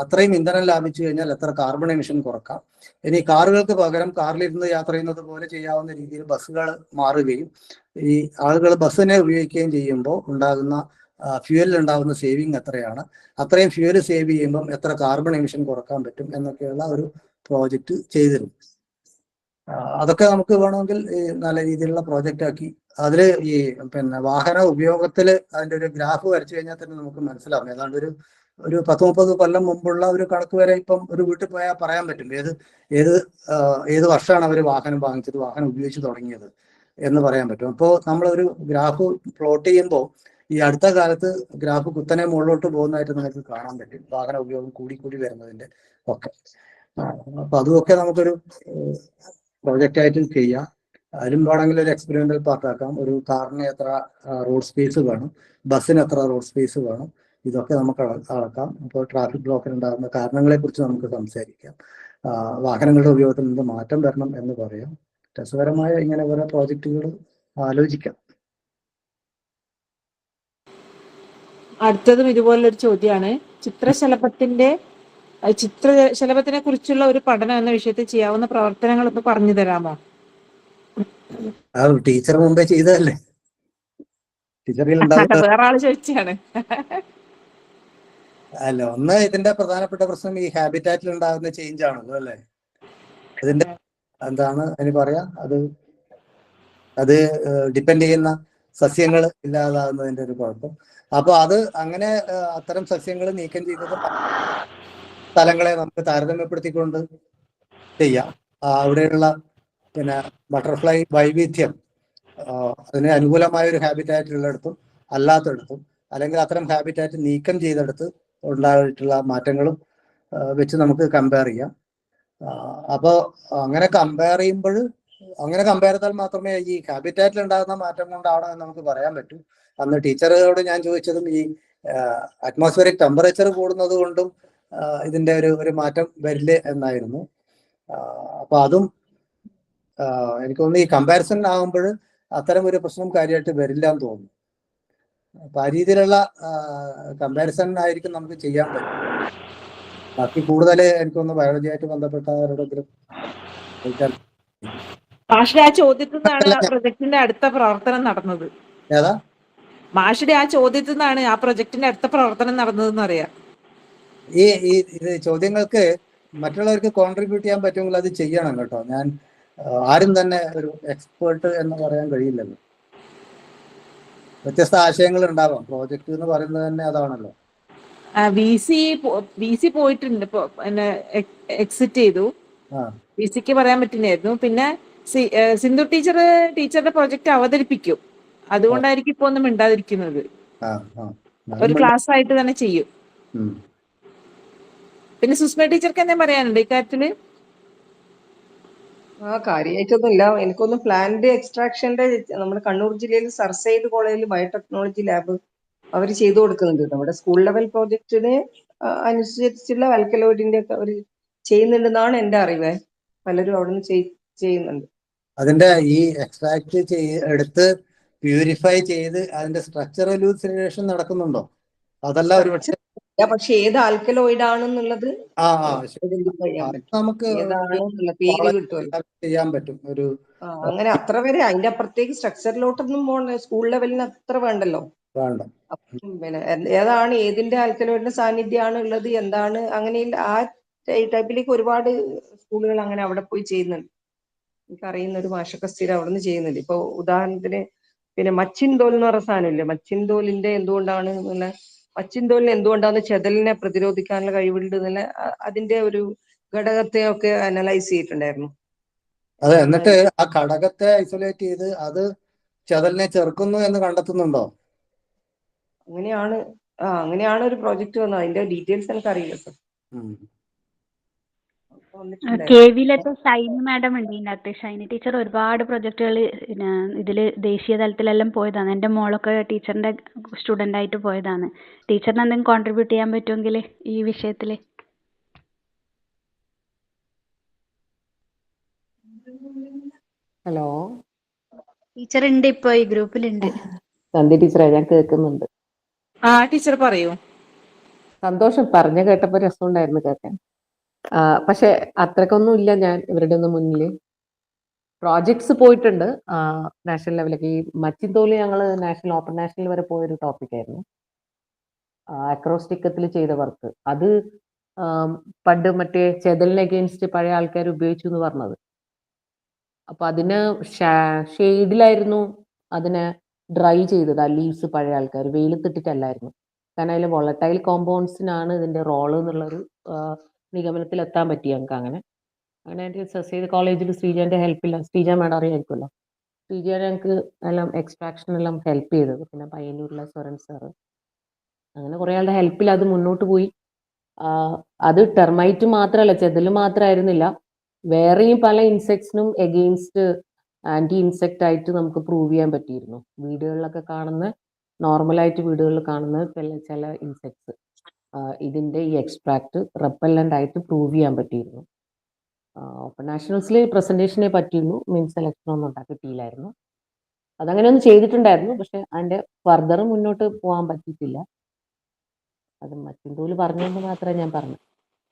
അത്രയും ഇന്ധനം ലാഭിച്ചു കഴിഞ്ഞാൽ എത്ര കാർബൺ എമിഷൻ കുറക്കാം. ഇനി കാറുകൾക്ക് പകരം കാറിലിരുന്ന് യാത്ര ചെയ്യുന്നത് പോലെ ചെയ്യാവുന്ന രീതിയിൽ ബസ്സുകൾ മാറുകയും ഈ ആളുകൾ ബസ്സിനെ ഉപയോഗിക്കുകയും ചെയ്യുമ്പോൾ ഉണ്ടാകുന്ന ഫ്യൂവലിൽ ഉണ്ടാകുന്ന സേവിങ് എത്രയാണ്, അത്രയും ഫ്യൂവൽ സേവ് ചെയ്യുമ്പം എത്ര കാർബൺ എമിഷൻ കുറക്കാൻ പറ്റും എന്നൊക്കെയുള്ള ഒരു പ്രോജക്റ്റ് ചെയ്തിരുന്നു. അതൊക്കെ നമുക്ക് വേണമെങ്കിൽ നല്ല രീതിയിലുള്ള പ്രോജക്റ്റ് ആക്കി അതിൽ ഈ പിന്നെ വാഹന ഉപയോഗത്തിൽ അതിൻ്റെ ഒരു ഗ്രാഫ് വരച്ചു കഴിഞ്ഞാൽ തന്നെ നമുക്ക് മനസ്സിലാവും. ഏതാണ്ട് ഒരു 10-30 കൊല്ലം മുമ്പുള്ള ഒരു കണക്ക് വരെ ഇപ്പം ഒരു വീട്ടിൽ പോയാൽ പറയാൻ പറ്റും ഏത് വർഷമാണ് അവർ വാഹനം വാങ്ങിച്ചത്, വാഹനം ഉപയോഗിച്ച് തുടങ്ങിയത് എന്ന് പറയാൻ പറ്റും. അപ്പോൾ നമ്മളൊരു ഗ്രാഫ് പ്ലോട്ട് ചെയ്യുമ്പോൾ ഈ അടുത്ത കാലത്ത് ഗ്രാഫ് കുത്തനെ മുകളിലോട്ട് പോകുന്നതായിട്ട് നമുക്ക് കാണാൻ പറ്റും, വാഹന ഉപയോഗം കൂടി വരുന്നതിന്റെ ഒക്കെ. അപ്പൊ അതുമൊക്കെ നമുക്കൊരു പ്രോജക്റ്റ് ആയിട്ട് ചെയ്യാം. അതിലും വേണമെങ്കിൽ ഒരു എക്സ്പെരിമെന്റൽ പാർട്ടാക്കാം. ഒരു കാറിന് എത്ര റോഡ് സ്പേസ് വേണം, ബസ്സിന് എത്ര റോഡ് സ്പേസ് വേണം, ഇതൊക്കെ നമുക്ക് അളക്കാം. അപ്പോൾ ട്രാഫിക് ബ്ലോക്കിൽ ഉണ്ടാകുന്ന കാരണങ്ങളെ കുറിച്ച് നമുക്ക് സംസാരിക്കാം. വാഹനങ്ങളുടെ ഉപയോഗത്തിൽ നിന്ന് മാറ്റം വരണം എന്ന് പറയാം. രസകരമായ ഇങ്ങനെ ഓരോ പ്രോജക്റ്റുകൾ ആലോചിക്കാം. അടുത്തതും ഇതുപോലൊരു ചോദ്യമാണ്. ചിത്രശലഭത്തിനെ കുറിച്ചുള്ള ഒരു പഠനം എന്ന വിഷയത്തിൽ ചെയ്യാവുന്ന പ്രവർത്തനങ്ങൾ ഒന്ന് പറഞ്ഞു തരാമോ? ടീച്ചർ മുമ്പേ ചെയ്തതല്ലേ, ടീച്ചറിൽ വേറെ ആള് ചോദിച്ചാണ്. അല്ല, ഒന്ന് ഇതിന്റെ പ്രധാനപ്പെട്ട പ്രശ്നം ഈ ഹാബിറ്റാറ്റിൽ ഉണ്ടാകുന്ന ചേഞ്ച് ആണല്ലോ അല്ലേ. ഇതിന്റെ എന്താണ് അതിന് പറയാ, അത് ഡിപ്പെൻഡ് ചെയ്യുന്ന സസ്യങ്ങൾ ഇല്ലാതാകുന്നതിന്റെ ഒരു കുഴപ്പം. അപ്പൊ അത് അങ്ങനെ അത്തരം സസ്യങ്ങൾ നീക്കം ചെയ്തത് സ്ഥലങ്ങളെ നമുക്ക് താരതമ്യപ്പെടുത്തിക്കൊണ്ട് ചെയ്യാം. അവിടെയുള്ള പിന്നെ ബട്ടർഫ്ലൈ വൈവിധ്യം അതിന് അനുകൂലമായ ഒരു ഹാബിറ്റാറ്റ് ഉള്ളിടത്തും അല്ലാത്തടത്തും, അല്ലെങ്കിൽ അത്തരം ഹാബിറ്റാറ്റ് നീക്കം ചെയ്തെടുത്ത് ഉണ്ടായിട്ടുള്ള മാറ്റങ്ങളും വെച്ച് നമുക്ക് കമ്പയർ ചെയ്യാം. അപ്പോൾ അങ്ങനെ കമ്പയർ ചെയ്താൽ മാത്രമേ ഈ ഹാബിറ്റാറ്റിൽ ഉണ്ടാകുന്ന മാറ്റം കൊണ്ടാണോ എന്ന് നമുക്ക് പറയാൻ പറ്റൂ. അന്ന് ടീച്ചറോട് ഞാൻ ചോദിച്ചതും ഈ അറ്റ്മോസ്ഫിയറിക് ടെമ്പറേച്ചർ കൂടുന്നത് കൊണ്ടും ഇതിന്റെ ഒരു മാറ്റം വരില്ലേ എന്നായിരുന്നു. അപ്പൊ അതും എനിക്ക് തോന്നുന്നു ഈ കമ്പാരിസൺ ആകുമ്പോൾ അത്തരം ഒരു പ്രശ്നം കാര്യമായിട്ട് വരില്ല എന്ന് തോന്നുന്നു. അപ്പൊ ആ രീതിയിലുള്ള കമ്പാരിസൺ ആയിരിക്കും നമുക്ക് ചെയ്യാൻ പറ്റും. ബാക്കി കൂടുതൽ എനിക്കൊന്ന് ബയോളജിയായിട്ട് ബന്ധപ്പെട്ടവരോടെങ്കിലും മാഷിന്റെ ആ ചോദ്യത്തിൽ നിന്നാണ് ആ പ്രൊജക്ടിന്റെ അടുത്ത പ്രവർത്തനം നടന്നത്. ഏതാ മാഷിന്റെ ആ ചോദ്യത്തിൽ നിന്നാണ് ആ പ്രൊജക്ടിന്റെ അടുത്ത പ്രവർത്തനം നടന്നതെന്ന് അറിയാം. ഈ ഇത് ചോദ്യങ്ങൾക്ക് മറ്റുള്ളവർക്ക് കോൺട്രിബ്യൂട്ട് ചെയ്യാൻ പറ്റുമെങ്കിൽ അത് ചെയ്യണം കേട്ടോ. ഞാൻ ആരും തന്നെ ഒരു എക്സ്പേർട്ട് എന്ന് പറയാൻ കഴിയില്ലല്ലോ. വ്യത്യസ്ത ആശയങ്ങൾ ഉണ്ടാവാം. പ്രോജക്റ്റ് എന്ന് പറയുന്നത് തന്നെ അതാണല്ലോ. വി സി പോയിട്ടുണ്ട്, പിന്നെ എക്സിറ്റ് ചെയ്തു. വി സിക്ക് പറയാൻ പറ്റുന്നായിരുന്നു. പിന്നെ സിന്ധു ടീച്ചറുടെ പ്രൊജക്ട് അവതരിപ്പിക്കും. അതുകൊണ്ടായിരിക്കും ഇപ്പൊ ഒന്നും മിണ്ടാതിരിക്കുന്നത്. ഒരു ക്ലാസ് ആയിട്ട് തന്നെ ചെയ്യും. പിന്നെ സുസ്മ ടീച്ചർക്ക് എന്താ പറയാനുണ്ട് ഇക്കാര്യത്തില്? കാര്യമായിട്ടൊന്നുമില്ല. എനിക്കൊന്ന് പ്ലാന്റ് എക്സ്ട്രാക്ഷന്റെ നമ്മുടെ കണ്ണൂർ ജില്ലയിൽ സർസൈഡ് കോളേജിൽ ബയോടെക്നോളജി ലാബ് അവർ ചെയ്തു കൊടുക്കുന്നുണ്ട്. നമ്മുടെ സ്കൂൾ ലെവൽ പ്രോജക്റ്റിന് അനുസരിച്ചുള്ള ആൽക്കലോയിഡിന്റെ ഒക്കെ അവർ ചെയ്യുന്നുണ്ടെന്നാണ് എന്റെ അറിവ്. പലരും അവിടെ നിന്ന് ചെയ്യുന്നുണ്ട്. അതിന്റെ ഈ എക്സ്ട്രാക്ട് എടുത്ത് പ്യൂരിഫൈ ചെയ്ത് അതിന്റെ സ്ട്രക്ചർ എലൂസിനേഷൻ നടക്കുന്നുണ്ടോ? അതല്ല ഒരു പക്ഷെ ഏത് ആൽക്കലോയിഡ് ആണെന്നുള്ളത് ഐഡന്റിഫൈ ചെയ്യാൻ പറ്റും. നമുക്ക് ഏതാണെന്നുള്ള പേര് കിട്ടുമല്ലോ, ചെയ്യാൻ പറ്റും. ഒരു അങ്ങനെ അത്ര വരെ അതിന്റെ അപ്പുറത്തേക്ക് സ്ട്രക്ചറിലോട്ടൊന്നും പോകണ്ട. സ്കൂൾ ലെവലിന് അത്ര വേണ്ടല്ലോ. വേണ്ട. പിന്നെ ഏതാണ് ഏതിന്റെ ആൽക്കലോയിഡിന്റെ സാന്നിധ്യമാണ് ഉള്ളത്, എന്താണ്, അങ്ങനെ ആ ടൈപ്പിലേക്ക് ഒരുപാട് സ്കൂളുകൾ അങ്ങനെ അവിടെ പോയി ചെയ്യുന്നുണ്ട്. എനിക്കറിയുന്ന ഒരു മാഷൊക്കെ സ്ഥിരം അവിടെ നിന്ന് ചെയ്യുന്നുണ്ട്. ഇപ്പൊ ഉദാഹരണത്തിന് പിന്നെ മച്ചിൻതോൽ എന്ന് പറഞ്ഞ സാധനമില്ലേ, മച്ചിൻതോലിന്റെ എന്തുകൊണ്ടാണ് മച്ചിൻതോലിന് എന്തുകൊണ്ടാണ് ചെതലിനെ പ്രതിരോധിക്കാനുള്ള കഴിവുണ്ട് എന്നുള്ള അതിന്റെ ഒരു ഘടകത്തെ ഒക്കെ അനലൈസ് ചെയ്തിട്ടുണ്ടായിരുന്നു. അതെ, എന്നിട്ട് ആ ഘടകത്തെ ഐസൊലേറ്റ് ചെയ്ത് അത് ചെതലിനെ ചെറുക്കുന്നു എന്ന് കണ്ടെത്തുന്നുണ്ടോ? അങ്ങനെയാണ് ഒരു പ്രോജക്റ്റ് വന്നത്. അതിന്റെ ഡീറ്റെയിൽസ് എനിക്ക് അറിയില്ല സർ. കെവിയിലത്തെ ഷൈനി മാഡം ഉണ്ട് ഇതിനകത്ത്. ഷൈനി ടീച്ചർ ഒരുപാട് പ്രൊജക്ടുകൾ ഇതില് ദേശീയ തലത്തിലെല്ലാം പോയതാണ്. എൻ്റെ മോളൊക്കെ ടീച്ചറിന്റെ സ്റ്റുഡൻ്റ് ആയിട്ട് പോയതാണ്. ടീച്ചറിന് എന്തെങ്കിലും കോൺട്രിബ്യൂട്ട് ചെയ്യാൻ പറ്റുമെങ്കിൽ ഈ വിഷയത്തിൽ? ഹലോ, ടീച്ചർ ഉണ്ട്, ഇപ്പൊ ഈ ഗ്രൂപ്പിലുണ്ട്. സന്ധ്യ ടീച്ചറെ, ഞാൻ കേൾക്കുന്നുണ്ട്. ടീച്ചർ പറയൂ. സന്തോഷം, പറഞ്ഞു കേട്ടപ്പോ രസമുണ്ടായിരുന്നു കേൾക്കാൻ. പക്ഷെ അത്രക്കൊന്നും ഇല്ല ഞാൻ ഇവരുടെ ഒന്നും മുന്നിൽ. പ്രോജക്ട്സ് പോയിട്ടുണ്ട് നാഷണൽ ലെവലിലേക്ക്. ഈ മച്ചിൻതോല് ഞങ്ങൾ ഓപ്പൺ നാഷണൽ വരെ പോയൊരു ടോപ്പിക്കായിരുന്നു. അക്രോസ്റ്റിക്കത്തിൽ ചെയ്ത വർക്ക് അത് പണ്ട് മറ്റേ ചെതലിന് അഗെയിൻസ്റ്റ് പഴയ ആൾക്കാർ ഉപയോഗിച്ചു എന്ന് പറഞ്ഞത്. അപ്പൊ അതിന് ഷെയ്ഡിലായിരുന്നു അതിനെ ഡ്രൈ ചെയ്തത്. ആ ലീവ്സ് പഴയ ആൾക്കാർ വെയിലത്തിട്ടിട്ടല്ലായിരുന്നു. കാരണം അതിൽ വോളറ്റൈൽ കോമ്പൗണ്ട്സിനാണ് ഇതിന്റെ റോള് എന്നുള്ളൊരു നിഗമനത്തിൽ എത്താൻ പറ്റി ഞങ്ങൾക്ക്. അങ്ങനെ എൻ്റെ സസൈഡ് കോളേജിൽ ശ്രീജന്റെ ഹെൽപ്പില്ല, ശ്രീജ മാഡം അറിയായിരിക്കുമല്ലോ, ശ്രീജ ഞങ്ങൾക്ക് എല്ലാം എക്സ്ട്രാക്ഷൻ എല്ലാം ഹെൽപ്പ് ചെയ്തത്. പിന്നെ പയ്യന്നൂരിലെ സ്വരൻ സാറ്, അങ്ങനെ കുറെ ആളുടെ ഹെൽപ്പിൽ അത് മുന്നോട്ട് പോയി. അത് ടെർമൈറ്റ് മാത്രമല്ല, ചെതല് മാത്രമായിരുന്നില്ല, വേറെയും പല ഇൻസെക്ട്സിനും എഗെയിൻസ്റ്റ് ആന്റി ഇൻസെക്റ്റ് ആയിട്ട് നമുക്ക് പ്രൂവ് ചെയ്യാൻ പറ്റിയിരുന്നു. വീടുകളിലൊക്കെ കാണുന്ന, നോർമലായിട്ട് വീടുകളിൽ കാണുന്ന ചില ഇൻസെക്ട്സ് ഇതിന്റെ ഈ എക്സ്ട്രാക്ട് റെപ്പല്ലൻ്റ് ആയിട്ട് പ്രൂവ് ചെയ്യാൻ പറ്റിയിരുന്നു. ഓപ്പൺ നാഷണൽസിൽ പ്രസന്റേഷനെ പറ്റിയുള്ളൂ, മീൻസ് സെലക്ഷൻ ഒന്നും കിട്ടിയില്ലായിരുന്നു. അതങ്ങനെ ഒന്ന് ചെയ്തിട്ടുണ്ടായിരുന്നു, പക്ഷെ അതിന്റെ ഫർദർ മുന്നോട്ട് പോകാൻ പറ്റിയിട്ടില്ല. അത് മച്ചിൻതോല് പറഞ്ഞുകൊണ്ട് മാത്രമേ ഞാൻ പറഞ്ഞു.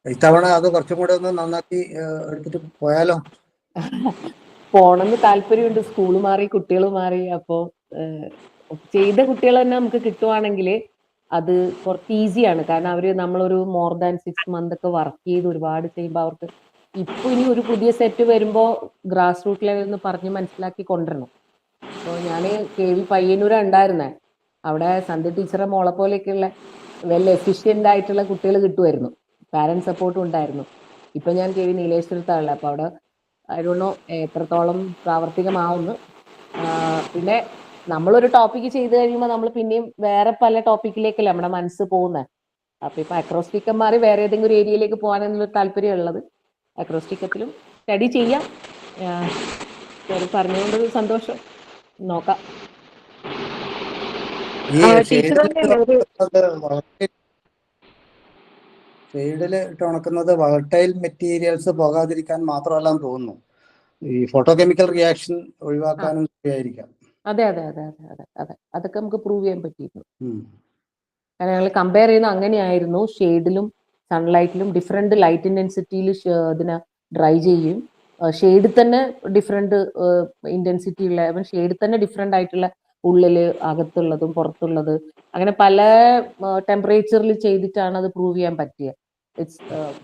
ഇത്തവണ അത് കുറച്ചും കൂടെ ഒന്ന് നന്നാക്കി എടുത്തിട്ട് പോയാലോ? പോണമെന്ന് താല്പര്യമുണ്ട്. സ്കൂള് മാറി, കുട്ടികൾ മാറി. അപ്പോൾ ചെയ്ത കുട്ടികൾ തന്നെ നമുക്ക് കിട്ടുവാണെങ്കിൽ അത് കുറച്ച് ഈസിയാണ്. കാരണം അവര് നമ്മളൊരു മോർ ദാൻ 6 months ഒക്കെ വർക്ക് ചെയ്ത് ഒരുപാട് ചെയ്യുമ്പോൾ അവർക്ക് ഇപ്പൊ ഇനി ഒരു പുതിയ സെറ്റ് വരുമ്പോൾ ഗ്രാസ് റൂട്ട് ലെവലിൽ നിന്ന് പറഞ്ഞ് മനസ്സിലാക്കി കൊണ്ടുവരണം. അപ്പോൾ ഞാൻ KV പയ്യന്നൂരാ ഉണ്ടായിരുന്നേ. അവിടെ സന്ധ്യ ടീച്ചറെ മോളെ പോലെയൊക്കെയുള്ള വെൽ എഫിഷ്യൻ്റ് ആയിട്ടുള്ള കുട്ടികൾ കിട്ടുമായിരുന്നു, പാരന്റ് സപ്പോർട്ടും ഉണ്ടായിരുന്നു. ഇപ്പൊ ഞാൻ KV നീലേശ്വരത്താണ്. അപ്പൊ അവിടെ ഐ ഡോണ്ട് നോ എത്രത്തോളം പ്രാവർത്തികമാവുന്നു. പിന്നെ നമ്മളൊരു ടോപ്പിക്ക് ചെയ്ത് കഴിയുമ്പോൾ നമ്മൾ പിന്നെയും വേറെ പല ടോപ്പിക്കിലേക്കല്ലേ നമ്മുടെ മനസ്സ് പോകുന്നത്. അപ്പൊ ഇപ്പൊ അക്രോസ്റ്റിക്കം മാറി വേറെ ഏതെങ്കിലും ഒരു ഏരിയയിലേക്ക് പോകാനെന്നുള്ള താല്പര്യം ഉള്ളത്. അക്രോസ്റ്റിക്കത്തിലും സ്റ്റഡി ചെയ്യാം. പറഞ്ഞുകൊണ്ടൊരു സന്തോഷം. നോക്കാം. ഷെയ്ഡില് ഇട്ട് ഉണക്കുന്നത് വോളറ്റൈൽ മെറ്റീരിയൽസ് പോകാതിരിക്കാൻ മാത്രമല്ല തോന്നുന്നു, ഈ ഫോട്ടോ കെമിക്കൽ റിയാക്ഷൻ ഒഴിവാക്കാനും ആയിരിക്കാം. അതെ അതെ അതെ അതെ അതെ അതെ അതൊക്കെ നമുക്ക് പ്രൂവ് ചെയ്യാൻ പറ്റിയിരുന്നു. കാരണം ഞങ്ങൾ കമ്പയർ ചെയ്യുന്ന അങ്ങനെയായിരുന്നു. ഷെയ്ഡിലും സൺലൈറ്റിലും ഡിഫറെന്റ് ലൈറ്റ് ഇന്റൻസിറ്റിയിൽ ഇതിനെ ഡ്രൈ ചെയ്യും, ഷെയ്ഡിൽ തന്നെ ഡിഫറെന്റ് ഇന്റൻസിറ്റി ഉള്ള, ഷെയ്ഡിൽ തന്നെ ഡിഫറെന്റ് ആയിട്ടുള്ള ഉള്ളില് അകത്തുള്ളതും പുറത്തുള്ളത്, അങ്ങനെ പല ടെമ്പറേച്ചറിൽ ചെയ്തിട്ടാണ് അത് പ്രൂവ് ചെയ്യാൻ പറ്റിയത്. It's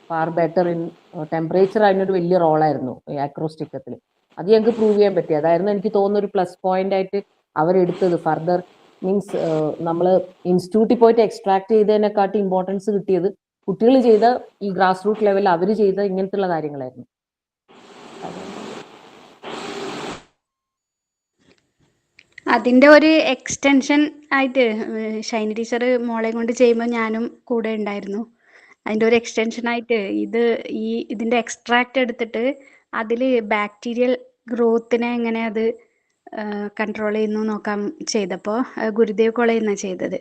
far better in temperature. അതിനൊരു വലിയ റോളായിരുന്നു ഈ അക്രോസ്റ്റിക്കത്തിൽ. അത് ഞങ്ങൾക്ക് പ്രൂവ് ചെയ്യാൻ പറ്റി. അതായിരുന്നു എനിക്ക് തോന്നുന്ന ഒരു പ്ലസ് പോയിന്റ് ആയിട്ട് അവരെടുത്തത്. ഫർദർ മീൻസ് നമ്മൾ ഇൻസ്റ്റിറ്റ്യൂട്ടിൽ പോയിട്ട് എക്സ്ട്രാക്ട് ചെയ്തതിനെക്കാട്ടി ഇമ്പോർട്ടൻസ് കിട്ടിയത് കുട്ടികൾ ചെയ്ത ഈ ഗ്രാസ് റൂട്ട് ലെവലിൽ അവർ ചെയ്ത ഇങ്ങനത്തെ കാര്യങ്ങളായിരുന്നു. അതിന്റെ ഒരു എക്സ്റ്റൻഷൻ ആയിട്ട് ഷൈനി ടീച്ചർ മോളെ കൊണ്ട് ചെയ്യുമ്പോൾ ഞാനും കൂടെ ഉണ്ടായിരുന്നു. അതിന്റെ ഒരു എക്സ്റ്റൻഷൻ ആയിട്ട് ഇതിന്റെ എക്സ്ട്രാക്ട് എടുത്തിട്ട് അതിൽ ബാക്ടീരിയൽ ഗ്രോത്തിനെ എങ്ങനെ അത് കൺട്രോൾ ചെയ്യുന്നു നോക്കാൻ ചെയ്തപ്പോൾ ഗുരുദേവ് കോളേജിൽ നിന്നാണ് ചെയ്തത്.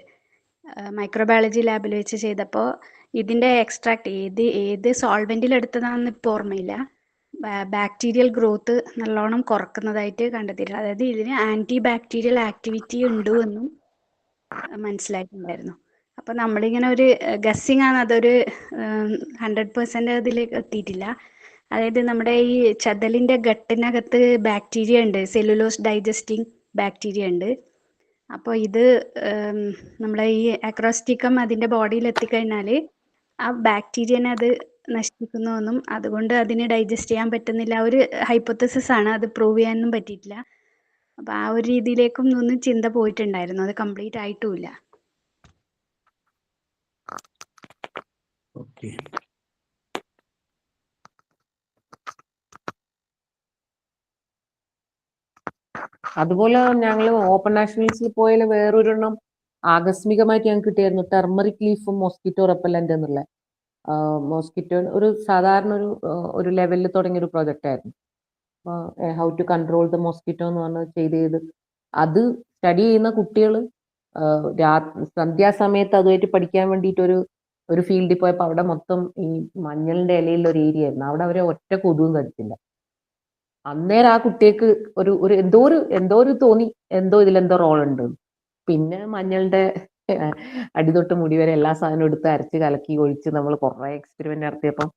മൈക്രോബയോളജി ലാബിൽ വെച്ച് ചെയ്തപ്പോൾ ഇതിന്റെ എക്സ്ട്രാക്ട് ഏത് സോൾവെന്റിൽ എടുത്തതാണെന്ന് ഇപ്പോൾ ഓർമ്മയില്ല, ബാക്ടീരിയൽ ഗ്രോത്ത് നല്ലോണം കുറക്കുന്നതായിട്ട് കണ്ടെത്തിയിട്ടുണ്ട്. അതായത് ഇതിന് ആന്റി ബാക്ടീരിയൽ ആക്ടിവിറ്റി ഉണ്ട് എന്നും മനസ്സിലായിട്ടുണ്ടായിരുന്നു. അപ്പൊ നമ്മളിങ്ങനെ ഒരു ഗസ്സിങ് ആണ്, അതൊരു 100% അതിലേക്ക് എത്തിയിട്ടില്ല. അതായത് നമ്മുടെ ഈ ചതലിന്റെ ഗട്ടിനകത്ത് ബാക്ടീരിയ ഉണ്ട്, സെല്ലുലോസ് ഡൈജസ്റ്റിംഗ് ബാക്ടീരിയ ഉണ്ട്. അപ്പോൾ ഇത് നമ്മളെ ഈ അക്രോസ്റ്റിക്കം അതിന്റെ ബോഡിയിൽ എത്തിക്കഴിഞ്ഞാൽ ആ ബാക്ടീരിയനെ അത് നശിപ്പിക്കുന്നുവെന്നും അതുകൊണ്ട് അതിന് ഡൈജസ്റ്റ് ചെയ്യാൻ പറ്റുന്നില്ല, ഒരു ഹൈപ്പോത്തസിസ് ആണ്, അത് പ്രൂവ് ചെയ്യാനൊന്നും പറ്റിയിട്ടില്ല. അപ്പൊ ആ ഒരു രീതിയിലേക്കും ഒന്നും ചിന്ത പോയിട്ടുണ്ടായിരുന്നു, അത് കംപ്ലീറ്റ് ആയിട്ടുമില്ല. ഓക്കെ. അതുപോലെ ഞങ്ങൾ ഓപ്പൺ നാഷണൽസിൽ പോയാൽ വേറൊരെണ്ണം ആകസ്മികമായിട്ട് ഞങ്ങൾക്ക് കിട്ടിയായിരുന്നു, ടെർമറിക് ലീഫും മോസ്കിറ്റോ റെപ്പല്ലന്റ് എന്നുള്ള. മോസ്കിറ്റോ ഒരു സാധാരണ ഒരു ലെവലിൽ തുടങ്ങിയൊരു പ്രോജക്റ്റ് ആയിരുന്നു. How to control the mosquito എന്ന് പറഞ്ഞ് ചെയ്ത് അത് സ്റ്റഡി ചെയ്യുന്ന കുട്ടികൾ സന്ധ്യാസമയത്ത് അതുമായിട്ട് പഠിക്കാൻ വേണ്ടിയിട്ട് ഒരു ഫീൽഡിൽ പോയപ്പോൾ അവിടെ മൊത്തം ഈ മഞ്ഞളിന്റെ ഇലയിലുള്ള ഒരു ഏരിയ ആയിരുന്നു. അവിടെ അവരെ ഒറ്റ കൊതുകും കടിച്ചില്ല. അന്നേരം ആ കുട്ടിക്ക് ഒരു എന്തോ ഒരു തോന്നി, ഇതിലെന്തോ റോൾ ഉണ്ട്. പിന്നെ മഞ്ഞളുടെ അടിതൊട്ട് മുടി വരെ എല്ലാ സാധനവും എടുത്ത് അരച്ച് കലക്കി ഒഴിച്ച് നമ്മൾ കുറെ എക്സ്പെരിമെന്റ് നടത്തിയപ്പോൾ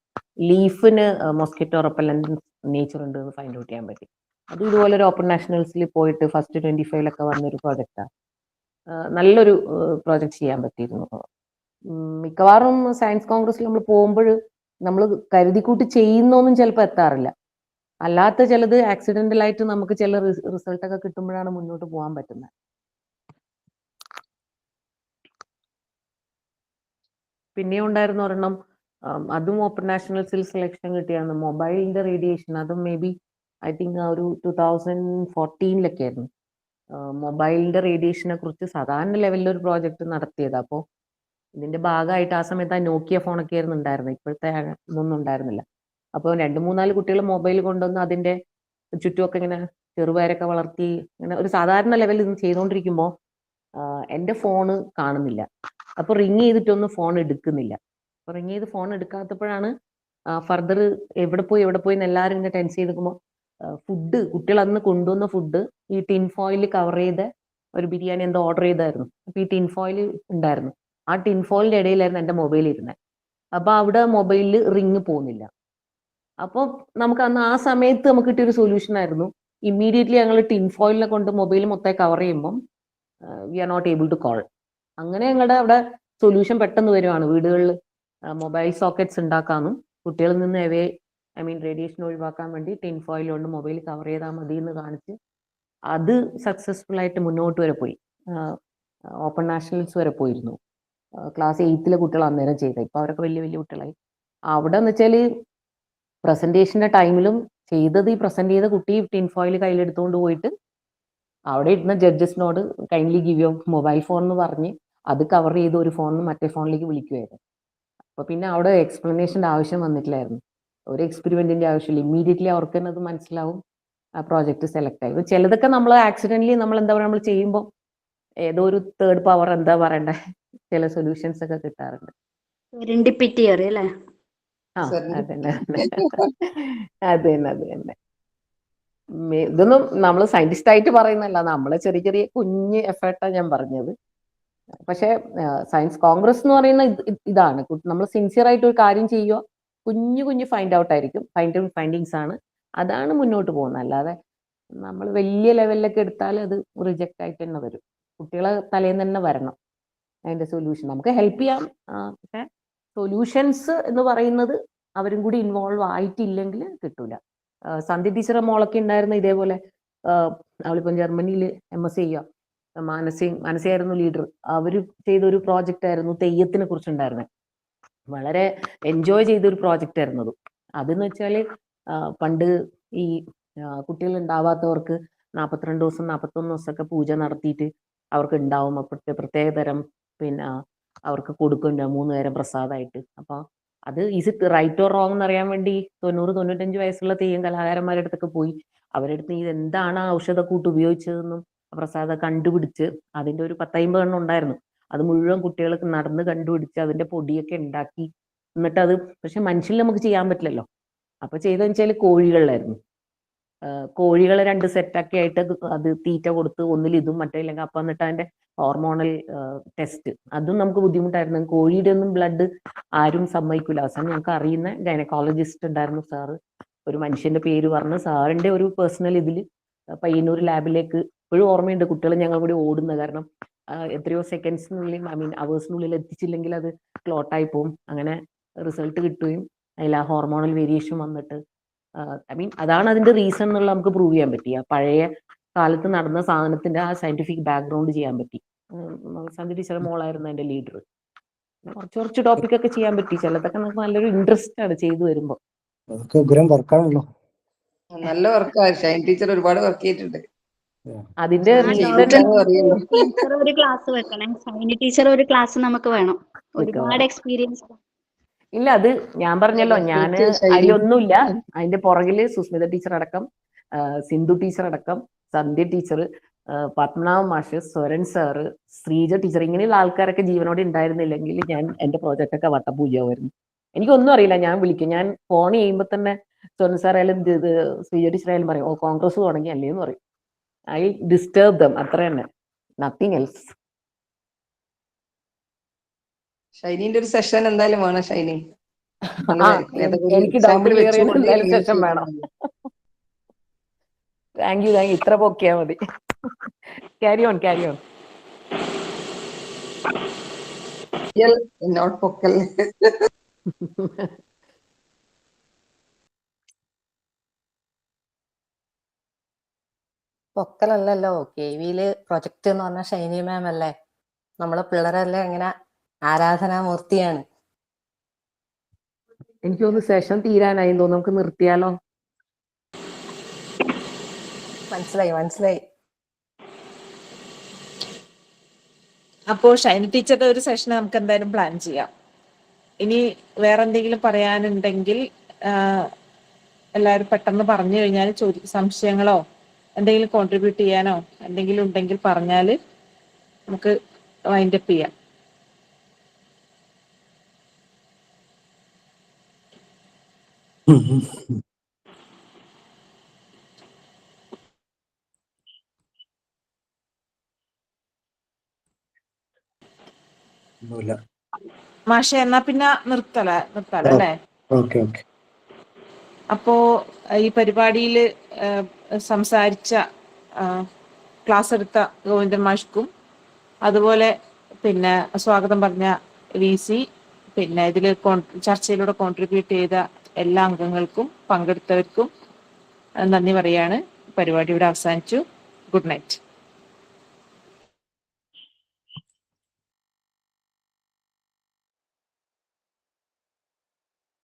ലീഫിന് മോസ്കിറ്റോ റെപ്പല്ലന്റ് നേച്ചർ ഉണ്ട് എന്ന് ഫൈൻഡ് ഔട്ട് ചെയ്യാൻ പറ്റി. അത് ഇതുപോലെ ഒരു ഓപ്പൺ നാഷണൽസിൽ പോയിട്ട് ഫസ്റ്റ് 25 വന്നൊരു പ്രോജക്റ്റാണ്. നല്ലൊരു പ്രോജക്റ്റ് ചെയ്യാൻ പറ്റിയിരുന്നു. മിക്കവാറും സയൻസ് കോൺഗ്രസിൽ നമ്മൾ പോകുമ്പോൾ നമ്മൾ കരുതിക്കൂട്ടി ചെയ്യുന്നൊന്നും ചിലപ്പോൾ എത്താറില്ല. അല്ലാത്ത ചിലത് ആക്സിഡന്റലായിട്ട് നമുക്ക് ചില റിസൾട്ടൊക്കെ കിട്ടുമ്പോഴാണ് മുന്നോട്ട് പോകാൻ പറ്റുന്നത്. പിന്നെ ഉണ്ടായിരുന്ന ഒരെണ്ണം, അതും ഓപ്പൺ നാഷണൽസിൽ സെലക്ഷൻ കിട്ടിയാണ്, മൊബൈലിന്റെ റേഡിയേഷൻ. അതും മേ ബി ഐ തിങ്ക് ഒരു 2014 ആയിരുന്നു. മൊബൈലിന്റെ റേഡിയേഷനെ കുറിച്ച് സാധാരണ ലെവലിൽ ഒരു പ്രോജക്റ്റ് നടത്തിയത്. അപ്പോൾ ഇതിന്റെ ഭാഗമായിട്ട് ആ സമയത്ത് ആ നോക്കിയ ഫോണൊക്കെ ആയിരുന്നു ഉണ്ടായിരുന്നത്, ഇപ്പോഴത്തെ ഇതൊന്നും ഉണ്ടായിരുന്നില്ല. അപ്പോൾ 2-3-4 കുട്ടികൾ മൊബൈൽ കൊണ്ടുവന്ന് അതിന്റെ ചുറ്റുമൊക്കെ ഇങ്ങനെ ചെറുപയരൊക്കെ വളർത്തി ഇങ്ങനെ ഒരു സാധാരണ ലെവലിൽ ഇത് ചെയ്തുകൊണ്ടിരിക്കുമ്പോൾ എൻ്റെ ഫോണ് കാണുന്നില്ല. അപ്പൊ റിങ് ചെയ്തിട്ടൊന്നും ഫോൺ എടുക്കുന്നില്ല. അപ്പൊ റിങ് ചെയ്ത് ഫോൺ എടുക്കാത്തപ്പോഴാണ് ഫർദർ എവിടെ പോയി എന്ന് എല്ലാവരും ഇങ്ങനെ ടെൻസ് ചെയ്ത് നിൽക്കുമ്പോൾ ഫുഡ്, കുട്ടികൾ അന്ന് കൊണ്ടുവന്ന ഫുഡ് ഈ ടിൻ ഫോയിൽ കവർ ചെയ്ത ഒരു ബിരിയാണി എന്തോ ഓർഡർ ചെയ്തായിരുന്നു. അപ്പൊ ഈ ടിൻ ഫോയിൽ ഉണ്ടായിരുന്നു, ആ ടിൻ ഫോയിലിന്റെ ഇടയിലായിരുന്നു എൻ്റെ മൊബൈൽ ഇരുന്നത്. അപ്പൊ അവിടെ മൊബൈലിൽ റിങ് പോകുന്നില്ല. അപ്പോൾ നമുക്ക് അന്ന് ആ സമയത്ത് നമുക്ക് കിട്ടിയൊരു സൊല്യൂഷൻ ആയിരുന്നു, ഇമ്മീഡിയറ്റ്ലി ഞങ്ങൾ ടിൻ ഫോയിലിനെ കൊണ്ട് മൊബൈൽ മൊത്തം കവർ ചെയ്യുമ്പം we are not able to call. അങ്ങനെ ഞങ്ങളുടെ അവിടെ സൊല്യൂഷൻ പെട്ടെന്ന് വരുവാണ്. വീടുകളിൽ മൊബൈൽ സോക്കറ്റ്സ് ഉണ്ടാക്കാനും കുട്ടികളിൽ നിന്ന് റേഡിയേഷൻ ഒഴിവാക്കാൻ വേണ്ടി ടിൻ ഫോയിൽ കൊണ്ട് മൊബൈൽ കവർ ചെയ്താൽ മതി എന്ന് കാണിച്ച് അത് സക്സസ്ഫുൾ ആയിട്ട് മുന്നോട്ട് വരെ പോയി. ഓപ്പൺ നാഷണൽസ് വരെ പോയിരുന്നു. ക്ലാസ് 8 കുട്ടികൾ അന്നേരം ചെയ്ത, ഇപ്പൊ അവരൊക്കെ വലിയ വലിയ കുട്ടികളായി. അവിടെ എന്ന് വെച്ചാൽ പ്രസന്റേഷന്റെ ടൈമിലും ചെയ്തത്, ഈ പ്രസന്റ് ചെയ്ത കുട്ടി ടിൻ ഫോയിൽ കയ്യിലെടുത്തുകൊണ്ട് പോയിട്ട് അവിടെ ഇരുന്ന ജഡ്ജസിനോട് kindly give your mobile phone എന്ന് പറഞ്ഞ് അത് കവർ ചെയ്ത് ഒരു ഫോണിൽ നിന്ന് മറ്റേ ഫോണിലേക്ക് വിളിക്കുമായിരുന്നു. അപ്പൊ പിന്നെ അവിടെ എക്സ്പ്ലനേഷന്റെ ആവശ്യം വന്നിട്ടില്ലായിരുന്നു, ഒരു എക്സ്പെരിമെന്റിന്റെ ആവശ്യമില്ല. ഇമ്മീഡിയറ്റ്ലി അവർക്ക് തന്നെ അത് മനസ്സിലാവും, ആ പ്രോജക്റ്റ് സെലക്ട് ആയി. ചിലതൊക്കെ നമ്മൾ ആക്സിഡന്റലി നമ്മൾ എന്താ പറയുക, നമ്മൾ ചെയ്യുമ്പോൾ ഏതോ ഒരു തേർഡ് പവർ എന്താ പറയണ്ടേ, ചില സൊല്യൂഷൻസ് ഒക്കെ കിട്ടാറുണ്ട്. ആ അതന്നെ അതന്നെ. ഇതൊന്നും നമ്മൾ സയന്റിസ്റ്റ് ആയിട്ട് പറയുന്നല്ല, നമ്മളെ ചെറിയ ചെറിയ കുഞ്ഞ് എഫേർട്ടാണ് ഞാൻ പറഞ്ഞത്. പക്ഷെ സയൻസ് കോൺഗ്രസ് എന്ന് പറയുന്ന ഇതാണ്, നമ്മൾ സിൻസിയർ ആയിട്ട് ഒരു കാര്യം ചെയ്യുക, കുഞ്ഞു ഫൈൻഡ് ഔട്ട് ആയിരിക്കും, ഫൈൻഡിങ്സ് ആണ്. അതാണ് മുന്നോട്ട് പോകുന്നത്. അല്ലാതെ നമ്മൾ വലിയ ലെവലിലൊക്കെ എടുത്താൽ അത് റിജക്റ്റ് ആയിട്ട് തന്നെ വരും. കുട്ടികളെ തലേന്ന് തന്നെ വരണം അതിന്റെ സൊല്യൂഷൻ. നമുക്ക് ഹെൽപ്പ് ചെയ്യാം, പക്ഷെ സൊല്യൂഷൻസ് എന്ന് പറയുന്നത് അവരും കൂടി ഇൻവോൾവ് ആയിട്ടില്ലെങ്കിൽ കിട്ടൂല. സന്ധ്യ ടീച്ചറെ മോളൊക്കെ ഉണ്ടായിരുന്ന ഇതേപോലെ, അവളിപ്പം ജർമ്മനിയിൽ MSc ചെയ്യുക, മാനസികമായിരുന്നു ലീഡർ. അവര് ചെയ്തൊരു പ്രോജക്റ്റ് ആയിരുന്നു തെയ്യത്തിനെ കുറിച്ചുണ്ടായിരുന്നത്. വളരെ എൻജോയ് ചെയ്തൊരു പ്രോജക്റ്റ് ആയിരുന്നു അത്. അതെന്ന് വെച്ചാൽ പണ്ട് ഈ കുട്ടികൾ ഉണ്ടാവാത്തവർക്ക് 42 ദിവസം 41 ദിവസമൊക്കെ പൂജ നടത്തിയിട്ട് അവർക്ക് ഉണ്ടാവും. അപ്പോഴത്തെ പ്രത്യേകതരം പിന്നെ അവർക്ക് കൊടുക്കും 3 നേരം പ്രസാദമായിട്ട്. അപ്പോൾ അത് is it right or wrong എന്നറിയാൻ വേണ്ടി 90-95 വയസ്സുള്ള തെയ്യം കലാകാരന്മാരുടെ അടുത്തൊക്കെ പോയി അവരുടെ ഇത് എന്താണ് ആ ഔഷധക്കൂട്ട് ഉപയോഗിച്ചതെന്നും പ്രസാദം കണ്ടുപിടിച്ച് അതിന്റെ ഒരു 10-50 എണ്ണം ഉണ്ടായിരുന്നു. അത് മുഴുവൻ കുട്ടികൾക്ക് നടന്ന് കണ്ടുപിടിച്ച് അതിന്റെ പൊടിയൊക്കെ ഉണ്ടാക്കി. എന്നിട്ട് അത് പക്ഷെ മനുഷ്യനിൽ നമുക്ക് ചെയ്യാൻ പറ്റില്ലല്ലോ. അപ്പൊ ചെയ്തെന്ന് വെച്ചാൽ കോഴികളിലായിരുന്നു. കോഴികളെ 2 സെറ്റാക്കി ആയിട്ട് അത് തീറ്റ കൊടുത്ത് ഒന്നിൽ ഇതും മറ്റേല്ലെങ്കിൽ അപ്പം, എന്നിട്ട് അതിന്റെ ഹോർമോണൽ ടെസ്റ്റ് അതും നമുക്ക് ബുദ്ധിമുട്ടായിരുന്നു. കോഴിയുടെ ഒന്നും ബ്ലഡ് ആരും സമ്മതിക്കില്ല. അവസാനം ഞങ്ങൾക്ക് അറിയുന്ന ഗൈനക്കോളജിസ്റ്റ് ഉണ്ടായിരുന്നു സാറ്, ഒരു മനുഷ്യന്റെ പേര് പറഞ്ഞ് സാറിന്റെ ഒരു പേഴ്സണൽ ഇതിൽ പയ്യന്നൂർ ലാബിലേക്ക് ഇപ്പോഴും ഓർമ്മയുണ്ട്. കുട്ടികൾ ഞങ്ങൾ കൂടി ഓടുന്നത്, കാരണം എത്രയോ സെക്കൻഡ്സിനുള്ളിൽ അവേഴ്സിനുള്ളിൽ എത്തിച്ചില്ലെങ്കിൽ അത് ക്ലോട്ടായി പോവും. അങ്ങനെ റിസൾട്ട് കിട്ടുകയും അതിൽ ആ ഹോർമോണൽ വേരിയേഷൻ വന്നിട്ട് അതാണ് അതിന്റെ റീസൺ എന്നുള്ള നമുക്ക് പ്രൂവ് ചെയ്യാൻ പറ്റി. ആ പഴയ കാലത്ത് നടന്ന സാധനത്തിന്റെ ആ സയന്റിഫിക് ബാക്ക്ഗ്രൗണ്ട് ചെയ്യാൻ പറ്റി. സന്ധ്യ ടീച്ചർ മോളായിരുന്നു അതിന്റെ ലീഡർ. കുറച്ച് ടോപ്പിക് ഒക്കെ ചെയ്യാൻ പറ്റി. ചിലതൊക്കെ നമുക്ക് നല്ലൊരു ഇൻട്രസ്റ്റ് ആണ് ചെയ്തു വരുമ്പോ. നല്ല വർക്കാണ്. ഷൈൻ ടീച്ചർ ഒരുപാട് വർക്ക് ചെയ്തിട്ടുണ്ട്. അതിന്റെ ടീച്ചർ ഒരു ക്ലാസ് വെക്കണം. ഷൈനി ടീച്ചർ ഒരു ക്ലാസ് നമുക്ക് വേണം. ഒരുപാട് എക്സ്പീരിയൻസ്. ഇല്ല, അത് ഞാൻ പറഞ്ഞല്ലോ, ഞാന് അതിലൊന്നുമില്ല. അതിന്റെ പുറകില് സുസ്മിത ടീച്ചർ അടക്കം, സിന്ധു ടീച്ചർ അടക്കം, സന്ധ്യ ടീച്ചർ, പത്മനാഭ മാഷ്, സ്വരൻ സാറ്, ശ്രീജ ടീച്ചർ, ഇങ്ങനെയുള്ള ആൾക്കാരൊക്കെ ജീവനോടെ ഉണ്ടായിരുന്നില്ലെങ്കിൽ ഞാൻ എന്റെ പ്രോജക്റ്റ് ഒക്കെ വട്ടപൂജയായിരുന്നു. എനിക്കൊന്നും അറിയില്ല. ഞാൻ വിളിക്കും, ഞാൻ ഫോൺ ചെയ്യുമ്പോൾ തന്നെ സ്വരൻ സാറായാലും ശ്രീജ ടീച്ചറായാലും പറയും, ഓ കോൺഗ്രസ് തുടങ്ങി അല്ലേന്ന് പറയും. ഐ ഡിസ്റ്റർബ് ദം, അത്ര തന്നെ, നത്തിങ് എൽസ്. ഷൈനിന്റെ ഒരു സെഷൻ എന്തായാലും വേണം. ഷൈനി എനിക്ക് ഡൗട്ട് ക്ലിയർ ചെയ്യാൻ എന്തായാലും സെഷൻ വേണം. Thank you. ഇത്ര പൊക്കിയാ മതി. Carry on. നോട്ട് പൊക്കൽ. പൊക്കലല്ലല്ലോ, KV-യില് പ്രൊജക്ട് എന്ന് പറഞ്ഞ ഷൈനി മാം അല്ലേ. നമ്മളെ പിള്ളേരെല്ലാം ഇങ്ങനെ ആരാധനാമൂർത്തിയാണ്. എനിക്ക് തോന്നുന്നു സെഷൻ തീരാനായി തോന്നുന്നു. നമുക്ക് നിർത്തിയാലോ? മനസ്സിലായി. അപ്പോ ഷൈനി ടീച്ചറുടെ ഒരു സെഷൻ നമുക്ക് എന്തായാലും പ്ലാൻ ചെയ്യാം. ഇനി വേറെ എന്തെങ്കിലും പറയാനുണ്ടെങ്കിൽ എല്ലാവരും പെട്ടെന്ന് പറഞ്ഞു കഴിഞ്ഞാൽ സംശയങ്ങളോ എന്തെങ്കിലും കോൺട്രിബ്യൂട്ട് ചെയ്യാനോ എന്തെങ്കിലും ഉണ്ടെങ്കിൽ പറഞ്ഞാൽ നമുക്ക് വൈൻഡപ്പ് ചെയ്യാം. മാഷ എന്നാ പിന്നെ നിർത്താലോ അല്ലേ? അപ്പോ ഈ പരിപാടിയിൽ സംസാരിച്ച ക്ലാസ് എടുത്ത ഗോവിന്ദൻ മാഷ്ക്കും അതുപോലെ പിന്നെ സ്വാഗതം പറഞ്ഞ VC, പിന്നെ ഇതിൽ ചർച്ചയിലൂടെ കോൺട്രിബ്യൂട്ട് ചെയ്ത എല്ലാ അംഗങ്ങൾക്കും പങ്കെടുത്തവർക്കും നന്ദി പറയാണ്. പരിപാടി ഇവിടെ അവസാനിച്ചു. Good night.